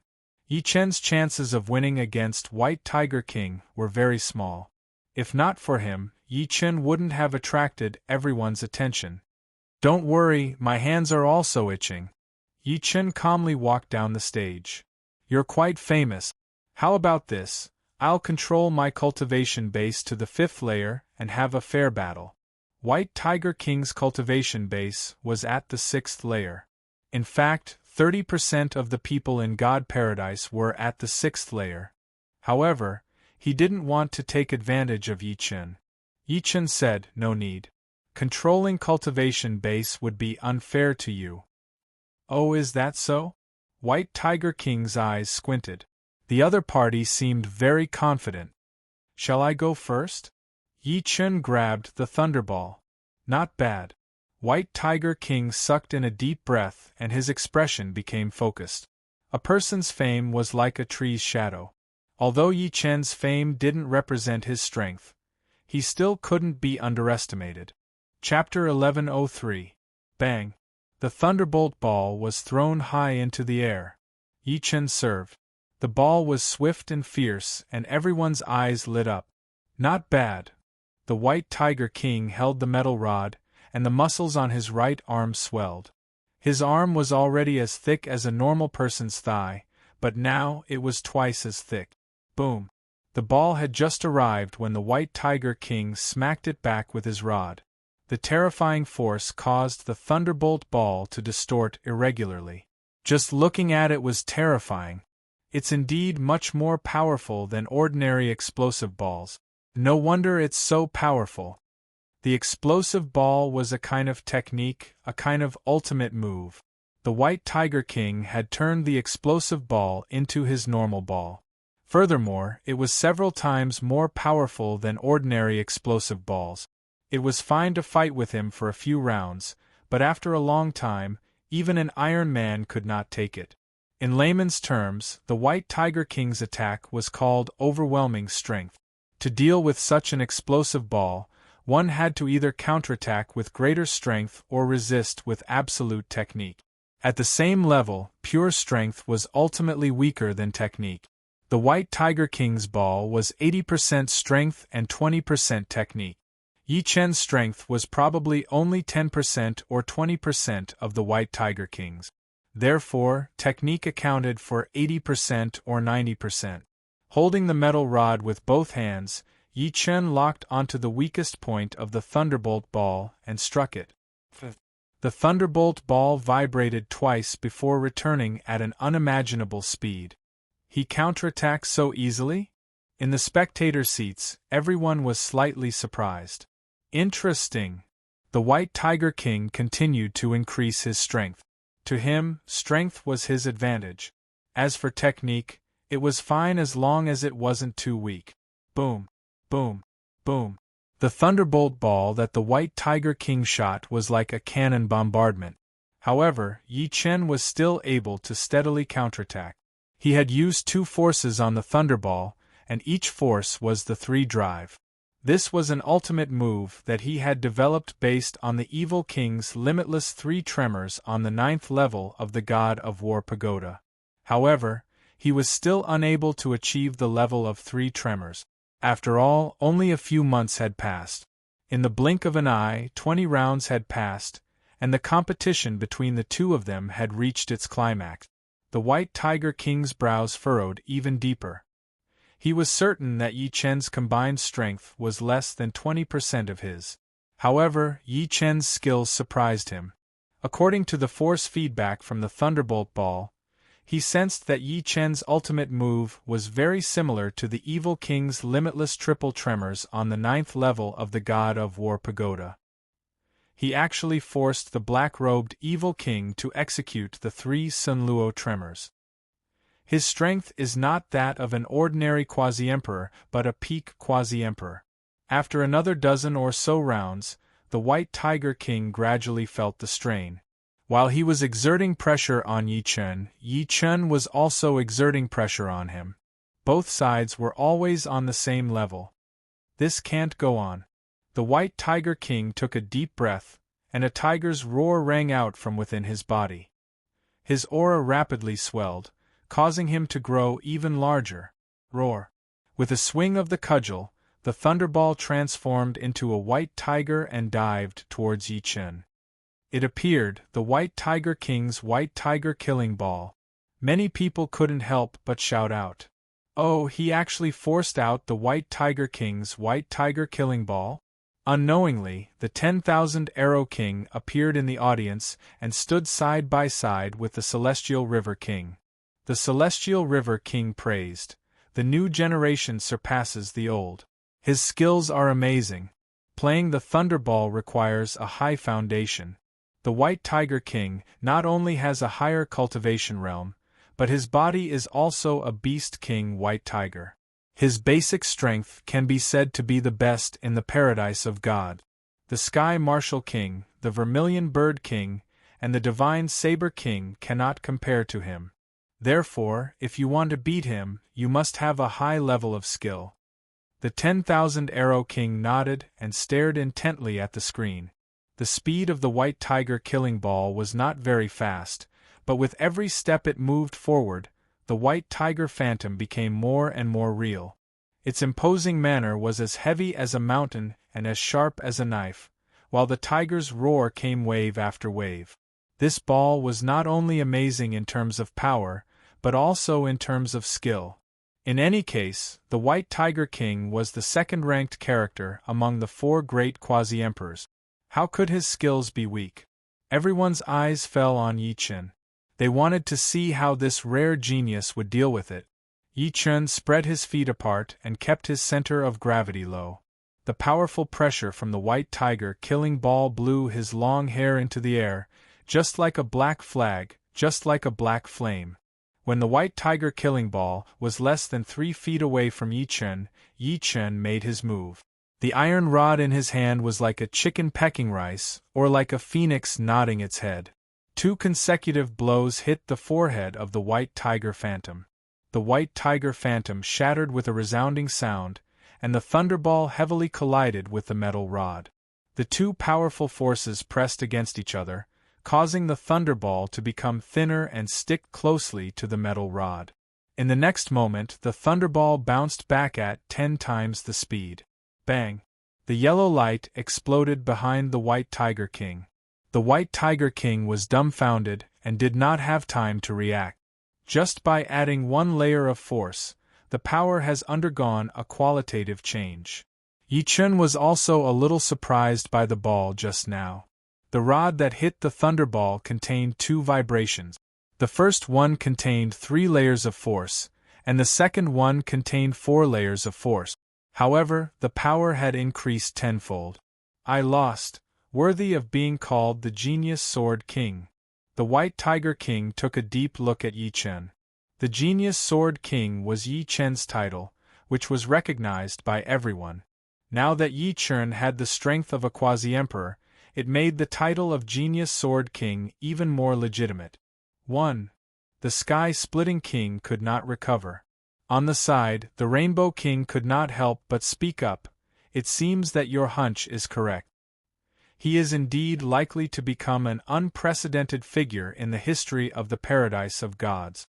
Yi Chen's chances of winning against White Tiger King were very small. If not for him, Yi Chen wouldn't have attracted everyone's attention. "Don't worry, my hands are also itching." Yi Chen calmly walked down the stage. "You're quite famous. How about this? I'll control my cultivation base to the 5th layer and have a fair battle." White Tiger King's cultivation base was at the 6th layer. In fact, 30% of the people in God Paradise were at the 6th layer. However, he didn't want to take advantage of Yi Chen. Yi Chen said, "No need. Controlling cultivation base would be unfair to you." "Oh, is that so?" White Tiger King's eyes squinted. The other party seemed very confident. "Shall I go first?" Yi Chen grabbed the thunderball. "Not bad." White Tiger King sucked in a deep breath and his expression became focused. A person's fame was like a tree's shadow. Although Yi Chen's fame didn't represent his strength, he still couldn't be underestimated. Chapter 1103. Bang! The thunderbolt ball was thrown high into the air. Yi Chen served. The ball was swift and fierce, and everyone's eyes lit up. "Not bad." The White Tiger King held the metal rod, and the muscles on his right arm swelled. His arm was already as thick as a normal person's thigh, but now it was twice as thick. Boom! The ball had just arrived when the White Tiger King smacked it back with his rod. The terrifying force caused the thunderbolt ball to distort irregularly. Just looking at it was terrifying. It's indeed much more powerful than ordinary explosive balls. No wonder it's so powerful. The explosive ball was a kind of technique, a kind of ultimate move. The White Tiger King had turned the explosive ball into his normal ball. Furthermore, it was several times more powerful than ordinary explosive balls. It was fine to fight with him for a few rounds, but after a long time, even an Iron Man could not take it. In layman's terms, the White Tiger King's attack was called overwhelming strength. To deal with such an explosive ball, one had to either counterattack with greater strength or resist with absolute technique. At the same level, pure strength was ultimately weaker than technique. The White Tiger King's ball was 80% strength and 20% technique. Yi Chen's strength was probably only 10% or 20% of the White Tiger King's. Therefore, technique accounted for 80% or 90%. Holding the metal rod with both hands, Yi Chen locked onto the weakest point of the thunderbolt ball and struck it. The thunderbolt ball vibrated twice before returning at an unimaginable speed. He counterattacked so easily? In the spectator seats, everyone was slightly surprised. Interesting. The White Tiger King continued to increase his strength. To him, strength was his advantage. As for technique, it was fine as long as it wasn't too weak. Boom, boom, boom. The thunderbolt ball that the White Tiger King shot was like a cannon bombardment. However, Yi Chen was still able to steadily counterattack. He had used 2 forces on the thunderball, and each force was the 3 drive. This was an ultimate move that he had developed based on the Evil King's limitless 3 tremors on the 9th level of the God of War Pagoda. However, he was still unable to achieve the level of 3 tremors. After all, only a few months had passed. In the blink of an eye, 20 rounds had passed, and the competition between the two of them had reached its climax. The White Tiger King's brows furrowed even deeper. He was certain that Yi Chen's combined strength was less than 20% of his. However, Yi Chen's skills surprised him. According to the force feedback from the thunderbolt ball, he sensed that Yi Chen's ultimate move was very similar to the Evil King's limitless triple tremors on the 9th level of the God of War Pagoda. He actually forced the black-robed Evil King to execute the 3 Sunluo tremors. His strength is not that of an ordinary quasi-emperor but a peak quasi-emperor. After another dozen or so rounds, the White Tiger King gradually felt the strain. While he was exerting pressure on Yi Chen was also exerting pressure on him. Both sides were always on the same level. This can't go on. The White Tiger King took a deep breath, and a tiger's roar rang out from within his body. His aura rapidly swelled, causing him to grow even larger. Roar! With a swing of the cudgel, the thunderball transformed into a white tiger and dived towards Yi Chen. It appeared, the White Tiger King's White Tiger Killing Ball. Many people couldn't help but shout out. Oh, he actually forced out the White Tiger King's White Tiger Killing Ball? Unknowingly, the 10,000 Arrow King appeared in the audience and stood side by side with the Celestial River King. The Celestial River King praised, "The new generation surpasses the old. His skills are amazing. Playing the Thunderball requires a high foundation. The White Tiger King not only has a higher cultivation realm, but his body is also a Beast King White Tiger. His basic strength can be said to be the best in the paradise of God. The Sky Martial King, the Vermilion Bird King, and the Divine Saber King cannot compare to him. Therefore, if you want to beat him, you must have a high level of skill." The 10,000 Arrow King nodded and stared intently at the screen. The speed of the White Tiger Killing Ball was not very fast, but with every step it moved forward, the White Tiger Phantom became more and more real. Its imposing manner was as heavy as a mountain and as sharp as a knife, while the tiger's roar came wave after wave. This ball was not only amazing in terms of power, but also in terms of skill. In any case, the White Tiger King was the second-ranked character among the 4 great quasi-emperors. How could his skills be weak? Everyone's eyes fell on Yi Chen. They wanted to see how this rare genius would deal with it. Yi Chen spread his feet apart and kept his center of gravity low. The powerful pressure from the White Tiger Killing Ball blew his long hair into the air, just like a black flag, just like a black flame. When the White Tiger Killing Ball was less than 3 feet away from Yi Chen made his move. The iron rod in his hand was like a chicken pecking rice, or like a phoenix nodding its head. 2 consecutive blows hit the forehead of the White Tiger Phantom. The White Tiger Phantom shattered with a resounding sound, and the thunderball heavily collided with the metal rod. The 2 powerful forces pressed against each other, causing the thunderball to become thinner and stick closely to the metal rod. In the next moment, the thunderball bounced back at 10 times the speed. Bang! The yellow light exploded behind the White Tiger King. The White Tiger King was dumbfounded and did not have time to react. Just by adding 1 layer of force, the power has undergone a qualitative change. Yi Chen was also a little surprised by the ball just now. The rod that hit the thunderball contained 2 vibrations. The first one contained 3 layers of force, and the second one contained 4 layers of force. However, the power had increased tenfold. I lost, worthy of being called the Genius Sword King. The White Tiger King took a deep look at Yi Chen. The Genius Sword King was Yi Chen's title, which was recognized by everyone. Now that Yi Chen had the strength of a quasi-emperor, it made the title of Genius Sword King even more legitimate. 1. The Sky-Splitting King could not recover. On the side, the Rainbow King could not help but speak up. It seems that your hunch is correct. He is indeed likely to become an unprecedented figure in the history of the Paradise of Gods.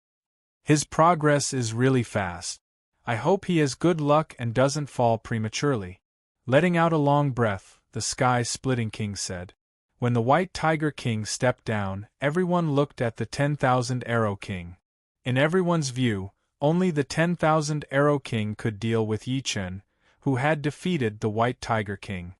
His progress is really fast. I hope he has good luck and doesn't fall prematurely. Letting out a long breath, the Sky-Splitting King said. When the White Tiger King stepped down, everyone looked at the 10,000 Arrow King. In everyone's view, only the 10,000 Arrow King could deal with Yi Chen, who had defeated the White Tiger King.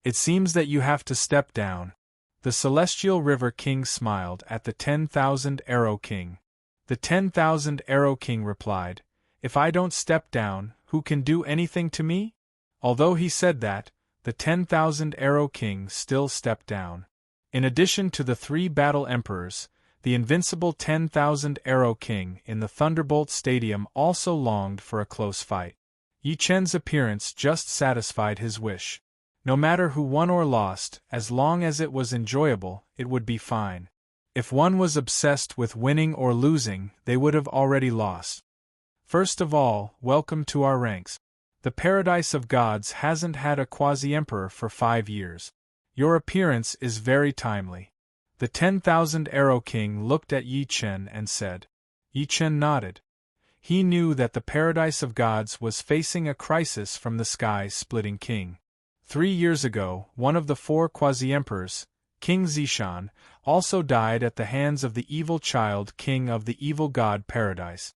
It seems that you have to step down. The Celestial River King smiled at the 10,000 Arrow King. The 10,000 Arrow King replied, "If I don't step down, who can do anything to me?" Although he said that, the 10,000 Arrow King still stepped down. In addition to the 3 battle emperors, the invincible 10,000 Arrow King in the Thunderbolt Stadium also longed for a close fight. Yi Chen's appearance just satisfied his wish. No matter who won or lost, as long as it was enjoyable, it would be fine. If one was obsessed with winning or losing, they would have already lost. First of all, welcome to our ranks. The Paradise of Gods hasn't had a quasi-emperor for 5 years. Your appearance is very timely. The 10,000 Arrow King looked at Yi Chen and said. Yi Chen nodded. He knew that the Paradise of Gods was facing a crisis from the Sky-Splitting King. 3 years ago, one of the 4 quasi-emperors, King Zishan, also died at the hands of the evil child king of the evil god Paradise.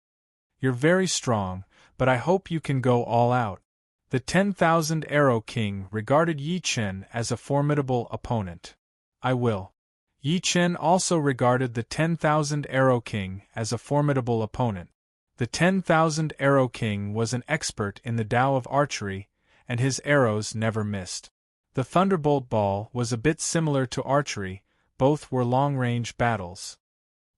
You're very strong, but I hope you can go all out. The 10,000 Arrow King regarded Yi Chen as a formidable opponent. I will. Yi Chen also regarded the 10,000 Arrow King as a formidable opponent. The 10,000 Arrow King was an expert in the Tao of archery, and his arrows never missed. The Thunderbolt Ball was a bit similar to archery, both were long-range battles.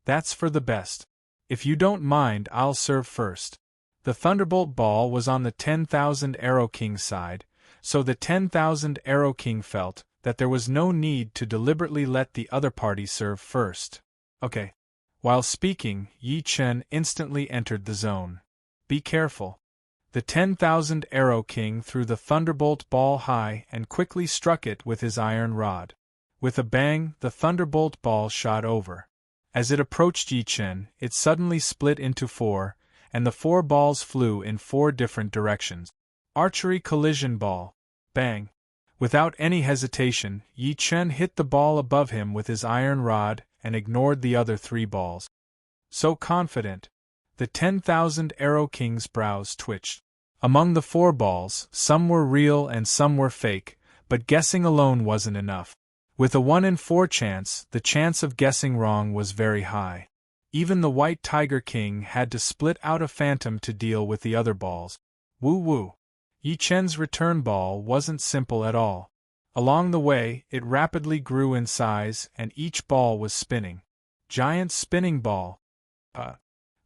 That's for the best. If you don't mind, I'll serve first. The Thunderbolt Ball was on the 10,000 Arrow King's side, so the 10,000 Arrow King felt that there was no need to deliberately let the other party serve first. Okay. While speaking, Yi Chen instantly entered the zone. Be careful. The 10,000 Arrow King threw the Thunderbolt Ball high and quickly struck it with his iron rod. With a bang, the Thunderbolt Ball shot over. As it approached Yi Chen, it suddenly split into 4, and the 4 balls flew in 4 different directions. Archery Collision Ball. Bang! Without any hesitation, Yi Chen hit the ball above him with his iron rod and ignored the other 3 balls. So confident. The 10,000 Arrow King's brows twitched. Among the 4 balls, some were real and some were fake, but guessing alone wasn't enough. With a 1 in 4 chance, the chance of guessing wrong was very high. Even the White Tiger King had to split out a phantom to deal with the other balls. Woo-woo. Yi Chen's return ball wasn't simple at all. Along the way, it rapidly grew in size and each ball was spinning. Giant spinning ball.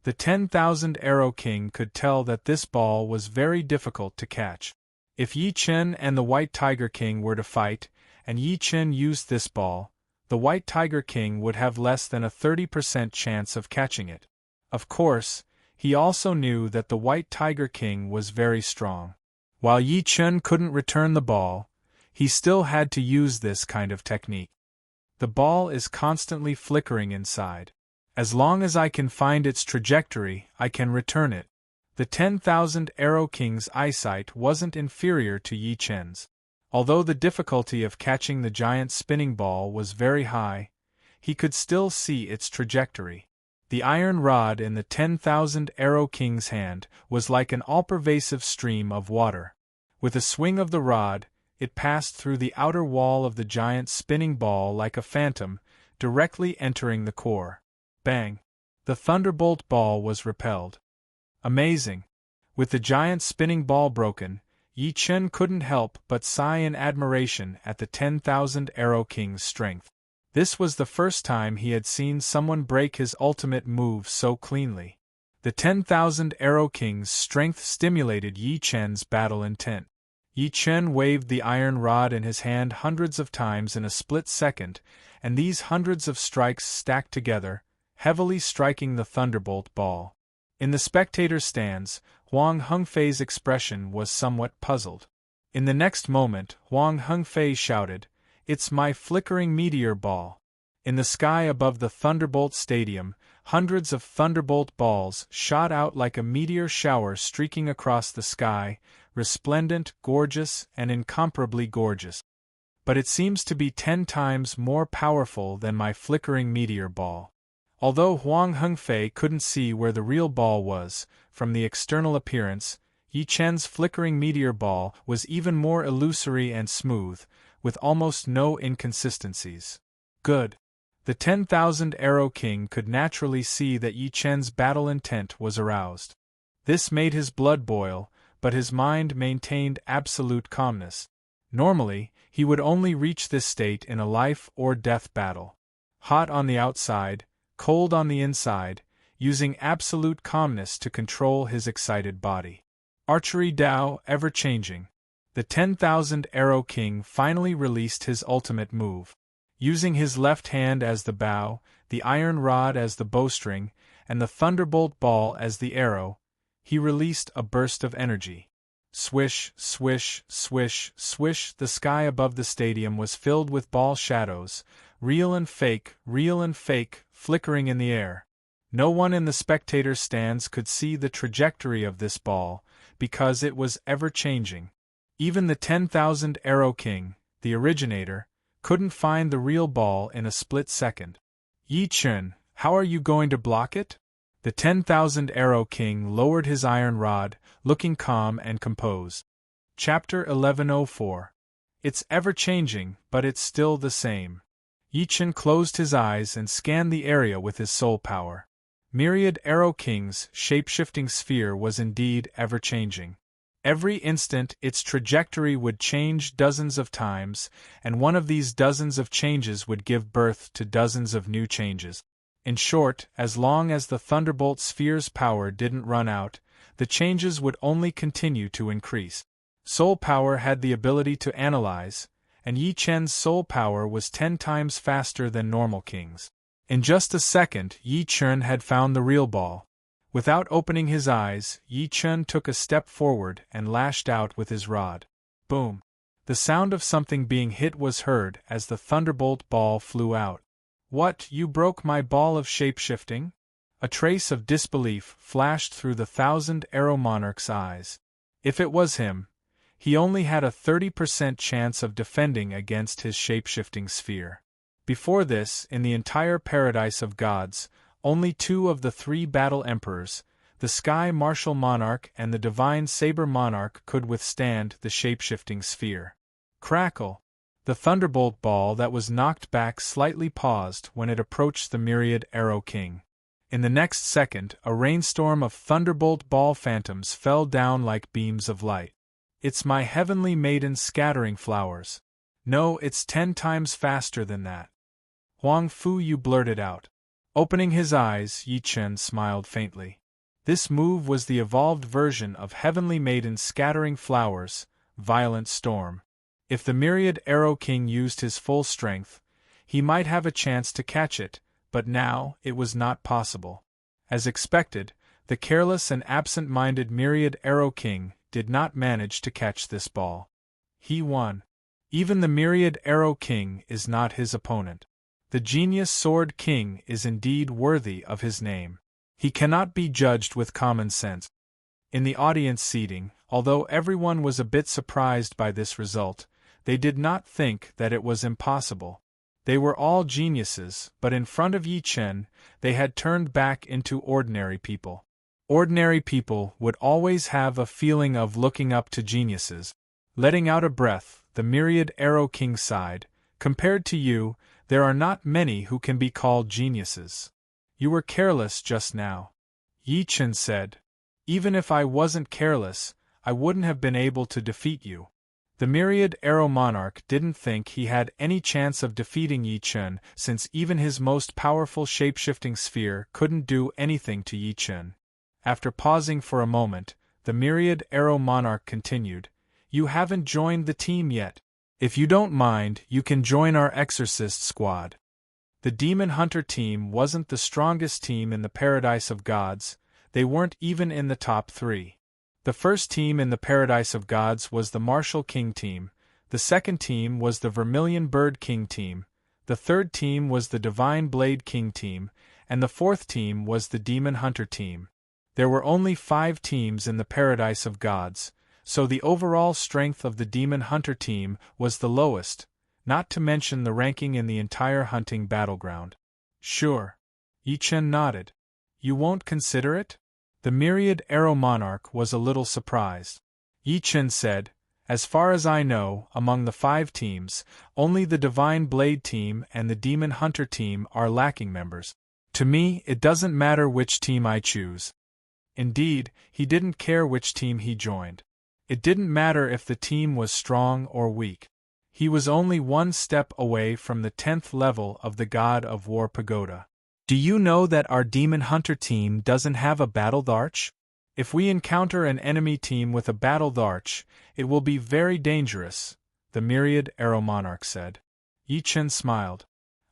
The 10,000 Arrow King could tell that this ball was very difficult to catch. If Yi Chen and the White Tiger King were to fight, and Yi Chen used this ball, the White Tiger King would have less than a 30% chance of catching it. Of course, he also knew that the White Tiger King was very strong. While Yi Chen couldn't return the ball, he still had to use this kind of technique. The ball is constantly flickering inside. As long as I can find its trajectory, I can return it. The 10,000 Arrow King's eyesight wasn't inferior to Yi Chen's. Although the difficulty of catching the giant spinning ball was very high, he could still see its trajectory. The iron rod in the 10,000 Arrow King's hand was like an all-pervasive stream of water. With a swing of the rod, it passed through the outer wall of the giant spinning ball like a phantom, directly entering the core. Bang! The thunderbolt ball was repelled. Amazing! With the giant spinning ball broken, Yi Chen couldn't help but sigh in admiration at the 10,000 Arrow King's strength. This was the first time he had seen someone break his ultimate move so cleanly. The 10,000 Arrow King's strength stimulated Yi Chen's battle intent. Yi Chen waved the iron rod in his hand hundreds of times in a split second, and these hundreds of strikes stacked together, heavily striking the thunderbolt ball. In the spectators' stands, Huang Hengfei's expression was somewhat puzzled. In the next moment, Huang Hengfei shouted, "It's my flickering meteor ball!" In the sky above the Thunderbolt Stadium, hundreds of thunderbolt balls shot out like a meteor shower streaking across the sky, resplendent, gorgeous, and incomparably gorgeous. But it seems to be 10 times more powerful than my flickering meteor ball. Although Huang Hengfei couldn't see where the real ball was, from the external appearance, Yi Chen's flickering meteor ball was even more illusory and smooth, with almost no inconsistencies. Good. The 10,000 Arrow King could naturally see that Yi Chen's battle intent was aroused. This made his blood boil, but his mind maintained absolute calmness. Normally, he would only reach this state in a life-or-death battle. Hot on the outside, cold on the inside, using absolute calmness to control his excited body. Archery Dao ever-changing. The 10,000 Arrow King finally released his ultimate move. Using his left hand as the bow, the iron rod as the bowstring, and the thunderbolt ball as the arrow, he released a burst of energy. Swish, swish, swish, swish. The sky above the stadium was filled with ball shadows, real and fake, flickering in the air. No one in the spectators' stands could see the trajectory of this ball, because it was ever-changing. Even the 10,000 Arrow King, the originator, couldn't find the real ball in a split second. Yi Chen, how are you going to block it? The 10,000 Arrow King lowered his iron rod, looking calm and composed. Chapter 1104. It's ever-changing, but it's still the same. Yi Chen closed his eyes and scanned the area with his soul power. Myriad Arrow King's shape-shifting sphere was indeed ever-changing. Every instant its trajectory would change dozens of times, and one of these dozens of changes would give birth to dozens of new changes. In short, as long as the Thunderbolt Sphere's power didn't run out, the changes would only continue to increase. Soul power had the ability to analyze, and Yi Chen's soul power was 10 times faster than normal kings. In just a second, Yi Chen had found the real ball. Without opening his eyes, Yi Chen took a step forward and lashed out with his rod. Boom! The sound of something being hit was heard as the thunderbolt ball flew out. What, you broke my ball of shape-shifting? A trace of disbelief flashed through the 1,000 Arrow Monarch's eyes. If it was him, he only had a 30% chance of defending against his shape-shifting sphere. Before this, in the entire paradise of gods, only 2 of the 3 battle emperors, the Sky Martial Monarch and the Divine Saber Monarch, could withstand the shape-shifting sphere. Crackle! The thunderbolt ball that was knocked back slightly paused when it approached the Myriad Arrow King. In the next second, a rainstorm of thunderbolt ball phantoms fell down like beams of light. It's my heavenly maiden scattering flowers. No, it's 10 times faster than that. Huang Fu Yu blurted out. Opening his eyes, Yi Chen smiled faintly. This move was the evolved version of Heavenly Maiden Scattering Flowers, Violent Storm. If the Myriad Arrow King used his full strength, he might have a chance to catch it, but now it was not possible. As expected, the careless and absent-minded Myriad Arrow King did not manage to catch this ball. He won. Even the Myriad Arrow King is not his opponent. The Genius Sword King is indeed worthy of his name. He cannot be judged with common sense. In the audience seating, although everyone was a bit surprised by this result, they did not think that it was impossible. They were all geniuses, but in front of Yi Chen, they had turned back into ordinary people. Ordinary people would always have a feeling of looking up to geniuses. Letting out a breath, the myriad arrow king sighed. Compared to you, there are not many who can be called geniuses. You were careless just now. Yi Chen said. Even if I wasn't careless, I wouldn't have been able to defeat you. The myriad arrow monarch didn't think he had any chance of defeating Yi Chen, since even his most powerful shapeshifting sphere couldn't do anything to Yi Chen. After pausing for a moment, the myriad arrow monarch continued, "You haven't joined the team yet. If you don't mind, you can join our exorcist squad." The demon hunter team wasn't the strongest team in the Paradise of Gods. They weren't even in the top 3. The first team in the Paradise of Gods was the Martial King team, the second team was the Vermilion Bird King team, the third team was the Divine Blade King team, and the fourth team was the Demon Hunter team. There were only 5 teams in the Paradise of Gods, so the overall strength of the Demon Hunter team was the lowest, not to mention the ranking in the entire hunting battleground. Sure. Yi Chen nodded. You won't consider it? The myriad arrow monarch was a little surprised. Yi Chen said, as far as I know, among the 5 teams, only the Divine Blade team and the Demon Hunter team are lacking members. To me, it doesn't matter which team I choose. Indeed, he didn't care which team he joined. It didn't matter if the team was strong or weak. He was only one step away from the 10th level of the God of War Pagoda. Do you know that our Demon Hunter team doesn't have a battle arch? If we encounter an enemy team with a battle arch, it will be very dangerous, the myriad arrow monarch said. Yi Chen smiled.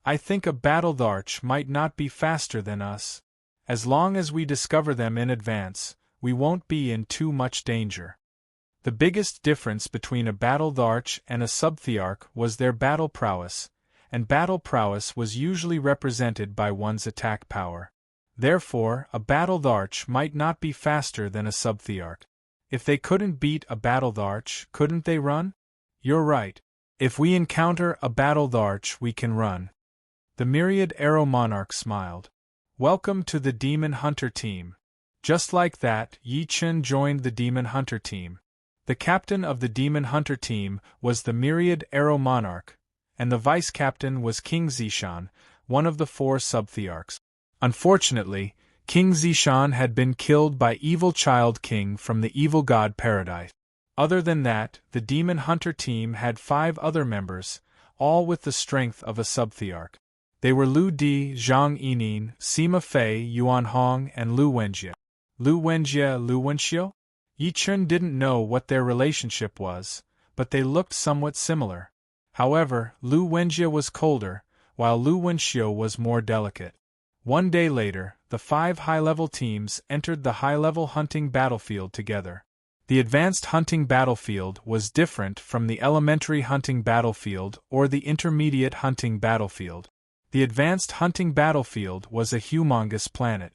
I think a battle arch might not be faster than us. As long as we discover them in advance, we won't be in too much danger. The biggest difference between a battle arch and a subthearch was their battle prowess, and battle prowess was usually represented by one's attack power. Therefore, a battle arch might not be faster than a subthearch. If they couldn't beat a battle arch, couldn't they run? You're right. If we encounter a battle arch, we can run. The myriad arrow monarch smiled. Welcome to the Demon Hunter team. Just like that, Yi Chen joined the Demon Hunter team. The captain of the Demon Hunter team was the myriad arrow monarch, and the vice-captain was King Zishan, one of the 4 subthearchs. Unfortunately, King Zishan had been killed by Evil Child King from the Evil God Paradise. Other than that, the Demon Hunter team had 5 other members, all with the strength of a subthearch. They were Lu Di, Zhang Yining, Sima Fei, Yuan Hong, and Lu Wenjie. Lu Wenxiu? Yi Chen didn't know what their relationship was, but they looked somewhat similar. However, Lu Wenjie was colder, while Lu Wenxiu was more delicate. One day later, the 5 high-level teams entered the high-level hunting battlefield together. The advanced hunting battlefield was different from the elementary hunting battlefield or the intermediate hunting battlefield. The advanced hunting battlefield was a humongous planet.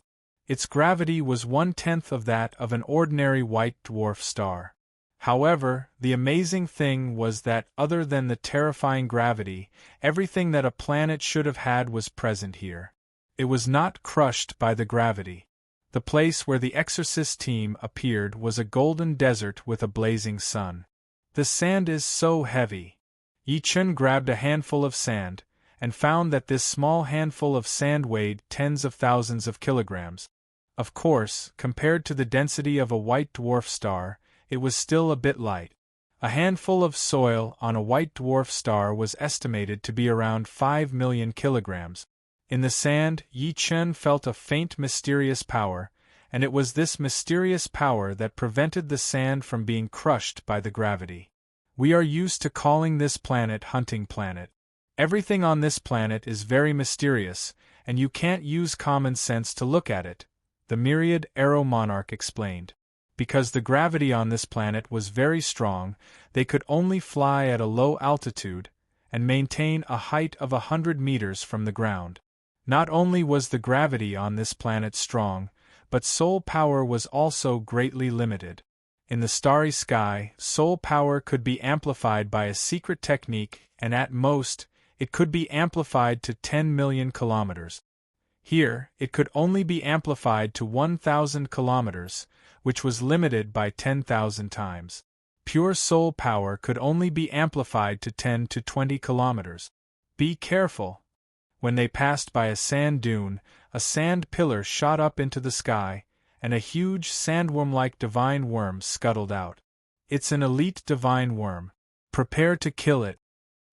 Its gravity was 1/10 of that of an ordinary white dwarf star. However, the amazing thing was that other than the terrifying gravity, everything that a planet should have had was present here. It was not crushed by the gravity. The place where the exorcist team appeared was a golden desert with a blazing sun. The sand is so heavy. Yi Chen grabbed a handful of sand, and found that this small handful of sand weighed tens of thousands of kilograms. Of course, compared to the density of a white dwarf star, it was still a bit light. A handful of soil on a white dwarf star was estimated to be around 5 million kilograms. In the sand, Yi Chen felt a faint mysterious power, and it was this mysterious power that prevented the sand from being crushed by the gravity. We are used to calling this planet Hunting Planet. Everything on this planet is very mysterious, and you can't use common sense to look at it, the myriad arrow monarch explained. Because the gravity on this planet was very strong, they could only fly at a low altitude and maintain a height of 100 meters from the ground. Not only was the gravity on this planet strong, but soul power was also greatly limited. In the starry sky, soul power could be amplified by a secret technique, and at most, it could be amplified to 10 million kilometers. Here, it could only be amplified to 1,000 kilometers, which was limited by 10,000 times. Pure soul power could only be amplified to 10 to 20 kilometers. Be careful! When they passed by a sand dune, a sand pillar shot up into the sky, and a huge sandworm-like divine worm scuttled out. It's an elite divine worm. Prepare to kill it.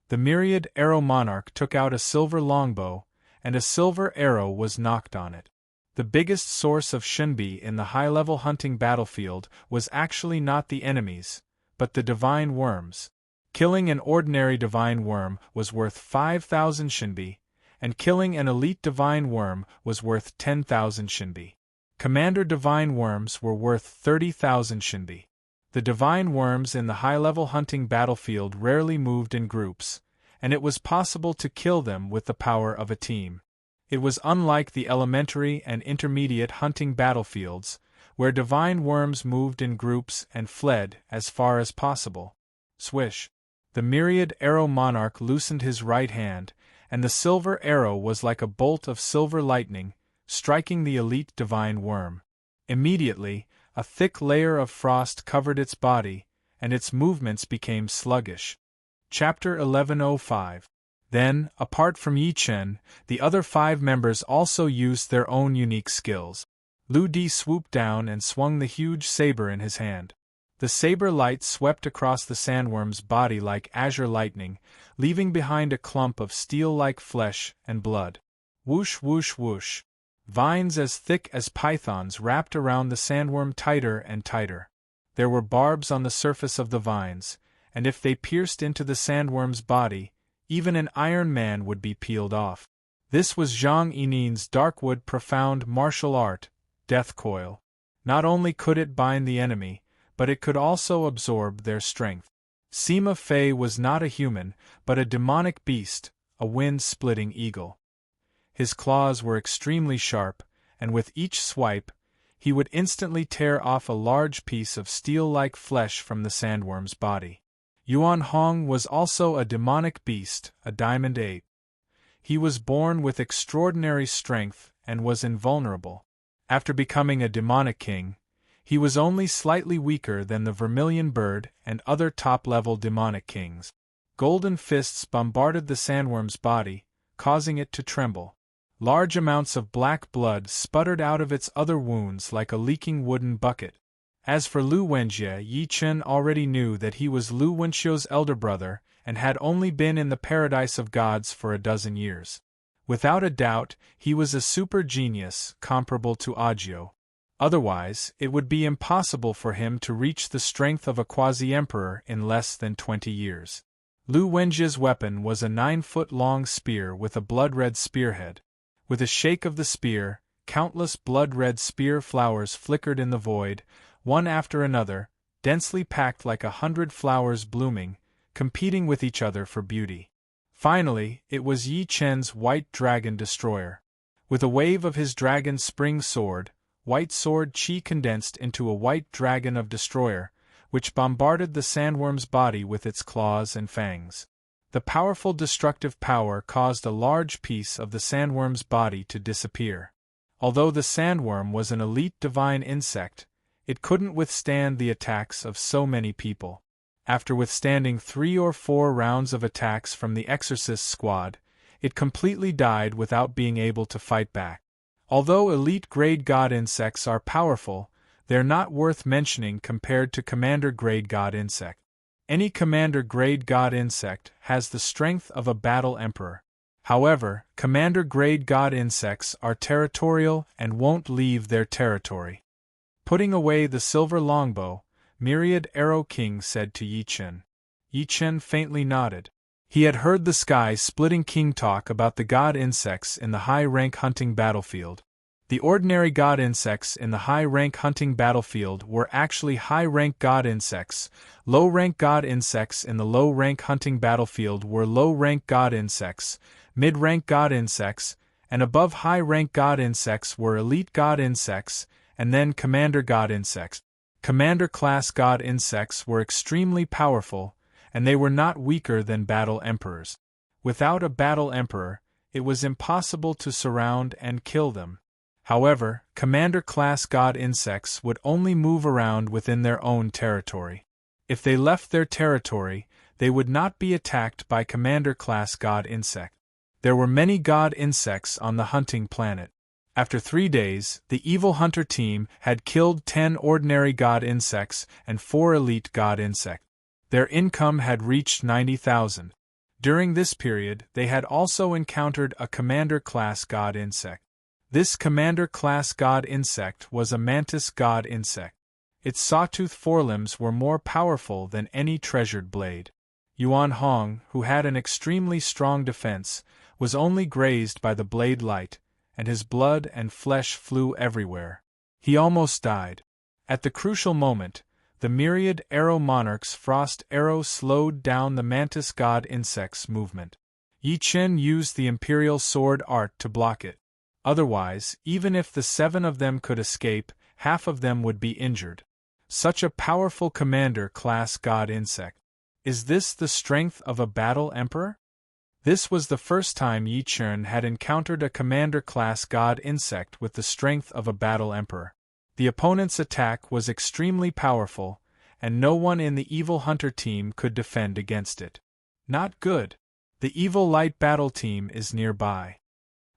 The myriad arrow monarch took out a silver longbow, and a silver arrow was knocked on it. The biggest source of shunbi in the high-level hunting battlefield was actually not the enemies, but the divine worms. Killing an ordinary divine worm was worth 5,000 shunbi, and killing an elite divine worm was worth 10,000 shunbi. Commander divine worms were worth 30,000 shunbi. The divine worms in the high-level hunting battlefield rarely moved in groups, and it was possible to kill them with the power of a team. It was unlike the elementary and intermediate hunting battlefields, where divine worms moved in groups and fled as far as possible. Swish! The myriad arrow monarch loosened his right hand, and the silver arrow was like a bolt of silver lightning, striking the elite divine worm. Immediately, a thick layer of frost covered its body, and its movements became sluggish. Chapter 1105. Then, apart from Yi Chen, the other 5 members also used their own unique skills. Lu Di swooped down and swung the huge saber in his hand. The saber light swept across the sandworm's body like azure lightning, leaving behind a clump of steel-like flesh and blood. Whoosh whoosh whoosh. Vines as thick as pythons wrapped around the sandworm tighter and tighter. There were barbs on the surface of the vines, and if they pierced into the sandworm's body, even an iron man would be peeled off. This was Zhang Yinin's Darkwood profound martial art, Death Coil. Not only could it bind the enemy, but it could also absorb their strength. Sima Fei was not a human, but a demonic beast, a wind-splitting eagle. His claws were extremely sharp, and with each swipe, he would instantly tear off a large piece of steel-like flesh from the sandworm's body. Yuan Hong was also a demonic beast, a diamond ape. He was born with extraordinary strength and was invulnerable. After becoming a demonic king, he was only slightly weaker than the vermilion bird and other top-level demonic kings. Golden fists bombarded the sandworm's body, causing it to tremble. Large amounts of black blood sputtered out of its other wounds like a leaking wooden bucket. As for Lu Wenjie, Yi Chen already knew that he was Lu Wenxiu's elder brother and had only been in the paradise of gods for a dozen years. Without a doubt, he was a super genius comparable to Audiobook. Otherwise, it would be impossible for him to reach the strength of a quasi-emperor in less than 20 years. Lu Wenjie's weapon was a 9-foot-long spear with a blood-red spearhead. With a shake of the spear, countless blood-red spear flowers flickered in the void, one after another, densely packed like 100 flowers blooming, competing with each other for beauty. Finally, it was Yi Chen's White Dragon Destroyer. With a wave of his dragon spring sword, White Sword Qi condensed into a white dragon of destroyer, which bombarded the sandworm's body with its claws and fangs. The powerful destructive power caused a large piece of the sandworm's body to disappear. Although the sandworm was an elite divine insect, it couldn't withstand the attacks of so many people. After withstanding 3 or 4 rounds of attacks from the Exorcist squad, it completely died without being able to fight back. Although elite-grade god insects are powerful, they're not worth mentioning compared to commander-grade god insect. Any commander-grade god insect has the strength of a battle emperor. However, commander-grade god insects are territorial and won't leave their territory. Putting away the silver longbow, Myriad Arrow King said to Yi Chen. Yi Chen faintly nodded. He had heard the sky-splitting king talk about the god insects in the high-rank hunting battlefield. The ordinary god insects in the high-rank hunting battlefield were actually high-rank god insects. Low-rank god insects in the low-rank hunting battlefield were low-rank god insects, mid-rank god insects, and above high-rank god insects were elite god insects, and then commander god insects. Commander-class god insects were extremely powerful, and they were not weaker than battle emperors. Without a battle emperor, it was impossible to surround and kill them. However, commander-class god insects would only move around within their own territory. If they left their territory, they would not be attacked by commander-class god insect. There were many god insects on the hunting planet. After 3 days, the evil hunter team had killed 10 ordinary god insects and 4 elite god insects. Their income had reached 90,000. During this period, they had also encountered a commander-class god insect. This commander-class god insect was a mantis god insect. Its sawtooth forelimbs were more powerful than any treasured blade. Yuan Hong, who had an extremely strong defense, was only grazed by the blade light, and his blood and flesh flew everywhere. He almost died. At the crucial moment, the myriad arrow monarch's frost arrow slowed down the mantis god insect's movement. Yi Chen used the imperial sword art to block it. Otherwise, even if the 7 of them could escape, half of them would be injured. Such a powerful commander-class god insect. Is this the strength of a battle emperor? This was the first time Yi Chen had encountered a commander-class god insect with the strength of a battle emperor. The opponent's attack was extremely powerful, and no one in the evil hunter team could defend against it. Not good. The evil light battle team is nearby.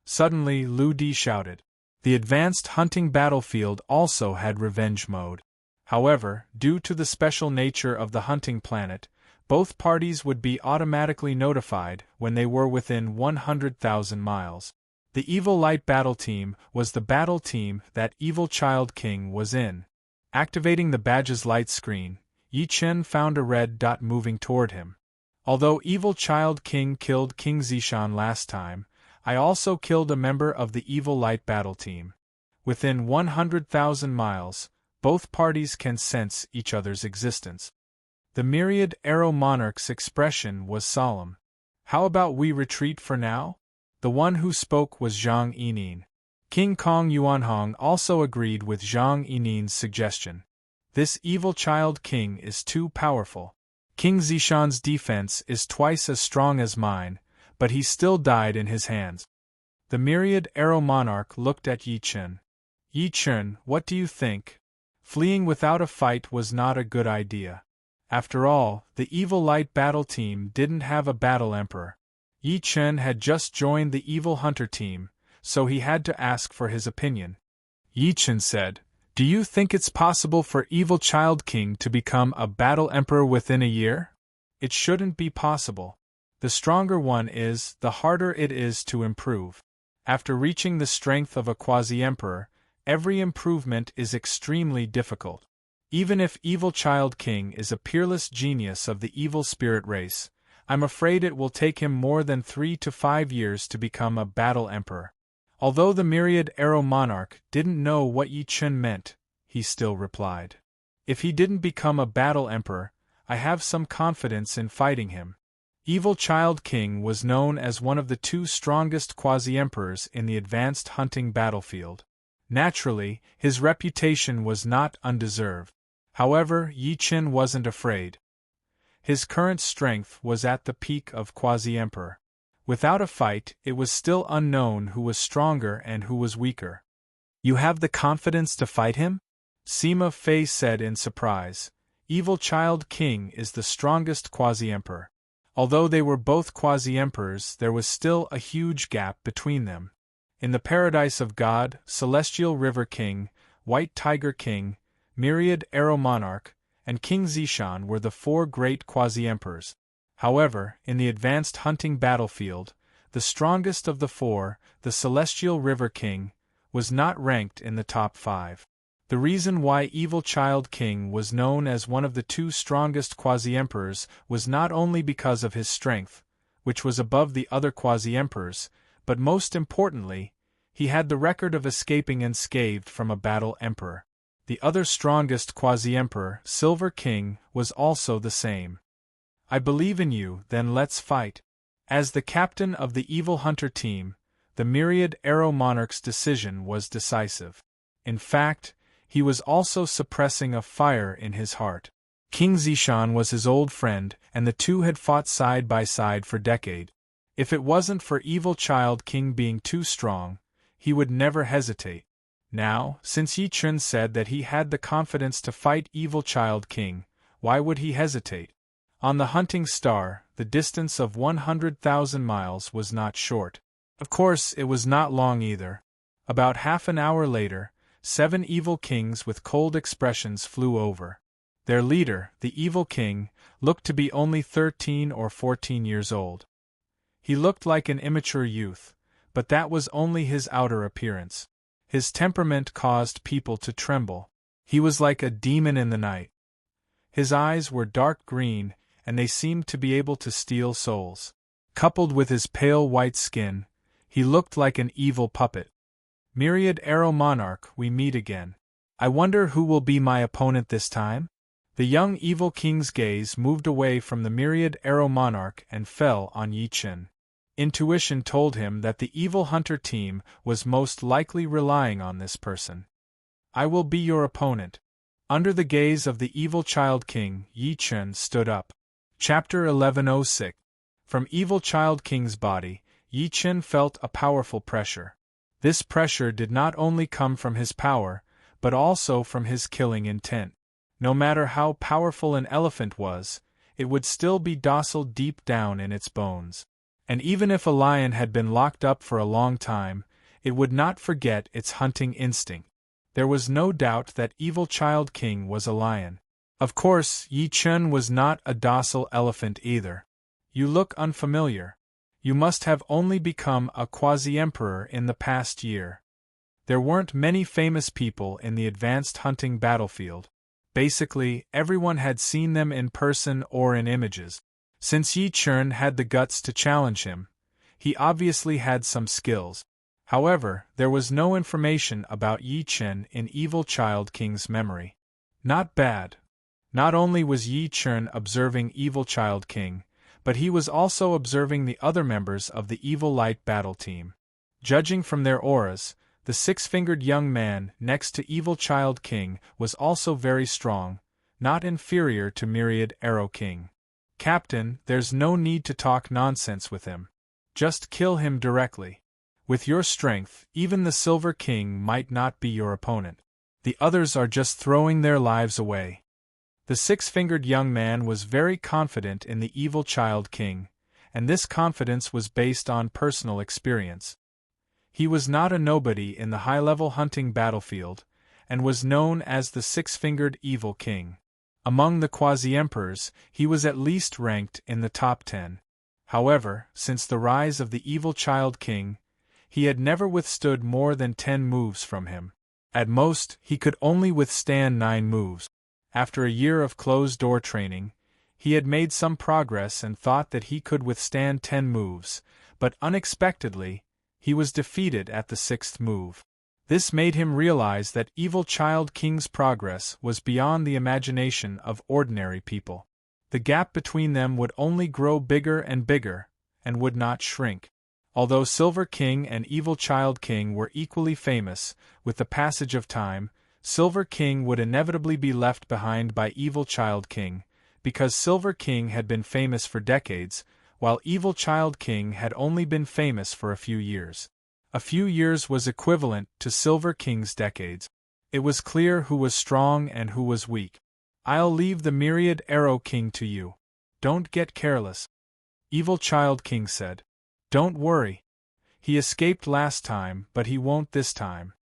Suddenly, Lu Di shouted. The advanced hunting battlefield also had revenge mode. However, due to the special nature of the hunting planet, both parties would be automatically notified when they were within 100,000 miles. The Evil Light Battle Team was the battle team that Evil Child King was in. Activating the badge's light screen, Yi Chen found a red dot moving toward him. Although Evil Child King killed King Zishan last time, I also killed a member of the Evil Light Battle Team. Within 100,000 miles, both parties can sense each other's existence. The myriad arrow monarch's expression was solemn. How about we retreat for now? The one who spoke was Zhang Yining. King Kong Yuanhong also agreed with Zhang Yining's suggestion. This evil child king is too powerful. King Zishan's defense is twice as strong as mine, but he still died in his hands. The myriad arrow monarch looked at Yi Chen. Yi Chen, what do you think? Fleeing without a fight was not a good idea. After all, the Evil Light Battle Team didn't have a battle emperor. Yi Chen had just joined the Evil Hunter Team, so he had to ask for his opinion. Yi Chen said, "Do you think it's possible for Evil Child King to become a battle emperor within a year? It shouldn't be possible. The stronger one is, the harder it is to improve. After reaching the strength of a quasi-emperor, every improvement is extremely difficult. Even if Evil Child King is a peerless genius of the evil spirit race, I'm afraid it will take him more than 3 to 5 years to become a battle emperor." Although the myriad arrow monarch didn't know what Yi Chen meant, he still replied, "If he didn't become a battle emperor, I have some confidence in fighting him." Evil Child King was known as one of the 2 strongest quasi-emperors in the advanced hunting battlefield. Naturally, his reputation was not undeserved. However, Yi Chen wasn't afraid. His current strength was at the peak of quasi-emperor. Without a fight, it was still unknown who was stronger and who was weaker. "You have the confidence to fight him?" Sima Fei said in surprise. Evil Child King is the strongest quasi-emperor. Although they were both quasi-emperors, there was still a huge gap between them. In the Paradise of God, Celestial River King, White Tiger King, Myriad Arrow Monarch, and King Zishan were the 4 great quasi-emperors. However, in the advanced hunting battlefield, the strongest of the 4, the Celestial River King, was not ranked in the top 5. The reason why Evil Child King was known as one of the 2 strongest quasi-emperors was not only because of his strength, which was above the other quasi-emperors, but most importantly, he had the record of escaping unscathed from a battle emperor. The other strongest quasi-emperor, Silver King, was also the same. "I believe in you, then let's fight." As the captain of the Evil Hunter team, the Myriad Arrow Monarch's decision was decisive. In fact, he was also suppressing a fire in his heart. King Zishan was his old friend, and the 2 had fought side by side for decades. If it wasn't for Evil Child King being too strong, he would never hesitate. Now, since Yi Chen said that he had the confidence to fight Evil Child King, Why would he hesitate? On the hunting star, the distance of 100,000 miles was not short. Of course, it was not long either. About half an hour later, 7 evil kings with cold expressions flew over. Their leader, the evil king, looked to be only 13 or 14 years old. He looked like an immature youth, but that was only his outer appearance. His temperament caused people to tremble. He was like a demon in the night. His eyes were dark green, and they seemed to be able to steal souls. Coupled with his pale white skin, he looked like an evil puppet. Myriad Arrow Monarch, we meet again. I wonder who will be my opponent this time? The young evil king's gaze moved away from the Myriad Arrow Monarch and fell on Yi Chen. Intuition told him that the evil hunter team was most likely relying on this person. I will be your opponent. Under the gaze of the evil child king, Yi Chen stood up. Chapter 1106. From evil child king's body, Yi Chen felt a powerful pressure. This pressure did not only come from his power, but also from his killing intent. No matter how powerful an elephant was, it would still be docile deep down in its bones. And even if a lion had been locked up for a long time, it would not forget its hunting instinct. There was no doubt that evil child king was a lion. Of course, Yi Chen was not a docile elephant either. You look unfamiliar. You must have only become a quasi-emperor in the past year. There weren't many famous people in the advanced hunting battlefield. Basically, everyone had seen them in person or in images. Since Yi Chen had the guts to challenge him, he obviously had some skills. However, there was no information about Yi Chen in Evil Child King's memory. Not bad. Not only was Yi Chen observing Evil Child King, but he was also observing the other members of the Evil Light battle team. Judging from their auras, the six-fingered young man next to Evil Child King was also very strong, not inferior to Myriad Arrow King. Captain, there's no need to talk nonsense with him. Just kill him directly. With your strength, even the Silver King might not be your opponent. The others are just throwing their lives away. The six-fingered young man was very confident in the Evil Child King, and this confidence was based on personal experience. He was not a nobody in the high-level hunting battlefield, and was known as the Six-Fingered Evil King. Among the quasi-emperors, he was at least ranked in the top 10. However, since the rise of the Evil Child King, he had never withstood more than 10 moves from him. At most, he could only withstand 9 moves. After a year of closed-door training, he had made some progress and thought that he could withstand 10 moves, but unexpectedly, he was defeated at the 6th move. This made him realize that Evil Child King's progress was beyond the imagination of ordinary people. The gap between them would only grow bigger and bigger, and would not shrink. Although Silver King and Evil Child King were equally famous, with the passage of time, Silver King would inevitably be left behind by Evil Child King, because Silver King had been famous for decades, while Evil Child King had only been famous for a few years. A few years was equivalent to Silver King's decades. It was clear who was strong and who was weak. I'll leave the Myriad Arrow King to you. Don't get careless. Evil Child King said. Don't worry. He escaped last time, but he won't this time.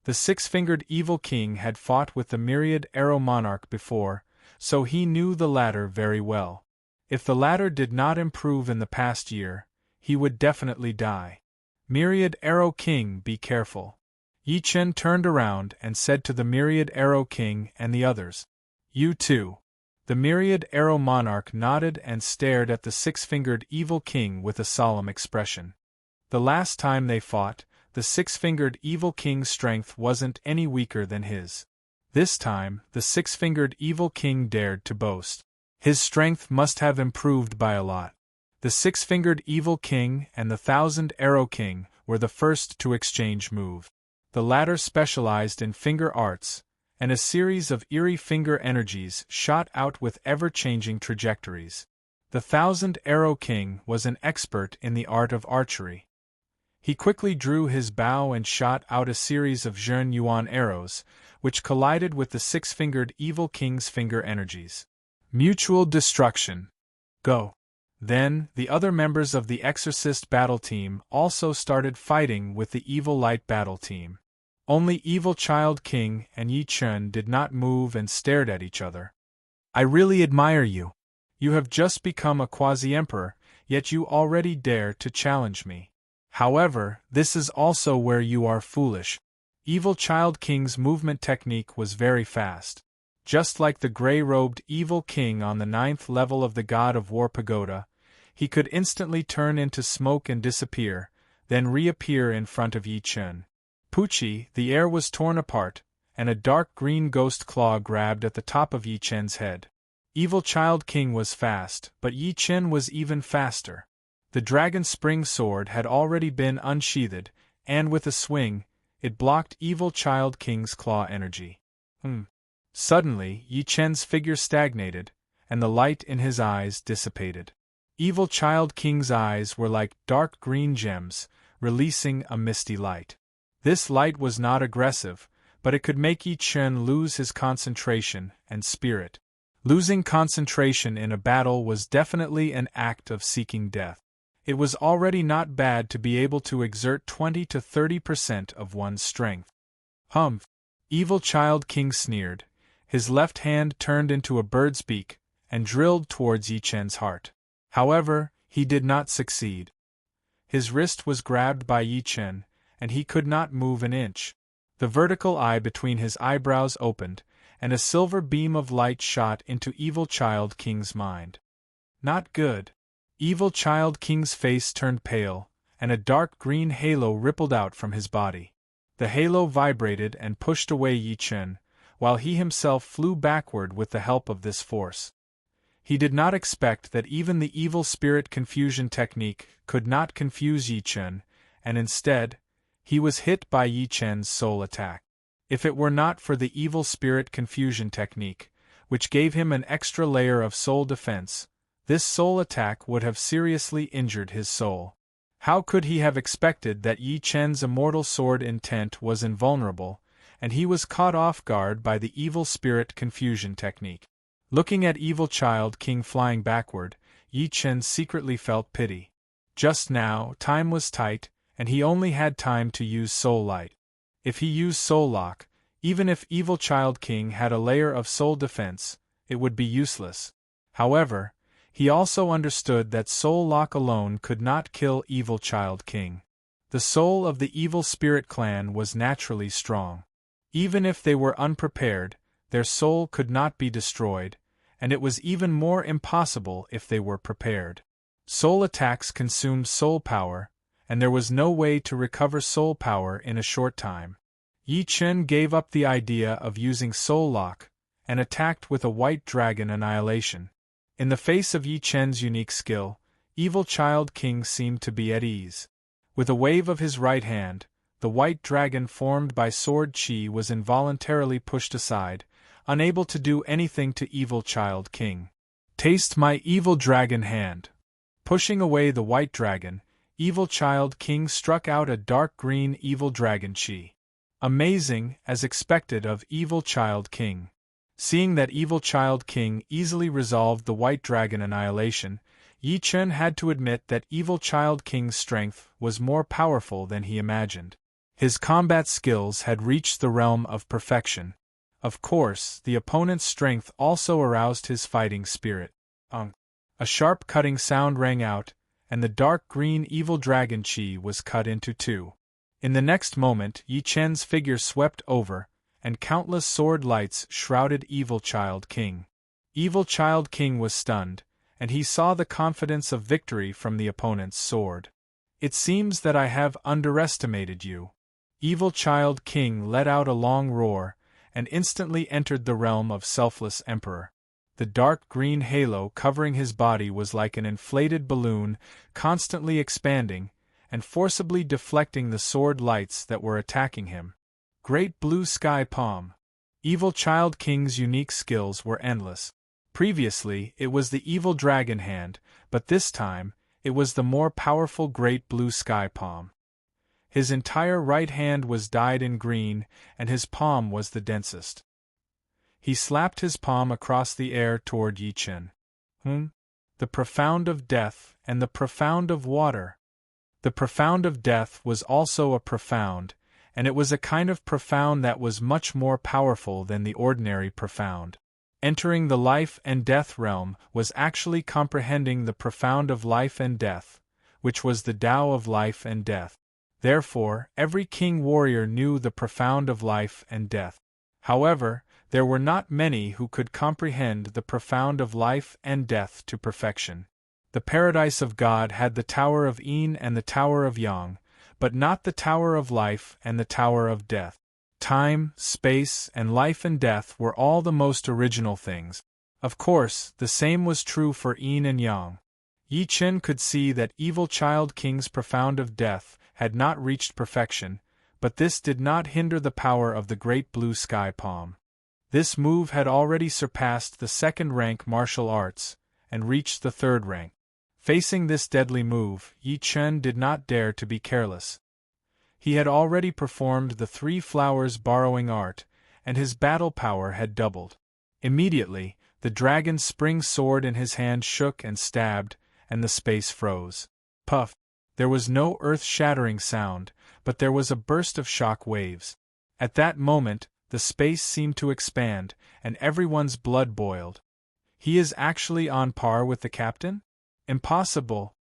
The six-fingered Evil King had fought with the Myriad Arrow Monarch before, so he knew the latter very well. If the latter did not improve in the past year, he would definitely die. Myriad Arrow King, be careful. Yi Chen turned around and said to the Myriad Arrow King and the others, You too. The Myriad Arrow Monarch nodded and stared at the six-fingered Evil King with a solemn expression. The last time they fought, the six-fingered Evil King's strength wasn't any weaker than his. This time, the six-fingered Evil King dared to boast. His strength must have improved by a lot. The six-fingered Evil King and the 1,000 Arrow King were the first to exchange moves. The latter specialized in finger arts, and a series of eerie finger energies shot out with ever-changing trajectories. The 1,000 Arrow King was an expert in the art of archery. He quickly drew his bow and shot out a series of Zhen Yuan arrows, which collided with the six-fingered Evil King's finger energies. Mutual destruction. Go. Then, the other members of the Exorcist battle team also started fighting with the Evil Light battle team. Only Evil Child King and Yi Chun did not move and stared at each other. I really admire you. You have just become a quasi-emperor, yet you already dare to challenge me. However, this is also where you are foolish. Evil Child King's movement technique was very fast. Just like the gray-robed Evil King on the 9th level of the God of War Pagoda, he could instantly turn into smoke and disappear, then reappear in front of Yi Chun. Pucci, the air was torn apart, and a dark green ghost claw grabbed at the top of Yi Chun's head. Evil Child King was fast, but Yi Chun was even faster. The dragon spring sword had already been unsheathed, and with a swing, it blocked Evil Child King's claw energy. Suddenly, Yi Chun's figure stagnated, and the light in his eyes dissipated. Evil Child King's eyes were like dark green gems, releasing a misty light. This light was not aggressive, but it could make Yi Chun lose his concentration and spirit. Losing concentration in a battle was definitely an act of seeking death. It was already not bad to be able to exert 20 to 30% of one's strength. Humph! Evil Child King sneered. His left hand turned into a bird's beak, and drilled towards Yi Chun's heart. However, he did not succeed. His wrist was grabbed by Yi Chun, and he could not move an inch. The vertical eye between his eyebrows opened, and a silver beam of light shot into Evil Child King's mind. Not good. Evil Child King's face turned pale, and a dark green halo rippled out from his body. The halo vibrated and pushed away Yi Chun, while he himself flew backward with the help of this force. He did not expect that even the evil spirit confusion technique could not confuse Yi Chun, and instead, he was hit by Yi Chun's soul attack. If it were not for the evil spirit confusion technique, which gave him an extra layer of soul defense, this soul attack would have seriously injured his soul. How could he have expected that Yi Chun's immortal sword intent was invulnerable, and he was caught off guard by the evil spirit confusion technique? Looking at Evil Child King flying backward, Yi Chun secretly felt pity. Just now, time was tight, and he only had time to use Soul Light. If he used Soul Lock, even if Evil Child King had a layer of soul defense, it would be useless. However, he also understood that Soul Lock alone could not kill Evil Child King. The soul of the Evil Spirit clan was naturally strong. Even if they were unprepared, their soul could not be destroyed, and it was even more impossible if they were prepared. Soul attacks consumed soul power, and there was no way to recover soul power in a short time. Yi Chun gave up the idea of using Soul Lock, and attacked with a White Dragon Annihilation. In the face of Yi Chun's unique skill, Evil Child King seemed to be at ease. With a wave of his right hand, the white dragon formed by Sword Chi was involuntarily pushed aside, unable to do anything to Evil Child King. Taste my evil dragon hand. Pushing away the white dragon, Evil Child King struck out a dark green Evil Dragon Chi. Amazing, as expected of Evil Child King. Seeing that Evil Child King easily resolved the White Dragon Annihilation, Yi Chun had to admit that Evil Child King's strength was more powerful than he imagined. His combat skills had reached the realm of perfection. Of course, the opponent's strength also aroused his fighting spirit. A sharp cutting sound rang out, and the dark green Evil Dragon Chi was cut into two. In the next moment, Yi Chun's figure swept over, and countless sword lights shrouded Evil Child King. Evil Child King was stunned, and he saw the confidence of victory from the opponent's sword. It seems that I have underestimated you. Evil Child King let out a long roar, and instantly entered the realm of Selfless Emperor. The dark green halo covering his body was like an inflated balloon, constantly expanding, and forcibly deflecting the sword lights that were attacking him. Great Blue Sky Palm. Evil Child King's unique skills were endless. Previously, it was the Evil Dragon Hand, but this time, it was the more powerful Great Blue Sky Palm. His entire right hand was dyed in green, and his palm was the densest. He slapped his palm across the air toward Yi Chen. The profound of death and the profound of water. The profound of death was also a profound, and it was a kind of profound that was much more powerful than the ordinary profound. Entering the life and death realm was actually comprehending the profound of life and death, which was the Tao of life and death. Therefore, every king warrior knew the profound of life and death. However, there were not many who could comprehend the profound of life and death to perfection. The paradise of God had the Tower of Yin and the Tower of Yang, but not the Tower of Life and the Tower of Death. Time, space, and life and death were all the most original things. Of course, the same was true for Yin and Yang. Yi Chen could see that Evil Child King's profound of death had not reached perfection, but this did not hinder the power of the Great Blue Sky Palm. This move had already surpassed the second-rank martial arts, and reached the third rank. Facing this deadly move, Yi Chen did not dare to be careless. He had already performed the 3 flowers borrowing art, and his battle power had doubled. Immediately, the dragon's spring sword in his hand shook and stabbed, and the space froze. Puff! There was no earth-shattering sound, but there was a burst of shock waves. At that moment, the space seemed to expand, and everyone's blood boiled. He is actually on par with the captain? Impossible!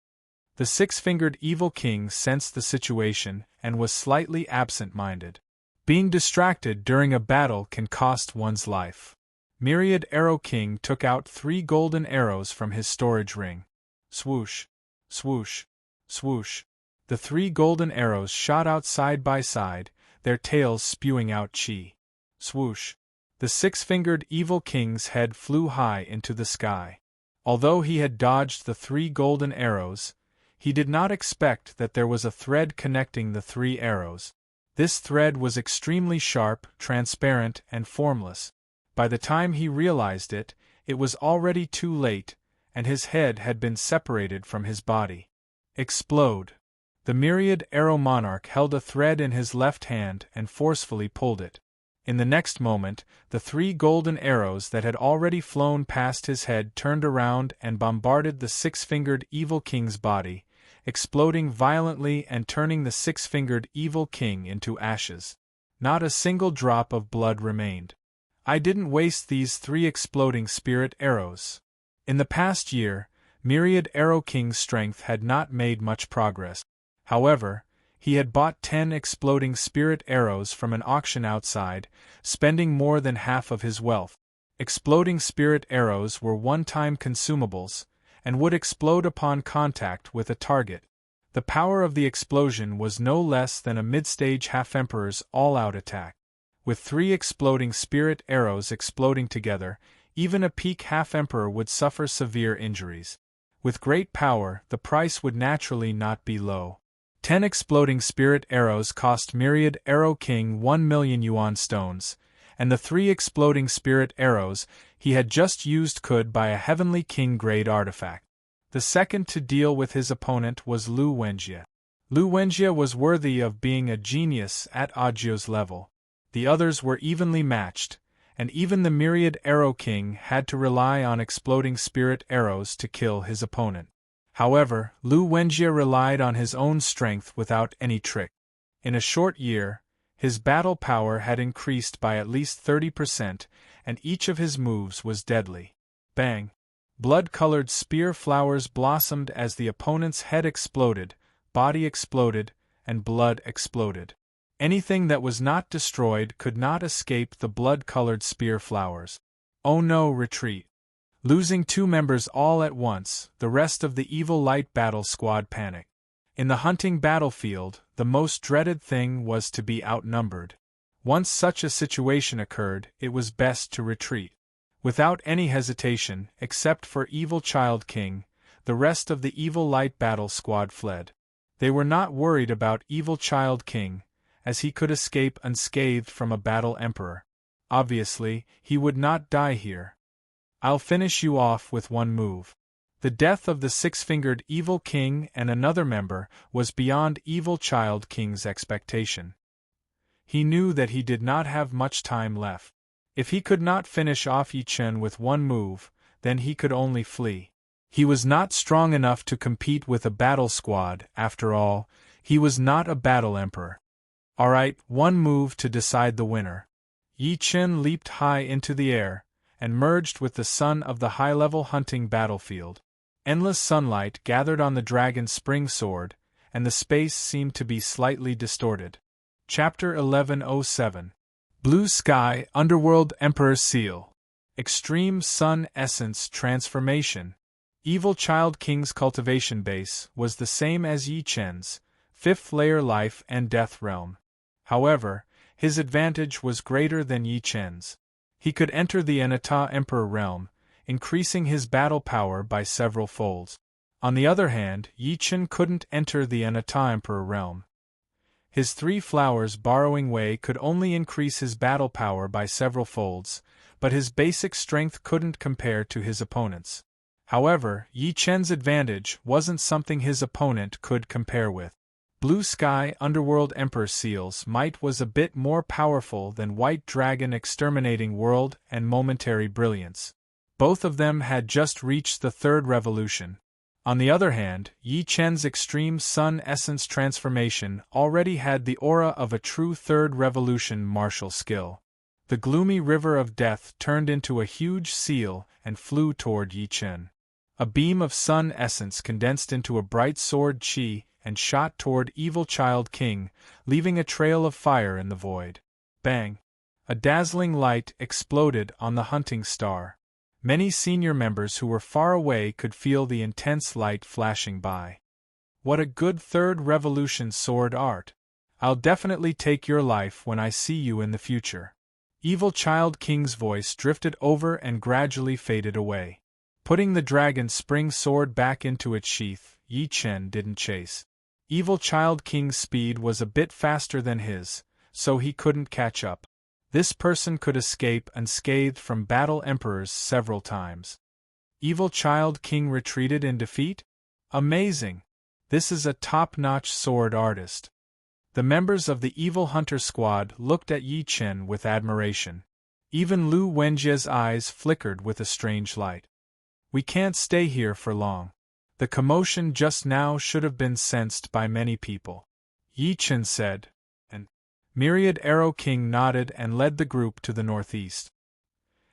The 6-fingered evil king sensed the situation and was slightly absent-minded. Being distracted during a battle can cost one's life. Myriad Arrow King took out 3 golden arrows from his storage ring. Swoosh! Swoosh! Swoosh! The 3 golden arrows shot out side by side, their tails spewing out chi. Swoosh! The 6-fingered evil king's head flew high into the sky. Although he had dodged the 3 golden arrows, he did not expect that there was a thread connecting the 3 arrows. This thread was extremely sharp, transparent, and formless. By the time he realized it, it was already too late, and his head had been separated from his body. Explode! The myriad arrow monarch held a thread in his left hand and forcefully pulled it. In the next moment, the 3 golden arrows that had already flown past his head turned around and bombarded the 6-fingered evil king's body, exploding violently and turning the 6-fingered evil king into ashes. Not a single drop of blood remained. I didn't waste these 3 exploding spirit arrows. In the past year, Myriad Arrow King's strength had not made much progress. However, he had bought 10 exploding spirit arrows from an auction outside, spending more than half of his wealth. Exploding spirit arrows were one-time consumables, and would explode upon contact with a target. The power of the explosion was no less than a mid-stage half-emperor's all-out attack. With 3 exploding spirit arrows exploding together, even a peak half-emperor would suffer severe injuries. With great power, the price would naturally not be low. 10 exploding spirit arrows cost Myriad Arrow King 1 million yuan stones, and the 3 exploding spirit arrows he had just used could buy a Heavenly King-grade artifact. The second to deal with his opponent was Lu Wenjie. Lu Wenjie was worthy of being a genius at Audio's level. The others were evenly matched, and even the Myriad Arrow King had to rely on exploding spirit arrows to kill his opponent. However, Lu Wenjie relied on his own strength without any trick. In a short year, his battle power had increased by at least 30%, and each of his moves was deadly. Bang! Blood-colored spear flowers blossomed as the opponent's head exploded, body exploded, and blood exploded. Anything that was not destroyed could not escape the blood-colored spear flowers. Oh no, retreat! Losing 2 members all at once, the rest of the Evil Light Battle Squad panicked. In the hunting battlefield, the most dreaded thing was to be outnumbered. Once such a situation occurred, it was best to retreat. Without any hesitation, except for Evil Child King, the rest of the Evil Light Battle Squad fled. They were not worried about Evil Child King, as he could escape unscathed from a battle emperor. Obviously, he would not die here. I'll finish you off with one move. The death of the 6-fingered Evil King and another member was beyond Evil Child King's expectation. He knew that he did not have much time left. If he could not finish off Yi Chen with one move, then he could only flee. He was not strong enough to compete with a battle squad, after all, he was not a battle emperor. Alright, one move to decide the winner. Yi Chen leaped high into the air, and merged with the sun of the high-level hunting battlefield. Endless sunlight gathered on the dragon's spring sword, and the space seemed to be slightly distorted. Chapter 1107. Blue Sky Underworld Emperor Seal. Extreme Sun Essence Transformation. Evil Child King's cultivation base was the same as Yi Chen's, 5th layer life and death realm. However, his advantage was greater than Yi Chen's. He could enter the Anata Emperor realm, increasing his battle power by several folds. On the other hand, Yi Chen couldn't enter the Anata Emperor realm. His 3 flowers borrowing way could only increase his battle power by several folds, but his basic strength couldn't compare to his opponent's. However, Yi Chen's advantage wasn't something his opponent could compare with. Blue Sky Underworld Emperor Seal's might was a bit more powerful than White Dragon Exterminating World and Momentary Brilliance. Both of them had just reached the 3rd revolution. On the other hand, Yi Chen's Extreme Sun Essence Transformation already had the aura of a true 3rd revolution martial skill. The gloomy river of death turned into a huge seal and flew toward Yi Chen. A beam of sun essence condensed into a bright sword chi and shot toward Evil Child King, leaving a trail of fire in the void. Bang! A dazzling light exploded on the hunting star. Many senior members who were far away could feel the intense light flashing by. What a good 3rd revolution sword art! I'll definitely take your life when I see you in the future. Evil Child King's voice drifted over and gradually faded away. Putting the dragon's spring sword back into its sheath, Yi Chen didn't chase. Evil Child King's speed was a bit faster than his, so he couldn't catch up. This person could escape unscathed from battle emperors several times. Evil Child King retreated in defeat? Amazing! This is a top-notch sword artist. The members of the Evil Hunter Squad looked at Yi Chen with admiration. Even Lu Wenjie's eyes flickered with a strange light. We can't stay here for long. The commotion just now should have been sensed by many people. Yi Chen said, and Myriad Arrow King nodded and led the group to the northeast.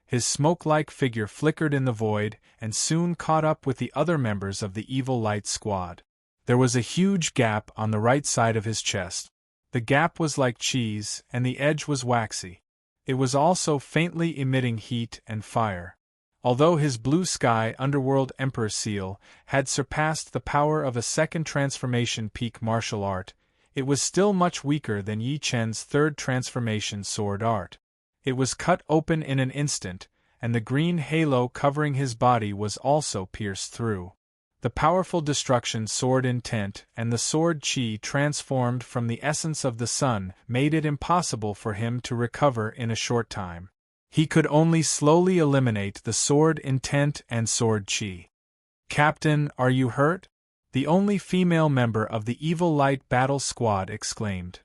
His smoke-like figure flickered in the void and soon caught up with the other members of the Evil Light Squad. There was a huge gap on the right side of his chest. The gap was like cheese and the edge was waxy. It was also faintly emitting heat and fire. Although his Blue Sky Underworld Emperor Seal had surpassed the power of a 2nd transformation peak martial art, it was still much weaker than Yi Chen's 3rd transformation sword art. It was cut open in an instant, and the green halo covering his body was also pierced through. The powerful destruction sword intent and the sword chi transformed from the essence of the sun made it impossible for him to recover in a short time. He could only slowly eliminate the sword intent and sword chi. Captain, are you hurt? The only female member of the Evil Light Battle Squad exclaimed.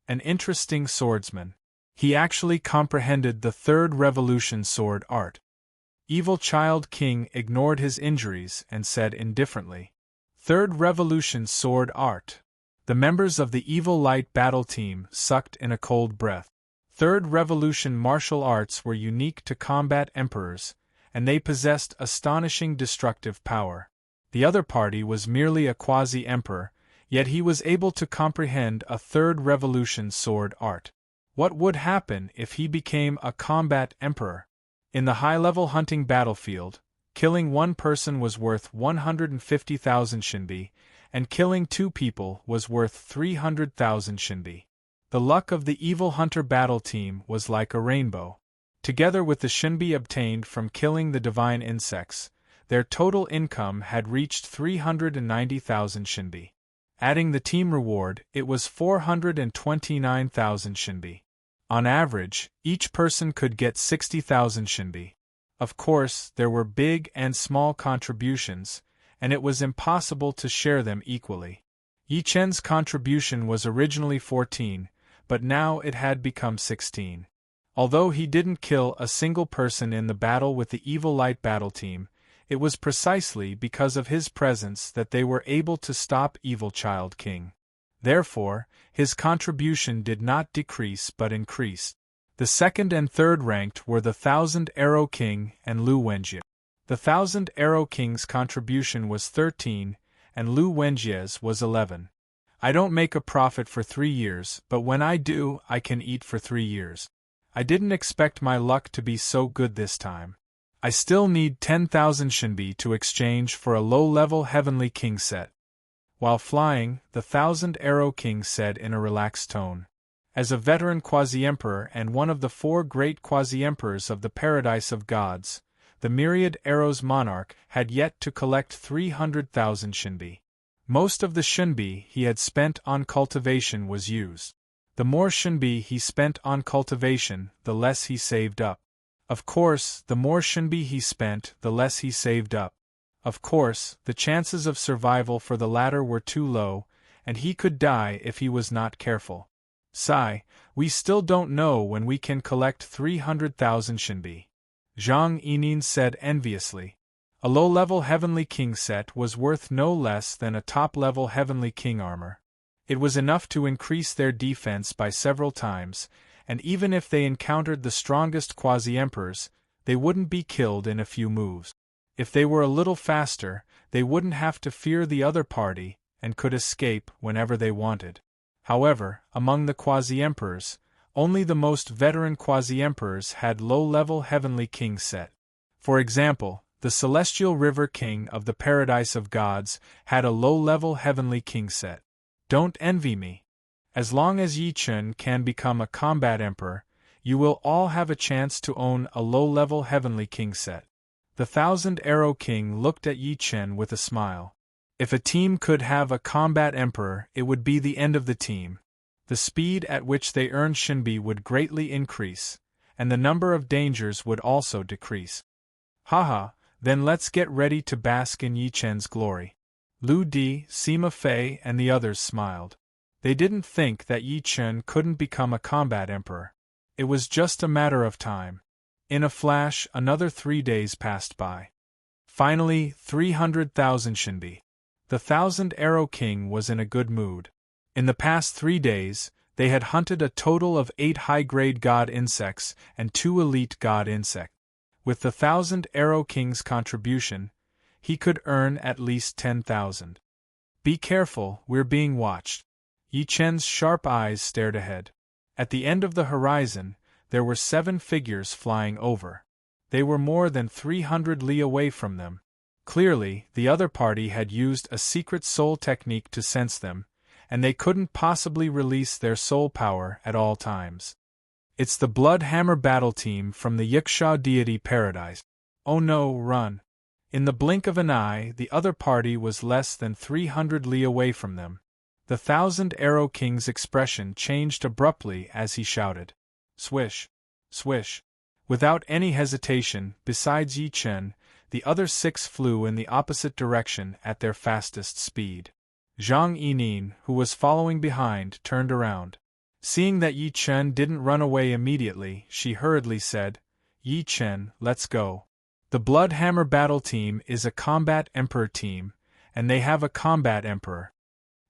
An interesting swordsman. He actually comprehended the 3rd revolution sword art. Evil Child King ignored his injuries and said indifferently, 3rd revolution sword art. The members of the Evil Light battle team sucked in a cold breath. 3rd revolution martial arts were unique to combat emperors, and they possessed astonishing destructive power. The other party was merely a quasi-emperor, yet he was able to comprehend a 3rd revolution sword art. What would happen if he became a combat emperor? In the high-level hunting battlefield, killing one person was worth 150,000 shinbi, and killing 2 people was worth 300,000 shinbi. The luck of the Evil Hunter battle team was like a rainbow. Together with the shinbi obtained from killing the divine insects, their total income had reached 390,000 shinbi. Adding the team reward, it was 429,000 shinbi. On average, each person could get 60,000 shinbi. Of course, there were big and small contributions, and it was impossible to share them equally. Yi Chen's contribution was originally 14, but now it had become 16. Although he didn't kill a single person in the battle with the evil light battle team, it was precisely because of his presence that they were able to stop Evil Child King. Therefore, his contribution did not decrease but increased. The second and third ranked were the Thousand Arrow King and Lu Wenjie. The Thousand Arrow King's contribution was 13, and Lu Wenjie's was 11. I don't make a profit for 3 years, but when I do, I can eat for 3 years. I didn't expect my luck to be so good this time. I still need 10,000 Shinbi to exchange for a low-level Heavenly King set. While flying, the Thousand Arrow King said in a relaxed tone. As a veteran quasi-emperor and one of the 4 great quasi-emperors of the Paradise of Gods, the Myriad Arrows monarch had yet to collect 300,000 Shinbi. Most of the Shinbi he had spent on cultivation was used. The more Shinbi he spent on cultivation, the less he saved up. Of course, the more Shinbi he spent, the less he saved up. Of course, the chances of survival for the latter were too low, and he could die if he was not careful. Sigh, we still don't know when we can collect 300,000 Shinbi. Zhang Yining said enviously. A low-level Heavenly King set was worth no less than a top-level Heavenly King armor. It was enough to increase their defense by several times, and even if they encountered the strongest quasi-emperors, they wouldn't be killed in a few moves. If they were a little faster, they wouldn't have to fear the other party, and could escape whenever they wanted. However, among the quasi-emperors, only the most veteran quasi-emperors had low-level Heavenly King set. For example, the Celestial River King of the Paradise of Gods had a low-level Heavenly King set. Don't envy me. As long as Yi Chen can become a combat emperor, you will all have a chance to own a low-level Heavenly King set. The Thousand Arrow King looked at Yi Chen with a smile. If a team could have a combat emperor, it would be the end of the team. The speed at which they earned Shinbi would greatly increase, and the number of dangers would also decrease. Haha, then let's get ready to bask in Yi Chen's glory. Lu Di, Sima Fei, and the others smiled. They didn't think that Yi Chen couldn't become a combat emperor. It was just a matter of time. In a flash, another 3 days passed by. Finally, 300,000 Shinbi. The Thousand Arrow King was in a good mood. In the past 3 days, they had hunted a total of 8 high-grade god insects and 2 elite god insects. With the Thousand Arrow King's contribution, he could earn at least 10,000. Be careful, we're being watched. Yi Chen's sharp eyes stared ahead. At the end of the horizon, there were 7 figures flying over. They were more than 300 li away from them. Clearly, the other party had used a secret soul technique to sense them, and they couldn't possibly release their soul power at all times. It's the Blood Hammer battle team from the Yiksha deity paradise. Oh no, run. In the blink of an eye, the other party was less than 300 li away from them. The Thousand Arrow King's expression changed abruptly as he shouted. Swish! Swish! Without any hesitation, besides Yi Chen, the other 6 flew in the opposite direction at their fastest speed. Zhang Yining, who was following behind, turned around. Seeing that Yi Chen didn't run away immediately, she hurriedly said, Yi Chen, let's go. The Blood Hammer battle team is a combat emperor team, and they have a combat emperor.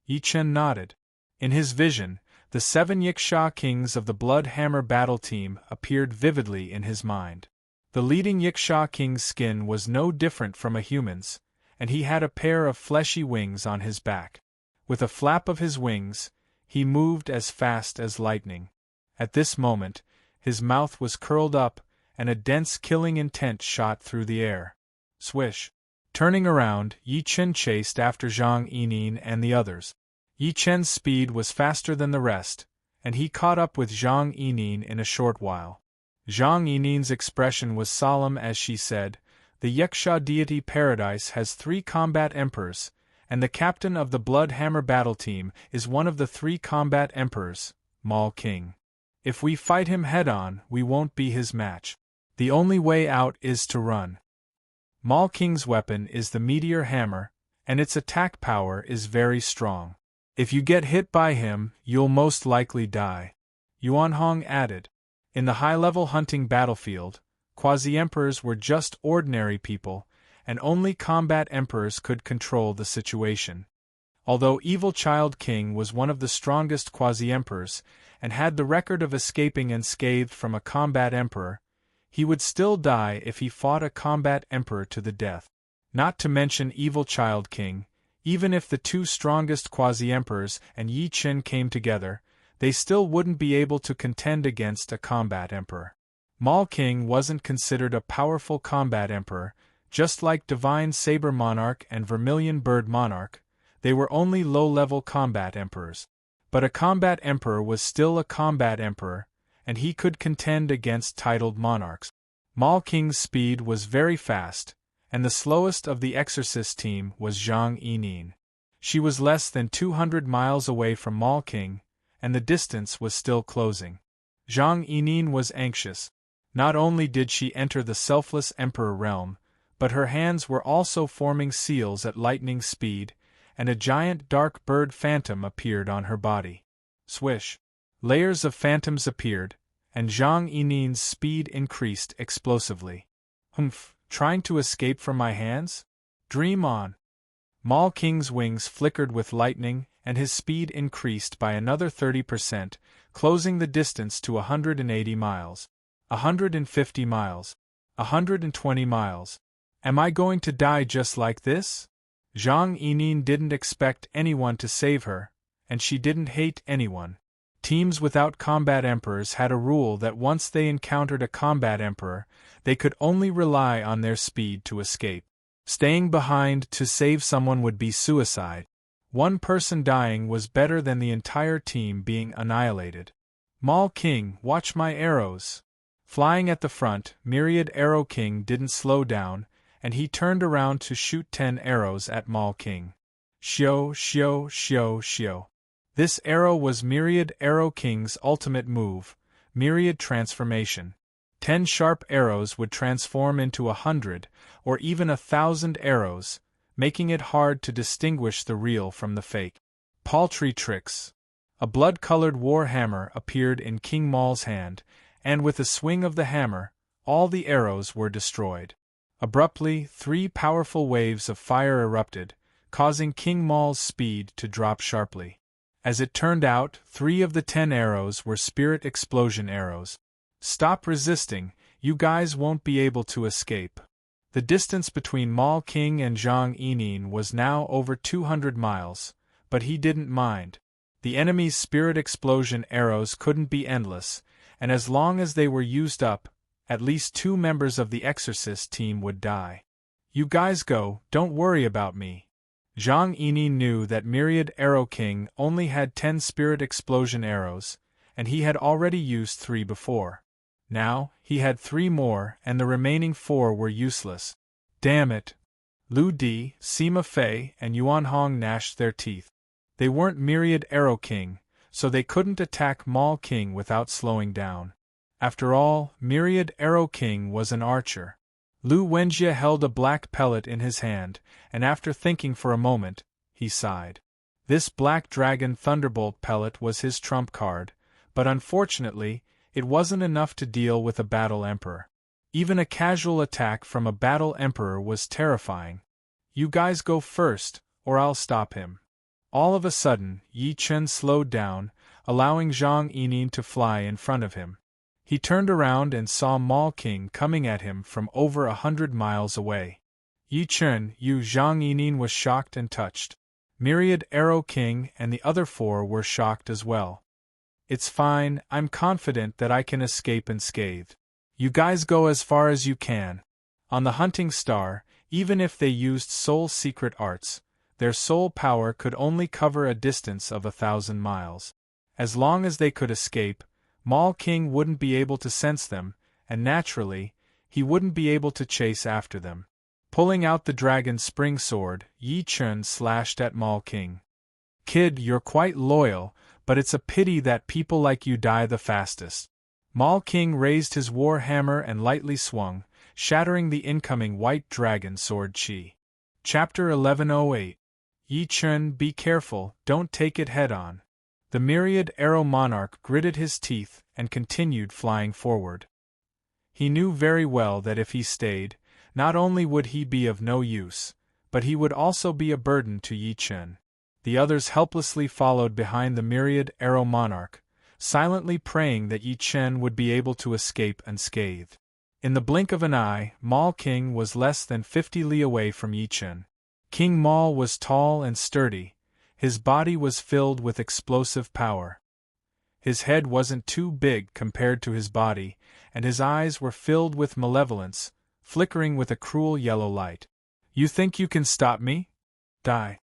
Yi Chen nodded. In his vision, the 7 Yiksha kings of the Blood Hammer battle team appeared vividly in his mind. The leading Yiksha king's skin was no different from a human's, and he had a pair of fleshy wings on his back. With a flap of his wings, he moved as fast as lightning. At this moment, his mouth was curled up, and a dense killing intent shot through the air. Swish! Turning around, Yi Chen chased after Zhang Yining and the others. Yi Chen's speed was faster than the rest, and he caught up with Zhang Yining in a short while. Zhang Yining's expression was solemn as she said, The Yiksha deity paradise has 3 combat emperors, and the captain of the Blood Hammer battle team is one of the 3 combat emperors, Mal King. If we fight him head-on, we won't be his match. The only way out is to run. Mal King's weapon is the Meteor Hammer, and its attack power is very strong. If you get hit by him, you'll most likely die. Yuan Hong added. In the high-level hunting battlefield, quasi-emperors were just ordinary people, and only combat emperors could control the situation. Although Evil Child King was one of the strongest quasi-emperors, and had the record of escaping unscathed from a combat emperor, he would still die if he fought a combat emperor to the death. Not to mention Evil Child King, even if the two strongest quasi-emperors and Yi Chen came together, they still wouldn't be able to contend against a combat emperor. Mal King wasn't considered a powerful combat emperor, just like Divine Saber Monarch and Vermilion Bird Monarch. They were only low-level combat emperors. But a combat emperor was still a combat emperor, and he could contend against titled monarchs. Mal King's speed was very fast, and the slowest of the exorcist team was Zhang Yinin. She was less than 200 miles away from Mal King, and the distance was still closing. Zhang Yinin was anxious. Not only did she enter the selfless emperor realm, but her hands were also forming seals at lightning speed, and a giant dark bird phantom appeared on her body. Swish! Layers of phantoms appeared, and Zhang Yinin's speed increased explosively. Humph! Trying to escape from my hands? Dream on! Mal King's wings flickered with lightning, and his speed increased by another 30%, closing the distance to 180 miles. 150 miles. 120 miles. Am I going to die just like this? Zhang Yinin didn't expect anyone to save her, and she didn't hate anyone. Teams without combat emperors had a rule that once they encountered a combat emperor, they could only rely on their speed to escape. Staying behind to save someone would be suicide. One person dying was better than the entire team being annihilated. Mal King, watch my arrows! Flying at the front, Myriad Arrow King didn't slow down, and he turned around to shoot 10 arrows at Mal King. Shio, shio, shio, shio. This arrow was Myriad Arrow King's ultimate move, Myriad Transformation. 10 sharp arrows would transform into 100, or even 1,000 arrows, making it hard to distinguish the real from the fake. Paltry tricks. A blood-colored war hammer appeared in King Mal's hand, and with a swing of the hammer, all the arrows were destroyed. Abruptly, 3 powerful waves of fire erupted, causing King Mal's speed to drop sharply. As it turned out, 3 of the 10 arrows were spirit explosion arrows. Stop resisting, you guys won't be able to escape. The distance between Mal King and Zhang Yinin was now over 200 miles, but he didn't mind. The enemy's spirit explosion arrows couldn't be endless, and as long as they were used up, at least 2 members of the exorcist team would die. You guys go, don't worry about me. Zhang Yinin knew that Myriad Arrow King only had 10 spirit explosion arrows, and he had already used 3 before. Now, he had 3 more, and the remaining 4 were useless. Damn it! Lu Di, Sima Fei, and Yuan Hong gnashed their teeth. They weren't Myriad Arrow King, so they couldn't attack Mal King without slowing down. After all, Myriad Arrow King was an archer. Lu Wenjie held a black pellet in his hand, and after thinking for a moment, he sighed. This Black Dragon Thunderbolt pellet was his trump card, but unfortunately, it wasn't enough to deal with a battle emperor. Even a casual attack from a battle emperor was terrifying. You guys go first, or I'll stop him. All of a sudden, Yi Chen slowed down, allowing Zhang Yinin to fly in front of him. He turned around and saw Mal King coming at him from over 100 miles away. Yi Chen, Zhang Yinin was shocked and touched. Myriad Arrow King and the other 4 were shocked as well. It's fine, I'm confident that I can escape unscathed. You guys go as far as you can. On the hunting star, even if they used soul secret arts, their soul power could only cover a distance of 1,000 miles. As long as they could escape, Mal King wouldn't be able to sense them, and naturally, he wouldn't be able to chase after them. Pulling out the dragon's spring sword, Yi Chen slashed at Mal King. Kid, you're quite loyal, but it's a pity that people like you die the fastest. Mal King raised his war hammer and lightly swung, shattering the incoming white dragon sword chi. Chapter 1108. Yi Chen, be careful, don't take it head-on. The myriad arrow monarch gritted his teeth and continued flying forward. He knew very well that if he stayed, not only would he be of no use, but he would also be a burden to Yi Chen. The others helplessly followed behind the myriad arrow monarch, silently praying that Yi Chen would be able to escape unscathed. In the blink of an eye, Mal King was less than 50 li away from Yi Chen. King Mal was tall and sturdy. His body was filled with explosive power. His head wasn't too big compared to his body, and his eyes were filled with malevolence, flickering with a cruel yellow light. "You think you can stop me? Die."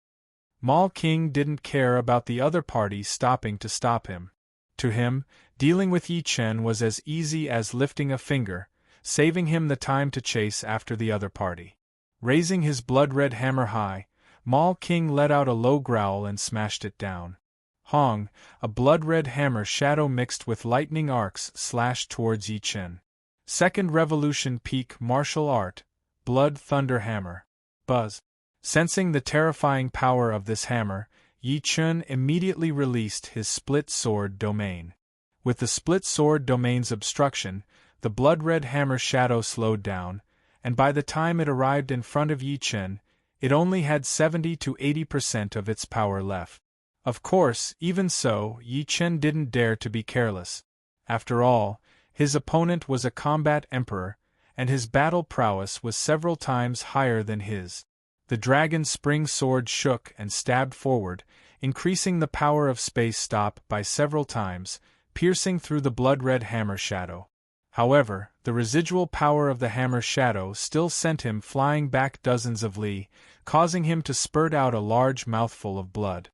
Mal King didn't care about the other party stopping to stop him. To him, dealing with Yi Chen was as easy as lifting a finger, saving him the time to chase after the other party. Raising his blood-red hammer high, Mal King let out a low growl and smashed it down. Hong, a blood-red hammer shadow mixed with lightning arcs slashed towards Yi Chen. Second Revolution Peak Martial Art, Blood Thunder Hammer. Buzz. Sensing the terrifying power of this hammer, Yi Chen immediately released his split sword domain. With the split sword domain's obstruction, the blood-red hammer shadow slowed down, and by the time it arrived in front of Yi Chen, it only had 70 to 80% of its power left. Of course, even so, Yi Chen didn't dare to be careless. After all, his opponent was a combat emperor, and his battle prowess was several times higher than his. The dragon's spring sword shook and stabbed forward, increasing the power of space stop by several times, piercing through the blood-red hammer shadow. However, the residual power of the hammer shadow still sent him flying back dozens of li, causing him to spurt out a large mouthful of blood.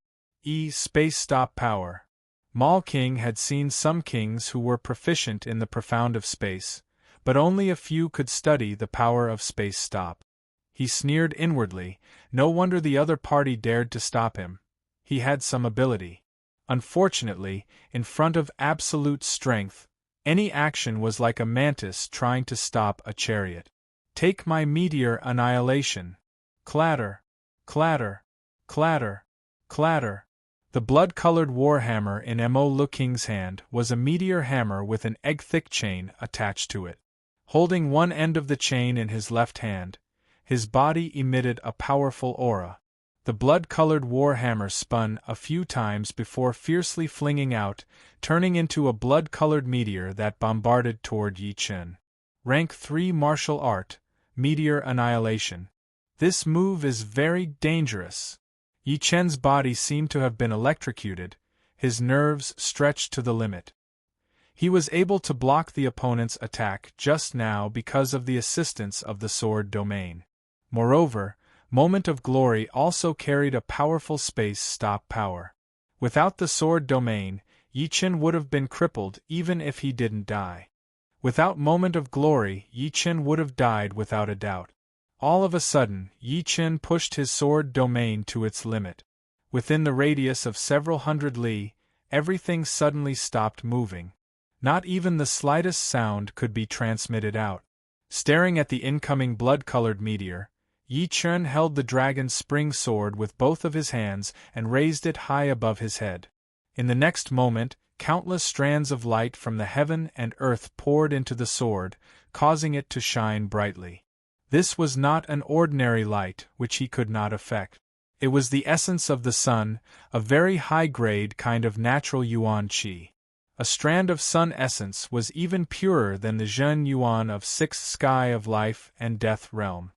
Space stop power. Mal King had seen some kings who were proficient in the profound of space, but only a few could study the power of space stop. He sneered inwardly, no wonder the other party dared to stop him. He had some ability. Unfortunately, in front of absolute strength, any action was like a mantis trying to stop a chariot. Take my meteor annihilation. Clatter, clatter, clatter, clatter. The blood-colored warhammer in Mo Lu King's hand was a meteor hammer with an egg-thick chain attached to it. Holding one end of the chain in his left hand, his body emitted a powerful aura. The blood-colored warhammer spun a few times before fiercely flinging out, turning into a blood-colored meteor that bombarded toward Yi Chen. Rank 3 Martial Art, Meteor Annihilation. This move is very dangerous. Yi Chen's body seemed to have been electrocuted, his nerves stretched to the limit. He was able to block the opponent's attack just now because of the assistance of the sword domain. Moreover, Moment of Glory also carried a powerful space stop power. Without the sword domain, Yi Chen would have been crippled even if he didn't die. Without Moment of Glory, Yi Chen would have died without a doubt. All of a sudden, Yi Chen pushed his sword domain to its limit. Within the radius of several hundred li, everything suddenly stopped moving. Not even the slightest sound could be transmitted out. Staring at the incoming blood-colored meteor, Yi Chen held the dragon's spring sword with both of his hands and raised it high above his head. In the next moment, countless strands of light from the heaven and earth poured into the sword, causing it to shine brightly. This was not an ordinary light which he could not affect. It was the essence of the sun, a very high-grade kind of natural yuan qi. A strand of sun essence was even purer than the Zhen yuan of sixth sky of life and death realm.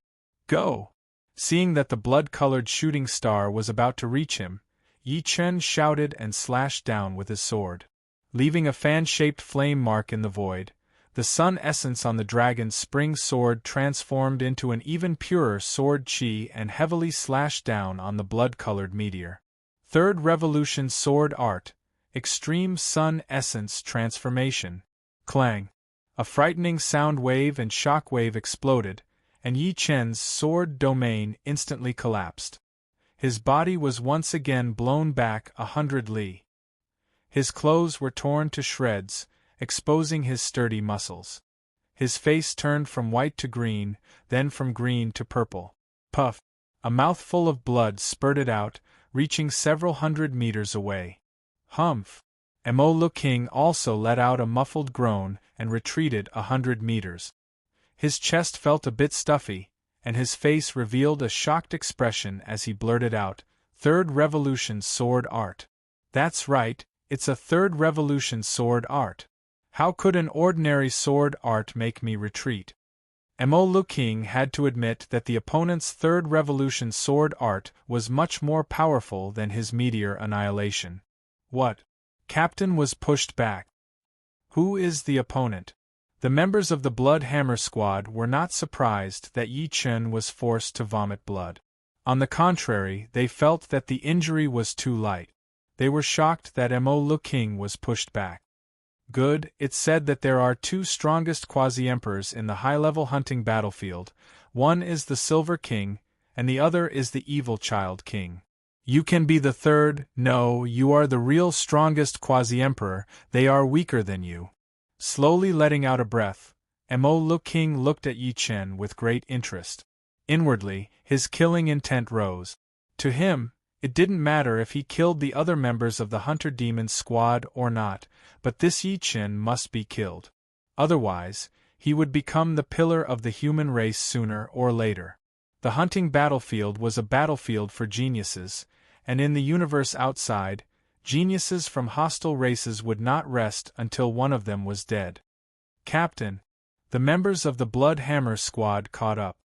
Go! Seeing that the blood-colored shooting star was about to reach him, Yi Chen shouted and slashed down with his sword. Leaving a fan-shaped flame mark in the void, the sun essence on the dragon's spring sword transformed into an even purer sword qi and heavily slashed down on the blood-colored meteor. Third Revolution Sword Art, Extreme Sun Essence Transformation. Clang! A frightening sound wave and shock wave exploded, and Yi Chen's sword domain instantly collapsed. His body was once again blown back 100 li. His clothes were torn to shreds, exposing his sturdy muscles. His face turned from white to green, then from green to purple. Puff! A mouthful of blood spurted out, reaching several hundred meters away. Humph! Mo King also let out a muffled groan and retreated 100 meters. His chest felt a bit stuffy, and his face revealed a shocked expression as he blurted out, "Third Revolution Sword Art." "That's right, it's a Third Revolution Sword Art. How could an ordinary sword art make me retreat?" Mo King had to admit that the opponent's Third Revolution Sword Art was much more powerful than his Meteor Annihilation. "What?" Captain was pushed back. "Who is the opponent?" The members of the Blood Hammer Squad were not surprised that Yi Chen was forced to vomit blood. On the contrary, they felt that the injury was too light. They were shocked that Mo King was pushed back. "Good, it's said that there are two strongest quasi-emperors in the high-level hunting battlefield. One is the Silver King, and the other is the Evil Child King. You can be the third. No, you are the real strongest quasi-emperor, they are weaker than you." Slowly letting out a breath, Mo King looked at Yi Chen with great interest. Inwardly, his killing intent rose. To him, it didn't matter if he killed the other members of the Hunter Demon Squad or not, but this Yi Chen must be killed. Otherwise, he would become the pillar of the human race sooner or later. The hunting battlefield was a battlefield for geniuses, and in the universe outside, geniuses from hostile races would not rest until one of them was dead. "Captain!" The members of the Blood Hammer Squad caught up.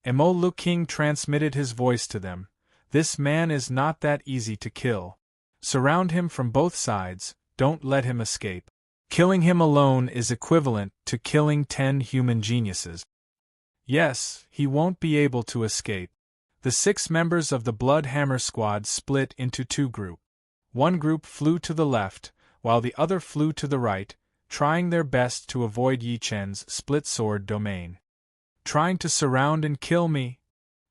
Mo King transmitted his voice to them. "This man is not that easy to kill. Surround him from both sides, don't let him escape. Killing him alone is equivalent to killing 10 human geniuses." "Yes, he won't be able to escape." The 6 members of the Blood Hammer Squad split into 2 groups. One group flew to the left, while the other flew to the right, trying their best to avoid Yi Chen's split-sword domain. Trying to surround and kill me?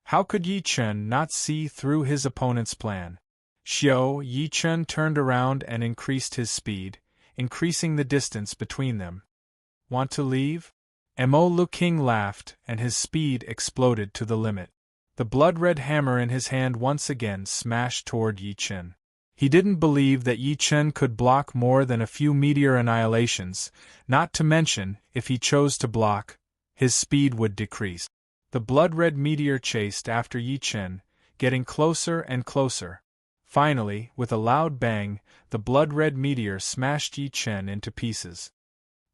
How could Yi Chen not see through his opponent's plan? Yi Chen turned around and increased his speed, increasing the distance between them. "Want to leave?" Mo King laughed, and his speed exploded to the limit. The blood-red hammer in his hand once again smashed toward Yi Chen. He didn't believe that Yi Chen could block more than a few meteor annihilations, not to mention, if he chose to block, his speed would decrease. The blood-red meteor chased after Yi Chen, getting closer and closer. Finally, with a loud bang, the blood-red meteor smashed Yi Chen into pieces.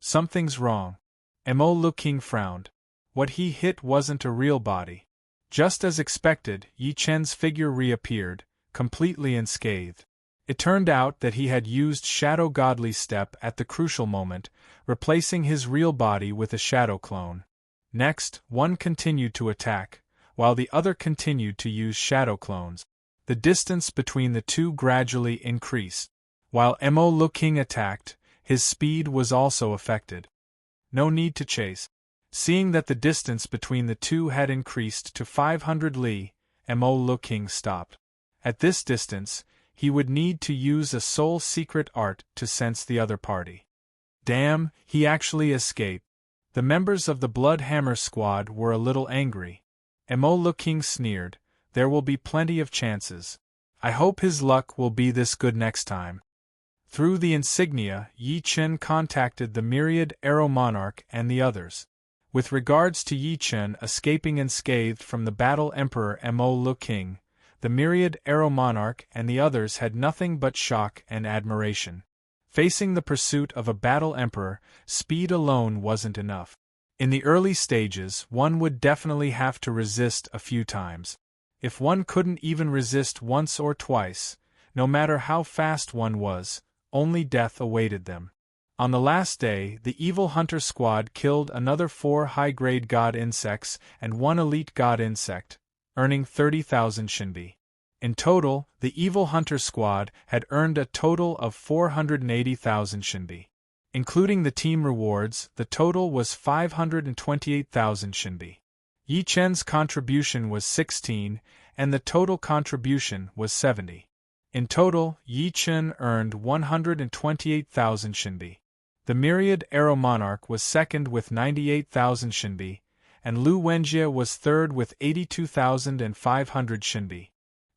"Something's wrong." Mo King frowned. What he hit wasn't a real body. Just as expected, Yi Chen's figure reappeared, completely unscathed. It turned out that he had used Shadow Godly Step at the crucial moment, replacing his real body with a shadow clone. Next, one continued to attack, while the other continued to use shadow clones. The distance between the two gradually increased. While Mo King attacked, his speed was also affected. No need to chase. Seeing that the distance between the two had increased to 500 li, Mo King stopped. At this distance, he would need to use a soul secret art to sense the other party. Damn, he actually escaped. The members of the Blood Hammer Squad were a little angry. Mo King sneered, "There will be plenty of chances. I hope his luck will be this good next time." Through the insignia, Yi Chen contacted the Myriad Arrow Monarch and the others. With regards to Yi Chen escaping unscathed from the Battle Emperor Mo King, the Myriad Arrow Monarch and the others had nothing but shock and admiration. Facing the pursuit of a Battle Emperor, speed alone wasn't enough. In the early stages, one would definitely have to resist a few times. If one couldn't even resist once or twice, no matter how fast one was, only death awaited them. On the last day, the Evil Hunter Squad killed another 4 high-grade god insects and 1 elite god insect, earning 30,000 shinbi. In total, the Evil Hunter Squad had earned a total of 480,000 shinbi. Including the team rewards, the total was 528,000 shinbi. Yi Chen's contribution was 16, and the total contribution was 70. In total, Yi Chen earned 128,000 shinbi. The Myriad Arrow Monarch was second with 98,000 shinbi, and Lu Wenjie was third with 82,500 shinbi.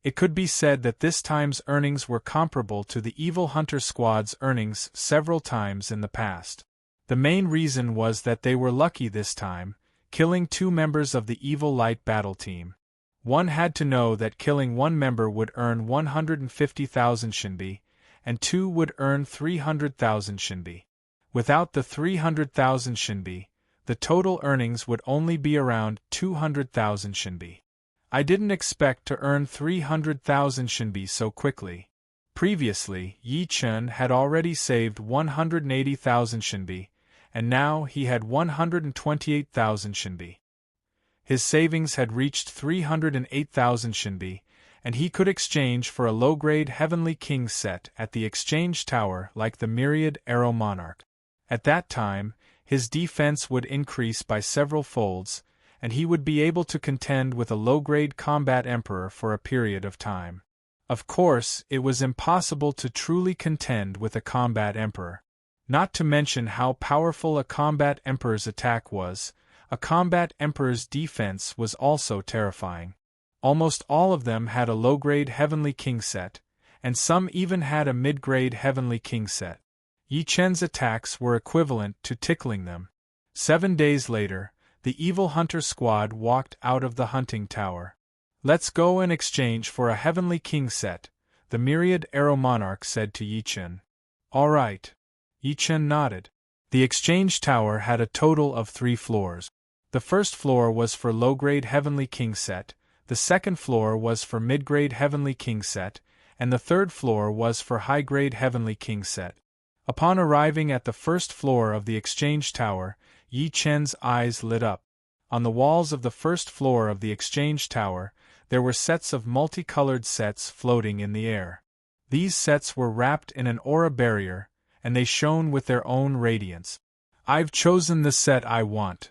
It could be said that this time's earnings were comparable to the Evil Hunter Squad's earnings several times in the past. The main reason was that they were lucky this time, killing 2 members of the Evil Light battle team. One had to know that killing 1 member would earn 150,000 shinbi, and 2 would earn 300,000 shinbi. Without the 300,000 shinbi, the total earnings would only be around 200,000 shinbi. I didn't expect to earn 300,000 shinbi so quickly. Previously, Yi Chen had already saved 180,000 shinbi, and now he had 128,000 shinbi. His savings had reached 308,000 shinbi, and he could exchange for a low-grade Heavenly King set at the exchange tower like the Myriad Arrow Monarch. At that time, his defense would increase by several folds, and he would be able to contend with a low-grade combat emperor for a period of time. Of course, it was impossible to truly contend with a combat emperor. Not to mention how powerful a combat emperor's attack was, a combat emperor's defense was also terrifying. Almost all of them had a low-grade Heavenly King set, and some even had a mid-grade Heavenly King set. Yi Chen's attacks were equivalent to tickling them. 7 days later, the Evil Hunter Squad walked out of the hunting tower. "Let's go and exchange for a Heavenly King set," the Myriad Arrow Monarch said to Yi Chen. "All right." Yi Chen nodded. The exchange tower had a total of 3 floors. The first floor was for low-grade Heavenly King set, the second floor was for mid-grade Heavenly King set, and the third floor was for high-grade Heavenly King set. Upon arriving at the first floor of the exchange tower, Yi Chen's eyes lit up. On the walls of the first floor of the exchange tower, there were sets of multicolored sets floating in the air. These sets were wrapped in an aura barrier, and they shone with their own radiance. "I've chosen the set I want."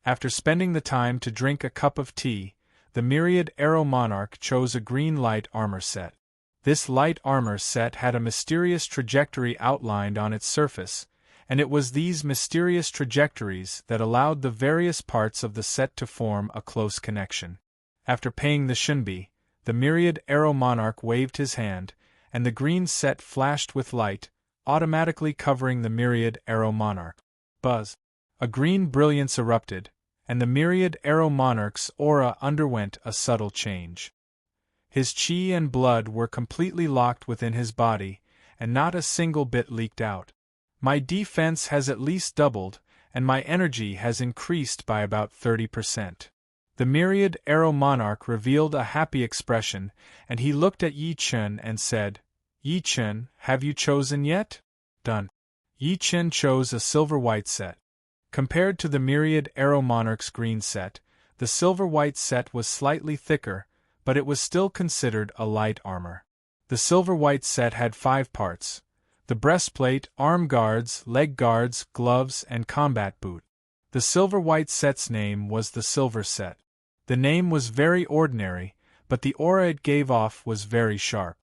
After spending the time to drink a cup of tea, the Myriad Arrow Monarch chose a green light armor set. This light armor set had a mysterious trajectory outlined on its surface, and it was these mysterious trajectories that allowed the various parts of the set to form a close connection. After paying the shinbi, the Myriad Arrow Monarch waved his hand, and the green set flashed with light, automatically covering the Myriad Arrow Monarch. Buzz! A green brilliance erupted, and the Myriad Arrow Monarch's aura underwent a subtle change. His chi and blood were completely locked within his body, and not a single bit leaked out. "My defense has at least doubled, and my energy has increased by about 30%. The Myriad Arrow Monarch revealed a happy expression, and he looked at Yi Chen and said, "Yi Chen, have you chosen yet?" "Done." Yi Chen chose a silver-white set. Compared to the Myriad Arrow Monarch's green set, the silver-white set was slightly thicker, but it was still considered a light armor. The silver-white set had 5 parts: the breastplate, arm guards, leg guards, gloves, and combat boot. The silver-white set's name was the Silver Set. The name was very ordinary, but the aura it gave off was very sharp.